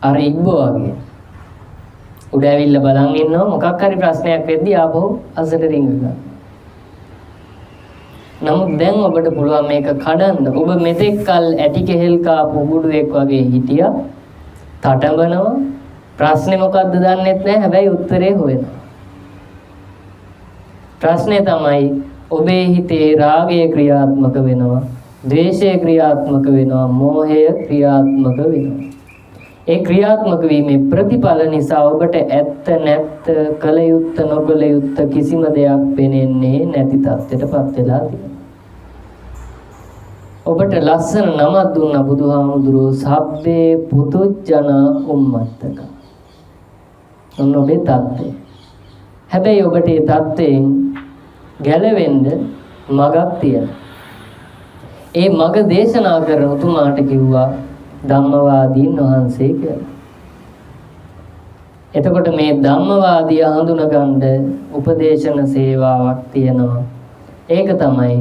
අර ඉබ්බෝ වගේ උඩ ඇවිල්ලා බලන් ඉන්නවා මොකක් හරි ප්‍රශ්නයක් වෙද්දී ආපහු අසට රිංග ගන්න. නමුත් දැන් ඔබට පුළුවන් මේක කඩන්න. ඔබ මෙතෙක් කල් ඇටි කෙහෙල් කාපු උගුඩුවෙක් වගේ හිටියා. තටමනවා. ප්‍රශ්නේ මොකද්ද දන්නෙත් නැහැ. හැබැයි උත්තරේ හොයනවා. ප්‍රශ්නේ තමයි ඔබේ හිතේ රාගය ක්‍රියාත්මක වෙනවා, ද්වේෂය ක්‍රියාත්මක වෙනවා, මෝහය ක්‍රියාත්මක වෙනවා. ඒ ක්‍රියාත්මක වීමේ ප්‍රතිඵල නිසා ඔබට ඇත්ත නැත්ත කල යුත්ත නොකල යුත්ත කිසිම දෙයක් පෙනෙන්නේ නැති තත්ත්වයටපත් වෙලා තියෙනවා. ඔබට ලස්සන නමක් දුන්න බුදුහාමුදුරුවෝ සබ්බේ පුතුජන උම්මත්තක. ඔන්න ඔබේ තත්ත්වය. හැබැයි ඔබට ඒ තත්ත්වයෙන් ගැලවෙන්න මගක් තියෙනවා. ඒ මග දේශනා කරන උතුමාට කිව්වා ධම්මවාදීන් වහන්සේ කියලා. එතකොට මේ ධම්මවාදී හඳුනගන්න උපදේශන සේවාවක් තියෙනවා. ඒක තමයි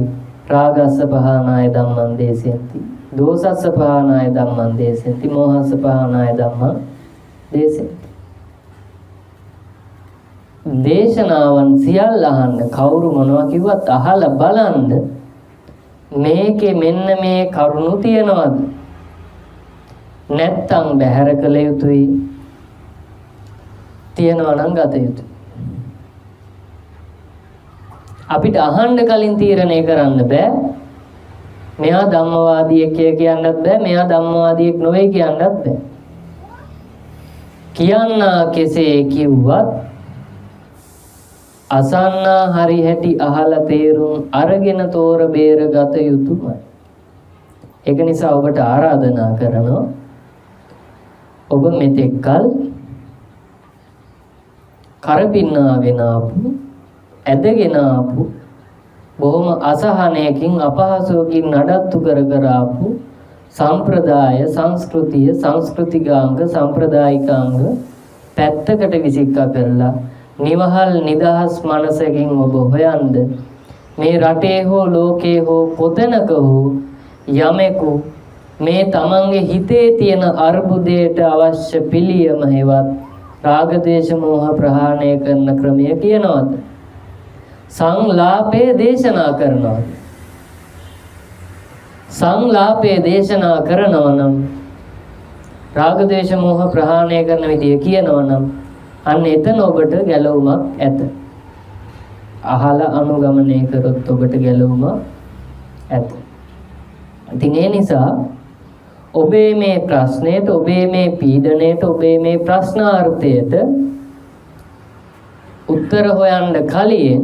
රාගස්ස පහනාය ධම්මං දේශෙන්ති, දෝසස්ස පහනාය ධම්මං දේශෙන්ති, මෝහස්ස පහනාය ධම්මං දේශෙන්ති. දේශනාවන් සියල්ල අහන්න, කවුරු මොනවා කිව්වත් අහලා බලන්න මේකේ මෙන්න මේ කරුණු තියනවාද නැත්තම් බැහැර කළ යුතුයි, තියනවා නම් ගත යුතුයි. අපිට අහන්න කලින් තීරණය කරන්න බෑ මෙයා ධම්මවාදියෙක් කියන්නත් බෑ, මෙයා ධම්මවාදියෙක් නොවේ කියන්නත් බෑ. කියන්නා කෙසේ කිව්වත් අසන්නා හරි හැටි අහලා තේරුම් අරගෙන තෝර බේර ගත යුතුමයි. ඒක නිසා ඔබට ආරාධනා කරනවා ඔබ මෙතෙක් කල කරපින්නාගෙන ආපු, ඇදගෙන ආපු, බොහොම අසහනයකින් අපහසුවකින් නඩත්තු කර ආපු සම්ප්‍රදාය, සංස්කෘතිය, සංස්කෘතිකාංග, සම්ප්‍රදායිකාංග පැත්තකට විසික්කා කරලා නිවහල් නිදහස් මනසකින් ඔබ හොයන්ද මේ රටේ හෝ ලෝකේ හෝ කොතැනක හෝ යමෙකු මේ තමන්ගේ හිතේ තියෙන අර්බුදයට අවශ්‍ය පිළියම හෙවත් රාග දේශ මොහ ප්‍රහාණය කරන ක්‍රමය කියනවාද? සංලාපේ දේශනා කරනවාද? සංලාපේ දේශනා කරනවා නම් රාග දේශ මොහ ප්‍රහාණය කරන විදිය කියනවා නම් අන්න එතන ඔබට ගැලවුමක් ඇත. අහලා අනුගමනය කරොත් ඔබට ගැලවුමක් ඇත. ඉතින් ඒ නිසා ඔබේ මේ ප්‍රශ්නයට, ඔබේ මේ පීඩණයට, ඔබේ මේ ප්‍රශ්නාර්ථයට උත්තර හොයන්න කලින්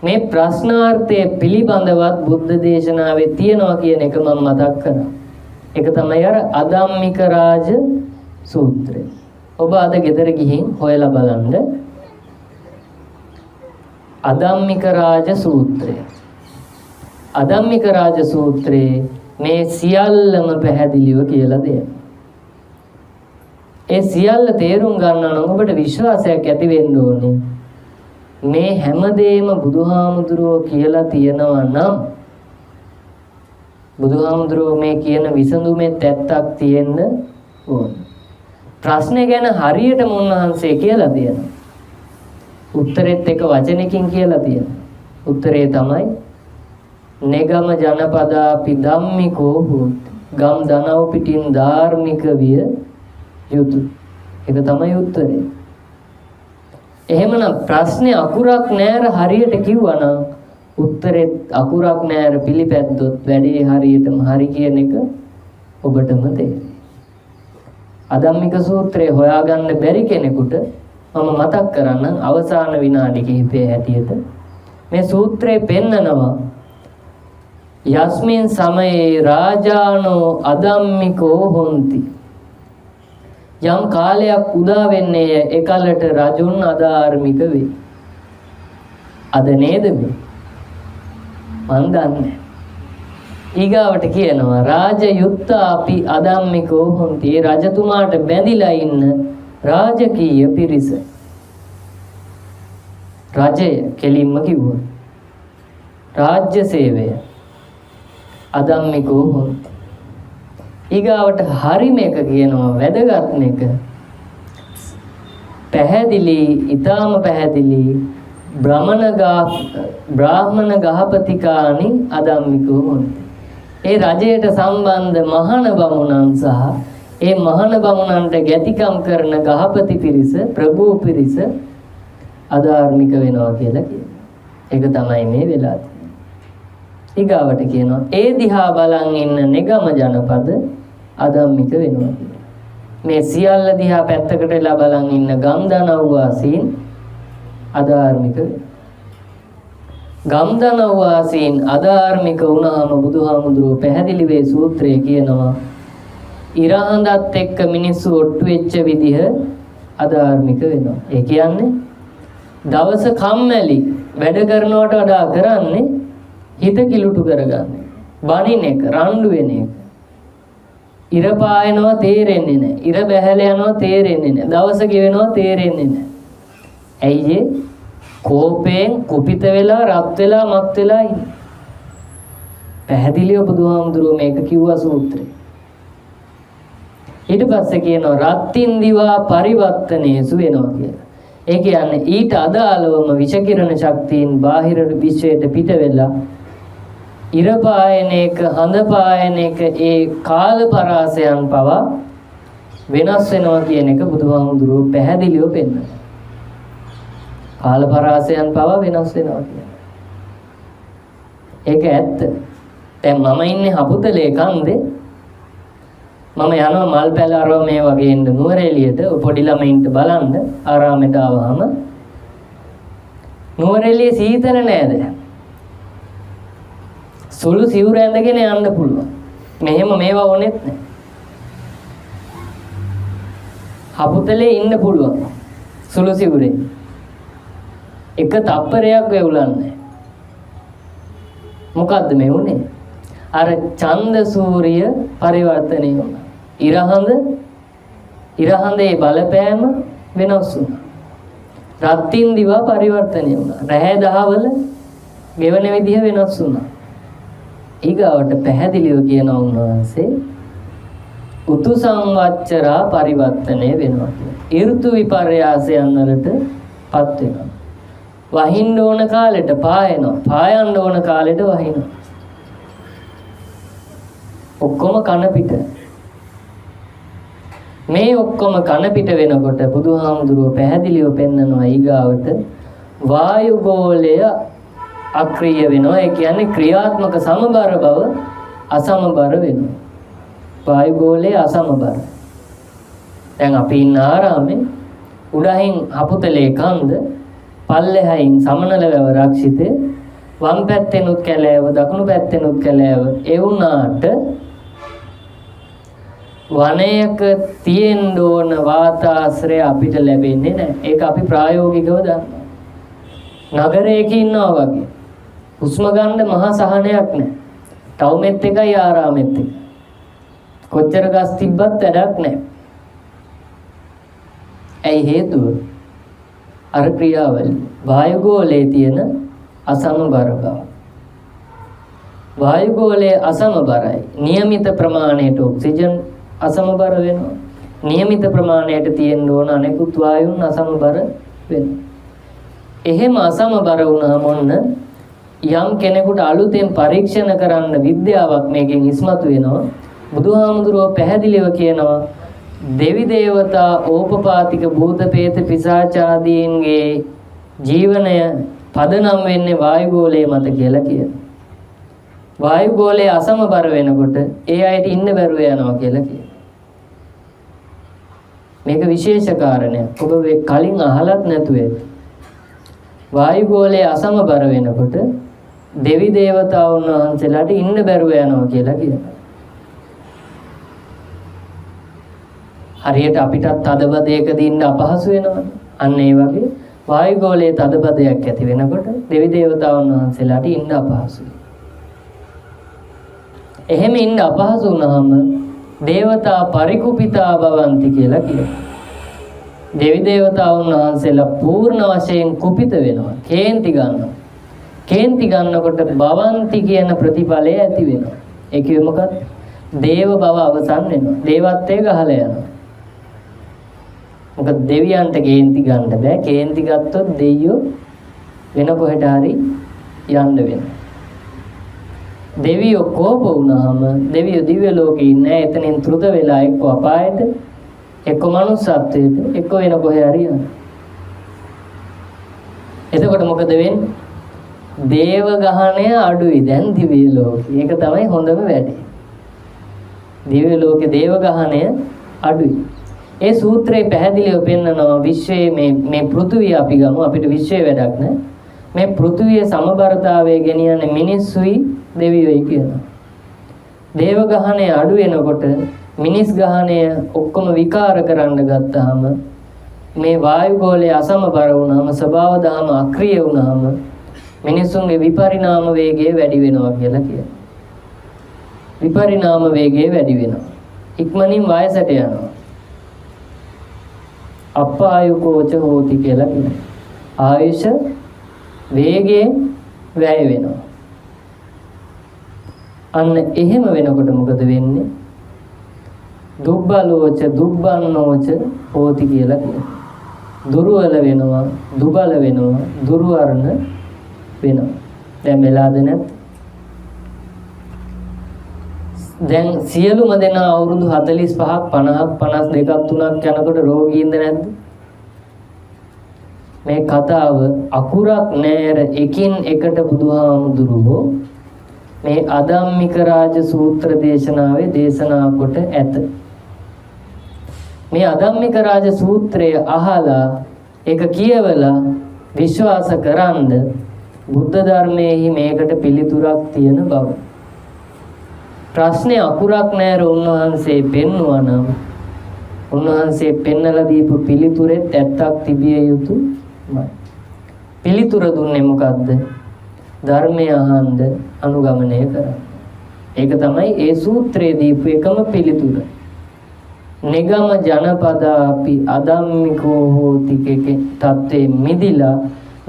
මේ ප්‍රශ්නාර්ථය පිළිබඳවත් බුද්ධ දේශනාවේ තියෙනවා කියන එක මම මතක් කරා. ඒක තමයි අර අදම්මික රාජ සූත්‍රය. ඔබ අද ගෙදර ගිහින් හොයලා බලන්න අදම්මික රාජ සූත්‍රය. අදම්මික රාජ සූත්‍රයේ මේ සියල්ලම පැහැදිලිව කියලා දෙනවා. ඒ සියල්ල තේරුම් ගන්න නම් ඔබට විශ්වාසයක් ඇති වෙන්න ඕනේ. මේ හැමදේම බුදුහාමුදුරුවෝ කියලා තියෙනවා නම් බුදුහාමුදුරුවෝ මේ කියන විසඳුමේ ඇත්තක් තියෙන්න ඕනේ. ප්‍රශ්නේ ගැන හරියටම උන්වහන්සේ කියලා තියෙනවා. උත්තරෙත් එක වචනකින් කියලා තියෙනවා. උත්තරේ තමයි නෙගම ජනපදාපි ධම්මිකෝ හෝති. ගම් දනව් පිටින් ධාර්මික විය යුතු. ඒක තමයි උත්තරේ. එහෙමනම් ප්‍රශ්නේ අකුරක් නෑර හරියට කිව්වනම් උත්තරේ අකුරක් නෑර පිළිපැද්දොත් වැඩේ හරියටම හරි කියන එක ඔබටම තේරෙයි. අධම්මික සූත්‍රය හොයාගන්න බැරි කෙනෙකුට මම මතක් කරන්නම් අවසාන විනාඩි කිහිපයේ හැටියට මේ සූත්‍රයේ පෙන්නනවා යස්මින් සමයේ රාජානෝ අධම්මිකෝ හොಂತಿ. යම් කාලයක් උදා වෙන්නේ එකලට රජුන් අධාර්මික වේ. අද නේද මේ? මන් දන්නේ. ඊගාවට කියනවා රාජයුත්තාපි අධම්මිකෝ හොಂತಿ. රජතුමාට බැඳිලා ඉන්න රාජකීය පිරිස. රජය කෙලින්ම කිව්වා. රාජ්‍ය සේවය අධම්මිකෝ හොಂತಿ. ඊගාවට හරි මේක කියනවා වැදගත් මේක. පැහැදිලි, ඊටාම පැහැදිලි බ්‍රාහ්මණ ගහපතිකානි අධම්මිකෝ හොಂತಿ. ඒ රජයට සම්බන්ධ මහාන බමුණන් සහ ඒ මහාන බමුණන්ට ගැතිකම් කරන ගහපති පිරිස, ප්‍රභූ පිරිස අධාර්මික වෙනවා කියලා කියනවා. ඒක තමයි මේ වෙලා තියෙන්නේ. ඊගාවට කියනවා ඒ දිහා බලන් ඉන්න නෙගම ජනපද අධම්මික වෙනවා කියලා. මේ සියල්ල දිහා පැත්තකට වෙලා බලන් ඉන්න ගම්දනව් වාසීන් අධාර්මික වෙනවා. ගම්දනව් වාසීන් අධාර්මික වුණාම බුදුහාමුදුරුවෝ පැහැදිලි වේ සූත්‍රයේ කියනවා ඉරහඳත් එක්ක මිනිස්සු ඔට්ටු වෙච්ච විදිහ අධාර්මික වෙනවා. ඒ කියන්නේ දවස කම්මැලි වැඩ කරනවට වඩා කරන්නේ හිත කිලුටු කරගන්න. බණින එක, රණ්ඩු වෙන එක. ඉර පායනවා තේරෙන්නේ නැහැ. ඉර බැහැල යනවා තේරෙන්නේ නැහැ. දවස ගෙවෙනවා තේරෙන්නේ නැහැ. ඇයි ඒ? කෝපයෙන් කුපිත වෙලා, රත් වෙලා, මත් වෙලා ඉන්නේ. පැහැදිලිව බුදුහාමුදුරුවෝ මේක කිව්වා සූත්‍රේ. ඊට පස්සේ කියනවා රත්තින් දිවා පරිවර්තනේසු වෙනවා කියලා. ඒ කියන්නේ ඊට අදාළවම විෂකිරණ ශක්තියින් බාහිර විශ්වයට පිට වෙලා ඉර පායන එක, හඳ පායන එක, ඒ කාල පරාසයන් පවා වෙනස් වෙනවා කියන එක බුදුහාමුදුරුවෝ පැහැදිලිව පෙන්නනවා. කාල පරාසයන් පවා වෙනස් වෙනවා කියන්නේ. ඒක ඇත්ත. දැන් මම ඉන්නේ හපුතලේ කන්දේ. මම යනවා මල් පැල අරව මේ වගේ ඉන්න නුවරඑළියට පොඩි ළමයින්ට බලන්න ආරාමයට ආවහම නුවරඑළියේ සීතල නෑද? සුළු සිවුර ඇඳගෙන යන්න පුළුවන්. මෙහෙම මේවා ඕනෙත් නෑ. හපුතලේ ඉන්න පුළුවන්. සුළු සිවුරේ. එක තප්පරයක් වෙවුලන්නේ. මොකද්ද මේ උනේ? අර ඡන්ද සූර්ය පරිවර්තනය වුණා. ඉරහඳේ බලපෑම වෙනස් වුණා. රත්තින් දිවා පරිවර්තනය වුණා. රැහැ දහවල ගෙවන විදිහ වෙනස් වුණා. ඊගාවට පැහැදිලිව කියනවා උන්වහන්සේ උතු සංවච්චරා පරිවර්තනය වෙනවා කියලා. ඍතු විපර්යාසයන් වලටපත් වෙනවා. වහින්න ඕන කාලෙට පායනවා. පායන්න ඕන කාලෙට වහිනවා. ඔක්කොම කන පිට. මේ ඔක්කොම කන පිට වෙනකොට බුදුහාමුදුරුවෝ පැහැදිලිව පෙන්නනවා ඊගාවට වායු ගෝලය අක්‍රීය වෙනවා. ඒ කියන්නේ ක්‍රියාත්මක සමබර බව අසමබර වෙනවා. වායු ගෝලය අසමබර. දැන් අපි ඉන්න ආරාමේ උඩහින් හපුතලේ කන්ද, පල්ලෙහායින් සමනල වැව රක්ෂිතේ, වම් පැත්තෙනුත් කැලෑව, දකුණු පැත්තෙනුත් කැලෑව. ඒ වුණාට වනයක තියෙන්න ඕන වාතාශ්‍රය අපිට ලැබෙන්නේ නැහැ. ඒක අපි ප්‍රායෝගිකව දන්නවා. නගරයක ඉන්නවා වගේ හුස්ම ගන්න මහා සහනයක් නැහැ. ටවුමෙත් එකයි ආරාමෙත් එකයි. කොච්චර ගස් තිබ්බත් වැඩක් නැහැ. ඇයි හේතුව? අර ක්‍රියාවලිය. වායුගෝලයේ තියෙන අසමබර බව. වායුගෝලයේ අසමබරයි. નિયમિત ප්‍රමාණයට ඔක්සිජන් අසමබර වෙනවා. નિયમિત ප්‍රමාණයට තියෙන්න ඕන අනෙකුත් වායුන් අසමබර වෙනවා. එහෙම අසමබර වුණාම ඔන්න යම් කෙනෙකුට අලුතෙන් පරීක්ෂණ කරන්න විද්‍යාවක් මේකෙන් ඉස්මතු වෙනවා. බුදුහාමුදුරුවෝ පැහැදිලිව කියනවා දෙවි දේවතා ඕපපාතික භූත ප්‍රේත පිසාච ආදීන්ගේ ජීවනය පදනම් වෙන්නේ වායුගෝලයේ මත කියලා කියනවා. වායුගෝලයේ අසමබර වෙනකොට ඒ අයට ඉන්න බැරුව යනවා කියලා කියනවා. මේක විශේෂ කාරණයක්. ඔබ මේ කලින් අහලත් නැතුව ඇති. වායුගෝලයේ අසමබර වෙනකොට දෙවි දේවතාවුන් වහන්සේලාට ඉන්න බැරුව යනවා කියලා කියනවා. හරියට අපිටත් තදබදයකදී ඉන්න අපහසු වෙනවා. අන්න ඒ වගේ වායුගෝලයේ තදබදයක් ඇති වෙනකොට දෙවි දේවතාවුන් වහන්සේලාට ඉන්න අපහසුයි. එහෙම ඉන්න අපහසු වුණාම දේවතා පරිකුපිතා භවಂತಿ කියලා කියනවා. දෙවි දේවතාවුන් වහන්සේලා පූර්ණ වශයෙන් කුපිත වෙනවා. කේන්ති ගන්නවා. කේන්ති ගන්නකොට භවಂತಿ කියන ප්‍රතිඵලය ඇති වෙනවා. ඒ කිව්වේ මොකක්ද? දේව භව අවසන් වෙනවා. දේවත්වයේ ගහලා යනවා. මොකද දෙවියන්ට කේන්ති ගන්න බෑ. කේන්ති ගත්තොත් දෙයියෝ වෙන කොහෙට හරි යන්න වෙනවා. දෙවියෝ කෝප වුණාම දෙවියෝ දිව්‍ය ලෝකේ ඉන්නේ එතනින් ත්‍ෘත වෙලා එක්ක අපායට එක්ක මනුස්සත්වයට එක්ක වෙන කොහේ හරි යනවා. එතකොට මොකද වෙන්නේ? දේව ගහණය අඩුයි දැන් දිව්‍ය ලෝකේ. ඒක තමයි හොඳම වැඩේ. දිව්‍ය ලෝකේ දේව ගහණය අඩුයි. ඒ සූත්‍රයේ පැහැදිලිව පෙන්නනවා විශ්වයේ මේ පෘථුවිය අපි ගමු අපිට විශ්වයේ වැඩක් නැහැ. මේ පෘථුවියේ සමබරතාවය ගෙනියන්නේ මිනිස්සුයි දෙවියෝයි කියනවා. දේව ගහණය අඩු වෙනකොට මිනිස් ගහණය ඔක්කොම විකාර කරන්න ගත්තාම මේ වායුගෝලයේ අසමබර වුණාම ස්වභාව ධර්ම අක්‍රිය වුණාම මිනිසුන්ගේ විපරිණාම වේගය වැඩි වෙනවා කියලා කියනවා. විපරිණාම වේගය වැඩි වෙනවා. ඉක්මනින් වයසට යනවා. අපායුකෝච හෝති කියලා කියනවා. ආයුෂ වේගයෙන් වැය වෙනවා. අන්න එහෙම වෙනකොට මොකද වෙන්නේ? දුබ්බලෝච දුබ්බන්නෝච හෝති කියලා කියනවා. දුර්වල වෙනවා, දුබල වෙනවා, දුර්වර්ණ වෙනවා. දැන් වෙලාද නැත්? දැන් සියලුම දෙනා අවුරුදු 45ක් 50ක් 52ක් 3ක් යනකොට රෝගීන්ද නැද්ද? මේ කතාව අකුරක් නෑර එකින් එකට බුදුහාමුදුරුවෝ මේ අදම්මික රාජ සූත්‍ර දේශනාවේ දේශනා කොට ඇත. මේ අදම්මික රාජ සූත්‍රය අහලා ඒක කියවලා විශ්වාස කරන්ද බුද්ධ ධර්මයේහි මේකට පිළිතුරක් තියෙන බව. ප්‍රශ්නේ අකුරක් නෑර උන්වහන්සේ පෙන්වුවා නම් උන්වහන්සේ පෙන්නලා දීපු පිළිතුරෙත් ඇත්තක් තිබිය යුතුමයි. පිළිතුර දුන්නේ මොකද්ද? ධර්මය අහන්න අනුගමනය කරන්න. ඒක තමයි ඒ සූත්‍රයේ දීපු එකම පිළිතුර. නිගම ජනපදාපි අදම්මිකෝ හෝති තත්ත්වේ මිදිලා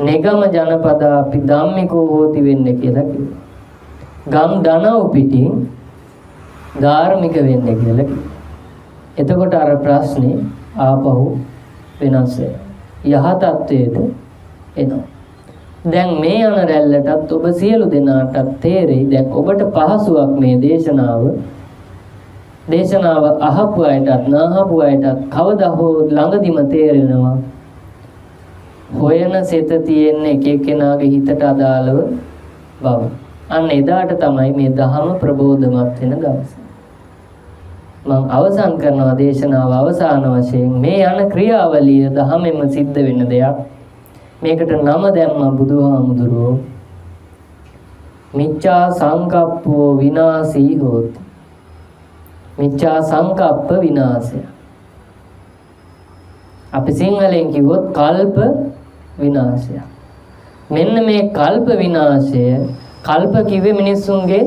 නිගම ජනපදාපි ධම්මිකෝ හෝති වෙන්නේ කියලා කිව්වා. ගම් දනව් පිටින් ධාර්මික වෙන්නේ කියලා කිව්වා. එතකොට අර ප්‍රශ්නේ ආපහු වෙනස් වෙනවා. යහ තත්ත්වයට එනවා. දැන් මේ යන රැල්ලටත් ඔබ සියලු දෙනාටත් තේරෙයි. දැන් ඔබට පහසුවක් මේ දේශනාව අහපු අයටත් නාහපු අයටත් කවදා හෝ ළඟදිම තේරෙනවා. හොයන සිත තියෙන්නේ එක එක්කෙනාගේ හිතට අදාළව බව. අන්න එදාට තමයි මේ ධහම ප්‍රබෝධමත් වෙන දවස. මම අවසන් කරනවා දේශනාව අවසාන වශයෙන් මේ යන ක්‍රියාවලිය ධහමෙම සිද්ධ වෙන දෙයක්. මේකට නම දැම්මා බුදුහාමුදුරුවෝ මිච්ඡා සංකප්පෝ විනාශී හෝති. මිච්ඡා සංකප්ප විනාශය. අපි සිංහලෙන් කිව්වොත් කල්ප විනාශය. මෙන්න මේ කල්ප විනාශය කල්ප කිව්වේ මිනිස්සුන්ගේ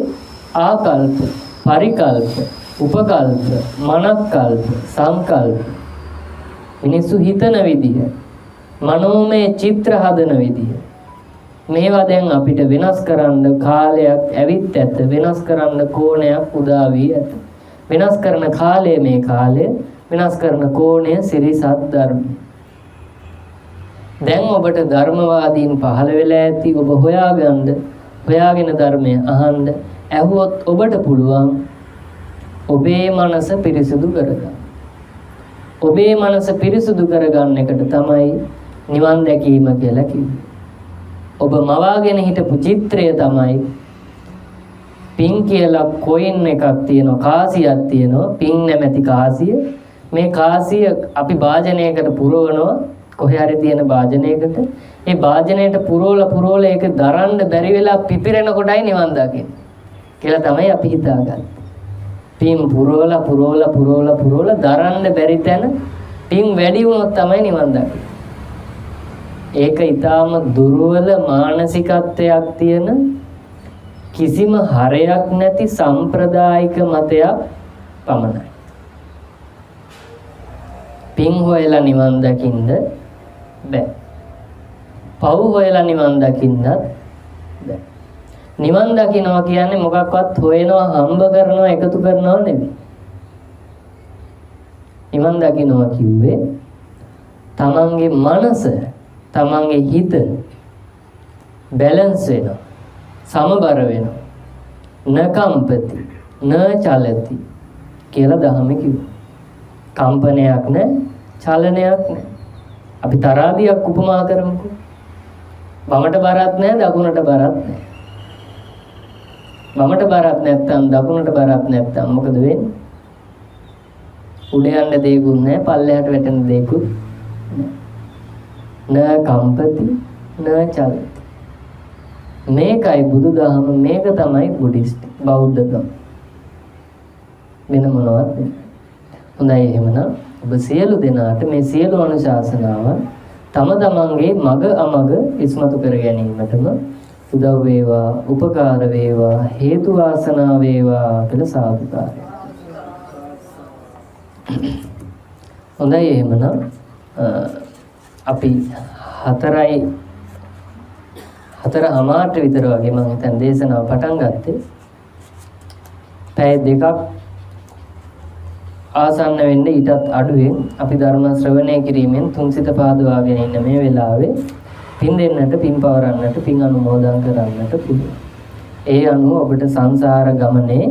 ආකල්ප, පරිකල්ප, උපකල්ප, මනක්කල්ප, සංකල්ප. මිනිස්සු හිතන විදිහ, මනෝමය චිත්‍ර හදන විදිහ. මේවා දැන් අපිට වෙනස් කරන්න කාලයක් ඇවිත් ඇත. වෙනස් කරන්න කෝණයක් උදා වී ඇත. වෙනස් කරන කාලය මේ කාලය, වෙනස් කරන කෝණය සිරිසත් ධර්ම. දැන් ඔබට ධර්මවාදීන් පහළ වෙලා ඇති. ඔබ හොයාගන්න හොයාගෙන ධර්මය අහන්න. ඇහුවොත් ඔබට පුළුවන් ඔබේ මනස පිරිසුදු කරගන්න. ඔබේ මනස පිරිසුදු කරගන්න එකට තමයි නිවන් දැකීම කියලා කිව්වේ. ඔබ මවාගෙන හිටපු චිත්‍රය තමයි පින් කියලා කොයින් එකක් තියෙනවා, කාසියක් තියෙනවා, පින් නැමැති කාසිය. මේ කාසිය අපි වාජනයකට පුරවනවා, කොහේ හරි තියෙන වාජනයකට. ඒ වාජනයට පුරවලා ඒක දරන්න බැරි වෙලා පිපිරෙන කොටයි නිවන් දකින්නේ කියලා තමයි අපි හිතාගන්නේ. පින් පුරවලා දරන්න බැරි තැන පින් වැඩි වුණොත් තමයි නිවන් දකින්නේ. ඒක ඊටාම දුර්වල මානසිකත්වයක් තියෙන කිසිම හරයක් නැති සම්ප්‍රදායික මතයක් පමණයි. පින් හොයලා නිවන් දකින්න බෑ. පව් හොයලා නිවන් දකින්නත් බෑ. නිවන් දකින්නවා කියන්නේ මොකක්වත් හොයනවා, හම්බ කරනවා, එකතු කරනවා නෙවෙයි. නිවන් දකින්නවා කිව්වේ තමන්ගේ මනස, තමන්ගේ හිත බැලන්ස් වෙනවා, සමබර වෙනවා. න කම්පති න චලති කියලා දහම කිව්වා. කම්පනයක් නැහැ, චලනයක් නැහැ. අපි තරාදියක් උපමා කරමුකෝ. වමට බරක් නැහැ, දකුණට බරක් නැහැ. වමට බරක් නැත්තම්, දකුණට බරක් නැත්තම් මොකද වෙන්නේ? උඩ යන්න දෙයක්වත් නැහැ, පල්ලෙහාට වැටෙන දෙයක්වත් නැහැ. න කම්පති න චලති. මේකයි බුදුදහම, මේක තමයි බුද්දිස්ට් බෞද්ධකම. වෙන මොනවත් නෙවෙයි. හොඳයි, එහෙමනම් ඔබ සියලු දෙනාට මේ සියලු අනුශාසනාවන් තම තමන්ගේ මග අමග ඉස්මතු කර ගැනීමටම උදව් වේවා, උපකාර වේවා, හේතු වාසනා වේවා කියලා සාදුකාරය. හොඳයි, එහෙමනම් අපි 4:04 විතර වගේ මම හිතන් දේශනාව පටන් ගත්තේ. පැය 2ක් ආසන්න වෙන්න ඊටත් අඩුවෙන් අපි ධර්ම ශ්‍රවණය කිරීමෙන් තුන්සිත පාදවාගෙන ඉන්න මේ වෙලාවේ පින් දෙන්නට, පින් පවරන්නට, පින් අනුමෝදන් කරන්නට පුළුවන්. ඒ අනුව ඔබට සංසාර ගමනේ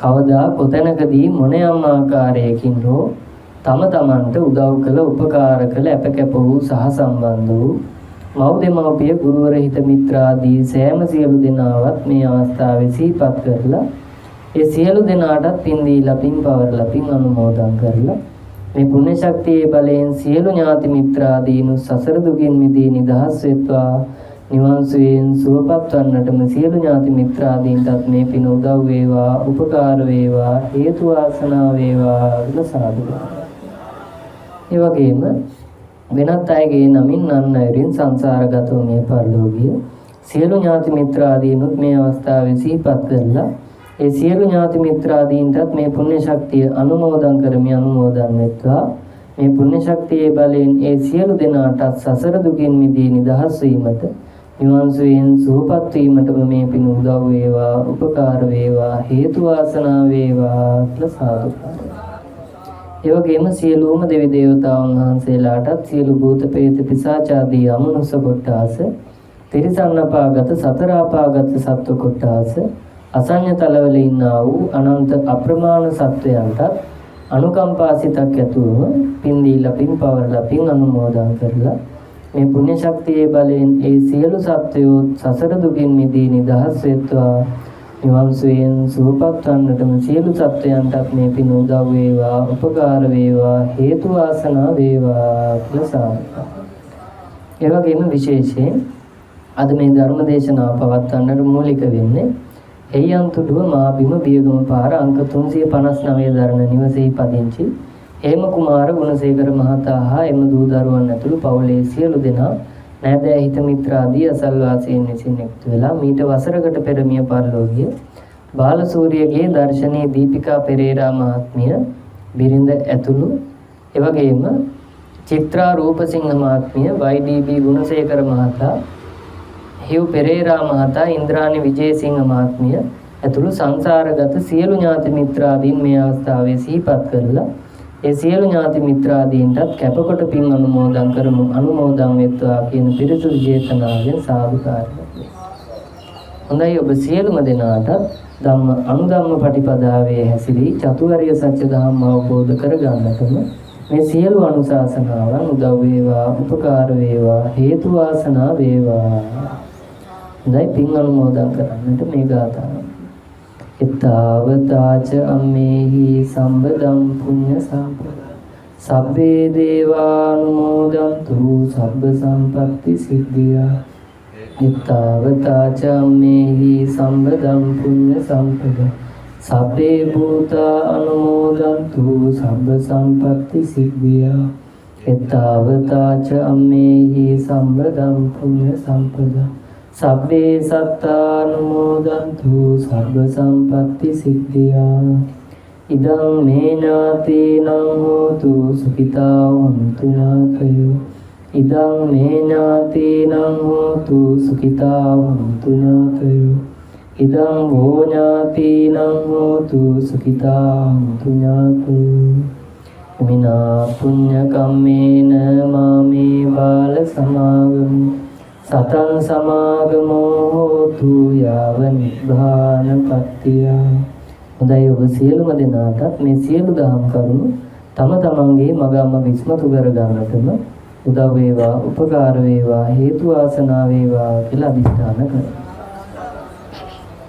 කවදා කොතැනකදී මොනියම් ආකාරයකින් හෝ තම තමන්ට උදව් කළ, උපකාර කළ, අපකැප වූ සහ සම්බන්ධ වූ මව් දෙමව්පිය, ගුරුවර, හිත මිත්‍රාදී සෑම සියලු දෙනාවත් මේ අවස්ථාවේ සිහිපත් කරලා ඒ සියලු දෙනාටත් පින් දීලා, පින් පවරලා, පින් අනුමෝදන් කරලා මේ පුණ්‍ය ශක්තියේ බලයෙන් සියලු ඥාති මිත්‍රාදීන් සසර දුකින් මිදී නිදහස් වෙත්වා, නිවන් සුවයෙන් සුවපත් වන්නටම සියලු ඥාති මිත්‍රාදීන්ටත් මේ පින උදව් වේවා, උපකාර වේවා, හේතු වාසනා වේවා කියලා සාදුකාරය. ඒ වගේම වෙනත් අයගේ නමින් අන් අයරින් සංසාරගතව මේ පරිලෝකීය සියලු ඥාති මිත්‍රාදීනුත් මේ අවස්ථාවේ සිහිපත් කරලා ඒ සියලු ඥාති මිත්‍රාදීන්ටත් මේ පුණ්‍ය ශක්තිය අනුමෝදන් කරමි, අනුමෝදන් වෙත්වා. මේ පුණ්‍ය ශක්තියේ බලයෙන් ඒ සියලු දෙනාටත් සසර දුකින් මිදී නිදහස් වීමට, නිවන් සුවයෙන් සුවපත් වීමටම මේ පින උදව් වේවා, උපකාර වේවා, හේතු වාසනා වේවා කියලා සාදුකාරය. ඒ වගේම සියලුම දෙවි දේවතාවුන් වහන්සේලාටත් සියලු භූත ප්‍රේත පිසාචාදී අමනුෂ්‍ය කොට්ටාස, තිරිසන් අපාගත, සතර අපාගත සත්ව කොට්ටාස, අසඤ්ඤ තලවල ඉන්නා වූ අනන්ත අප්‍රමාණ සත්වයන්ටත් අනුකම්පාසිතක් ඇතුවම පින් දීලා, පින් පවරලා, පින් අනුමෝදන් කරලා මේ පුණ්‍ය ශක්තියේ බලයෙන් ඒ සියලු සත්වයෝ සසර දුකින් මිදී නිදහස් වෙත්වා, නිවන් සුවයෙන් සුවපත් වන්නටම සියලු සත්වයන්ටත් මේ පින උදව් වේවා, උපකාර වේවා, හේතු වාසනා වේවා කියලා සාදුකාරය. ඒ වගේම විශේෂයෙන් අද මේ ධර්ම දේශනාව පවත්වන්නට මූලික වෙන්නේ හේයන්තුඩුව මාබිම බියගම පාර අංක 359 දරණ නිවසේහි පදිංචි හේම කුමාර ගුණසේකර මහතා හා එම දූ දරුවන් ඇතුළු පවුලේ සියලු දෙනා නෑදෑ හිත මිත්‍රාදී අසල්වාසීන් විසින් එකතු වෙලා මීට වසරකට පෙර මිය පරලෝකීය බාලසූරියගේ දර්ශනී දීපිකා පෙරේරා මහත්මිය බිරිඳ ඇතුළු එවැගේම චිත්‍රා රූපසිංහ මහත්මිය, YDB ගුණසේකර මහතා, හිව් පෙරේරා මහතා, ඉන්ද්‍රාණි විජේසිංහ මහත්මිය ඇතුළු සංසාරගත සියලු ඥාති මිත්‍රාදීන් මේ අවස්ථාවේ සිහිපත් කරලා ඒ සියලු ඥාති මිත්‍රාදීන්ටත් කැපකොට පින් අනුමෝදන් කරමු, අනුමෝදන් වෙත්වා කියන පිරිසුදු චේතනාවෙන් සාදුකාරය. හොඳයි ඔබ සියලුම දෙනාට ධම්ම අනුධම්ම පටිපදාවේ හැසිරී චතුරාර්ය සත්‍ය ධර්ම අවබෝධ කරගන්නටම මේ සියලු අනුශාසනාවන් උදව් වේවා, උපකාර වේවා, හේතු වාසනා වේවා. හොඳයි පින් අනුමෝදන් කරන්නට මේ ගාථාව. ඊතාවතාච අම්මේහි සම්බදම් පුඤ්ඤ සම්පදා සබ්බේ දේවානුමෝදන්තු සබ්බ සම්පත්ති සිද්ධියා. ඊතාවතාච අම්මේහි සම්බදම් පුඤ්ඤ සම්පදා සබ්බේ භූතා අනුමෝදන්තු සබ්බ සම්පත්ති සිද්ධියා. ඊතාවතාච අම්මේහි සම්බදම් පුඤ්ඤ සම්පදා සබ්බේ සත්තානුමෝදන්තු සබ්බ සම්පත්ති සිද්ධියා. ඉදං මේ ඥාතීනං හෝතු සුඛිතා වന്തു ඥාතයෝ. ඉදං මේ ඥාතීනං හෝතු සුඛිතා වന്തു ඥාතයෝ. ඉදං වෝ ඥාතීනං හෝතු සුඛිතා වന്തു ඥාතයෝ. මිනා පුඤ්ඤ කම්මේන මාමේ බාල සමාගමු සතං සමාගමෝ හෝතු යාව නිබ්බානපත්තිය. හොඳයි ඔබ සියලුම දෙනාටත් මේ සියලු දහම් කරුණු තම තමන්ගේ මගම විස්මතු කර ගන්නටම උදව් වේවා, උපකාර වේවා, හේතු වාසනා වේවා කියලා අදිස්ථාන කරනවා.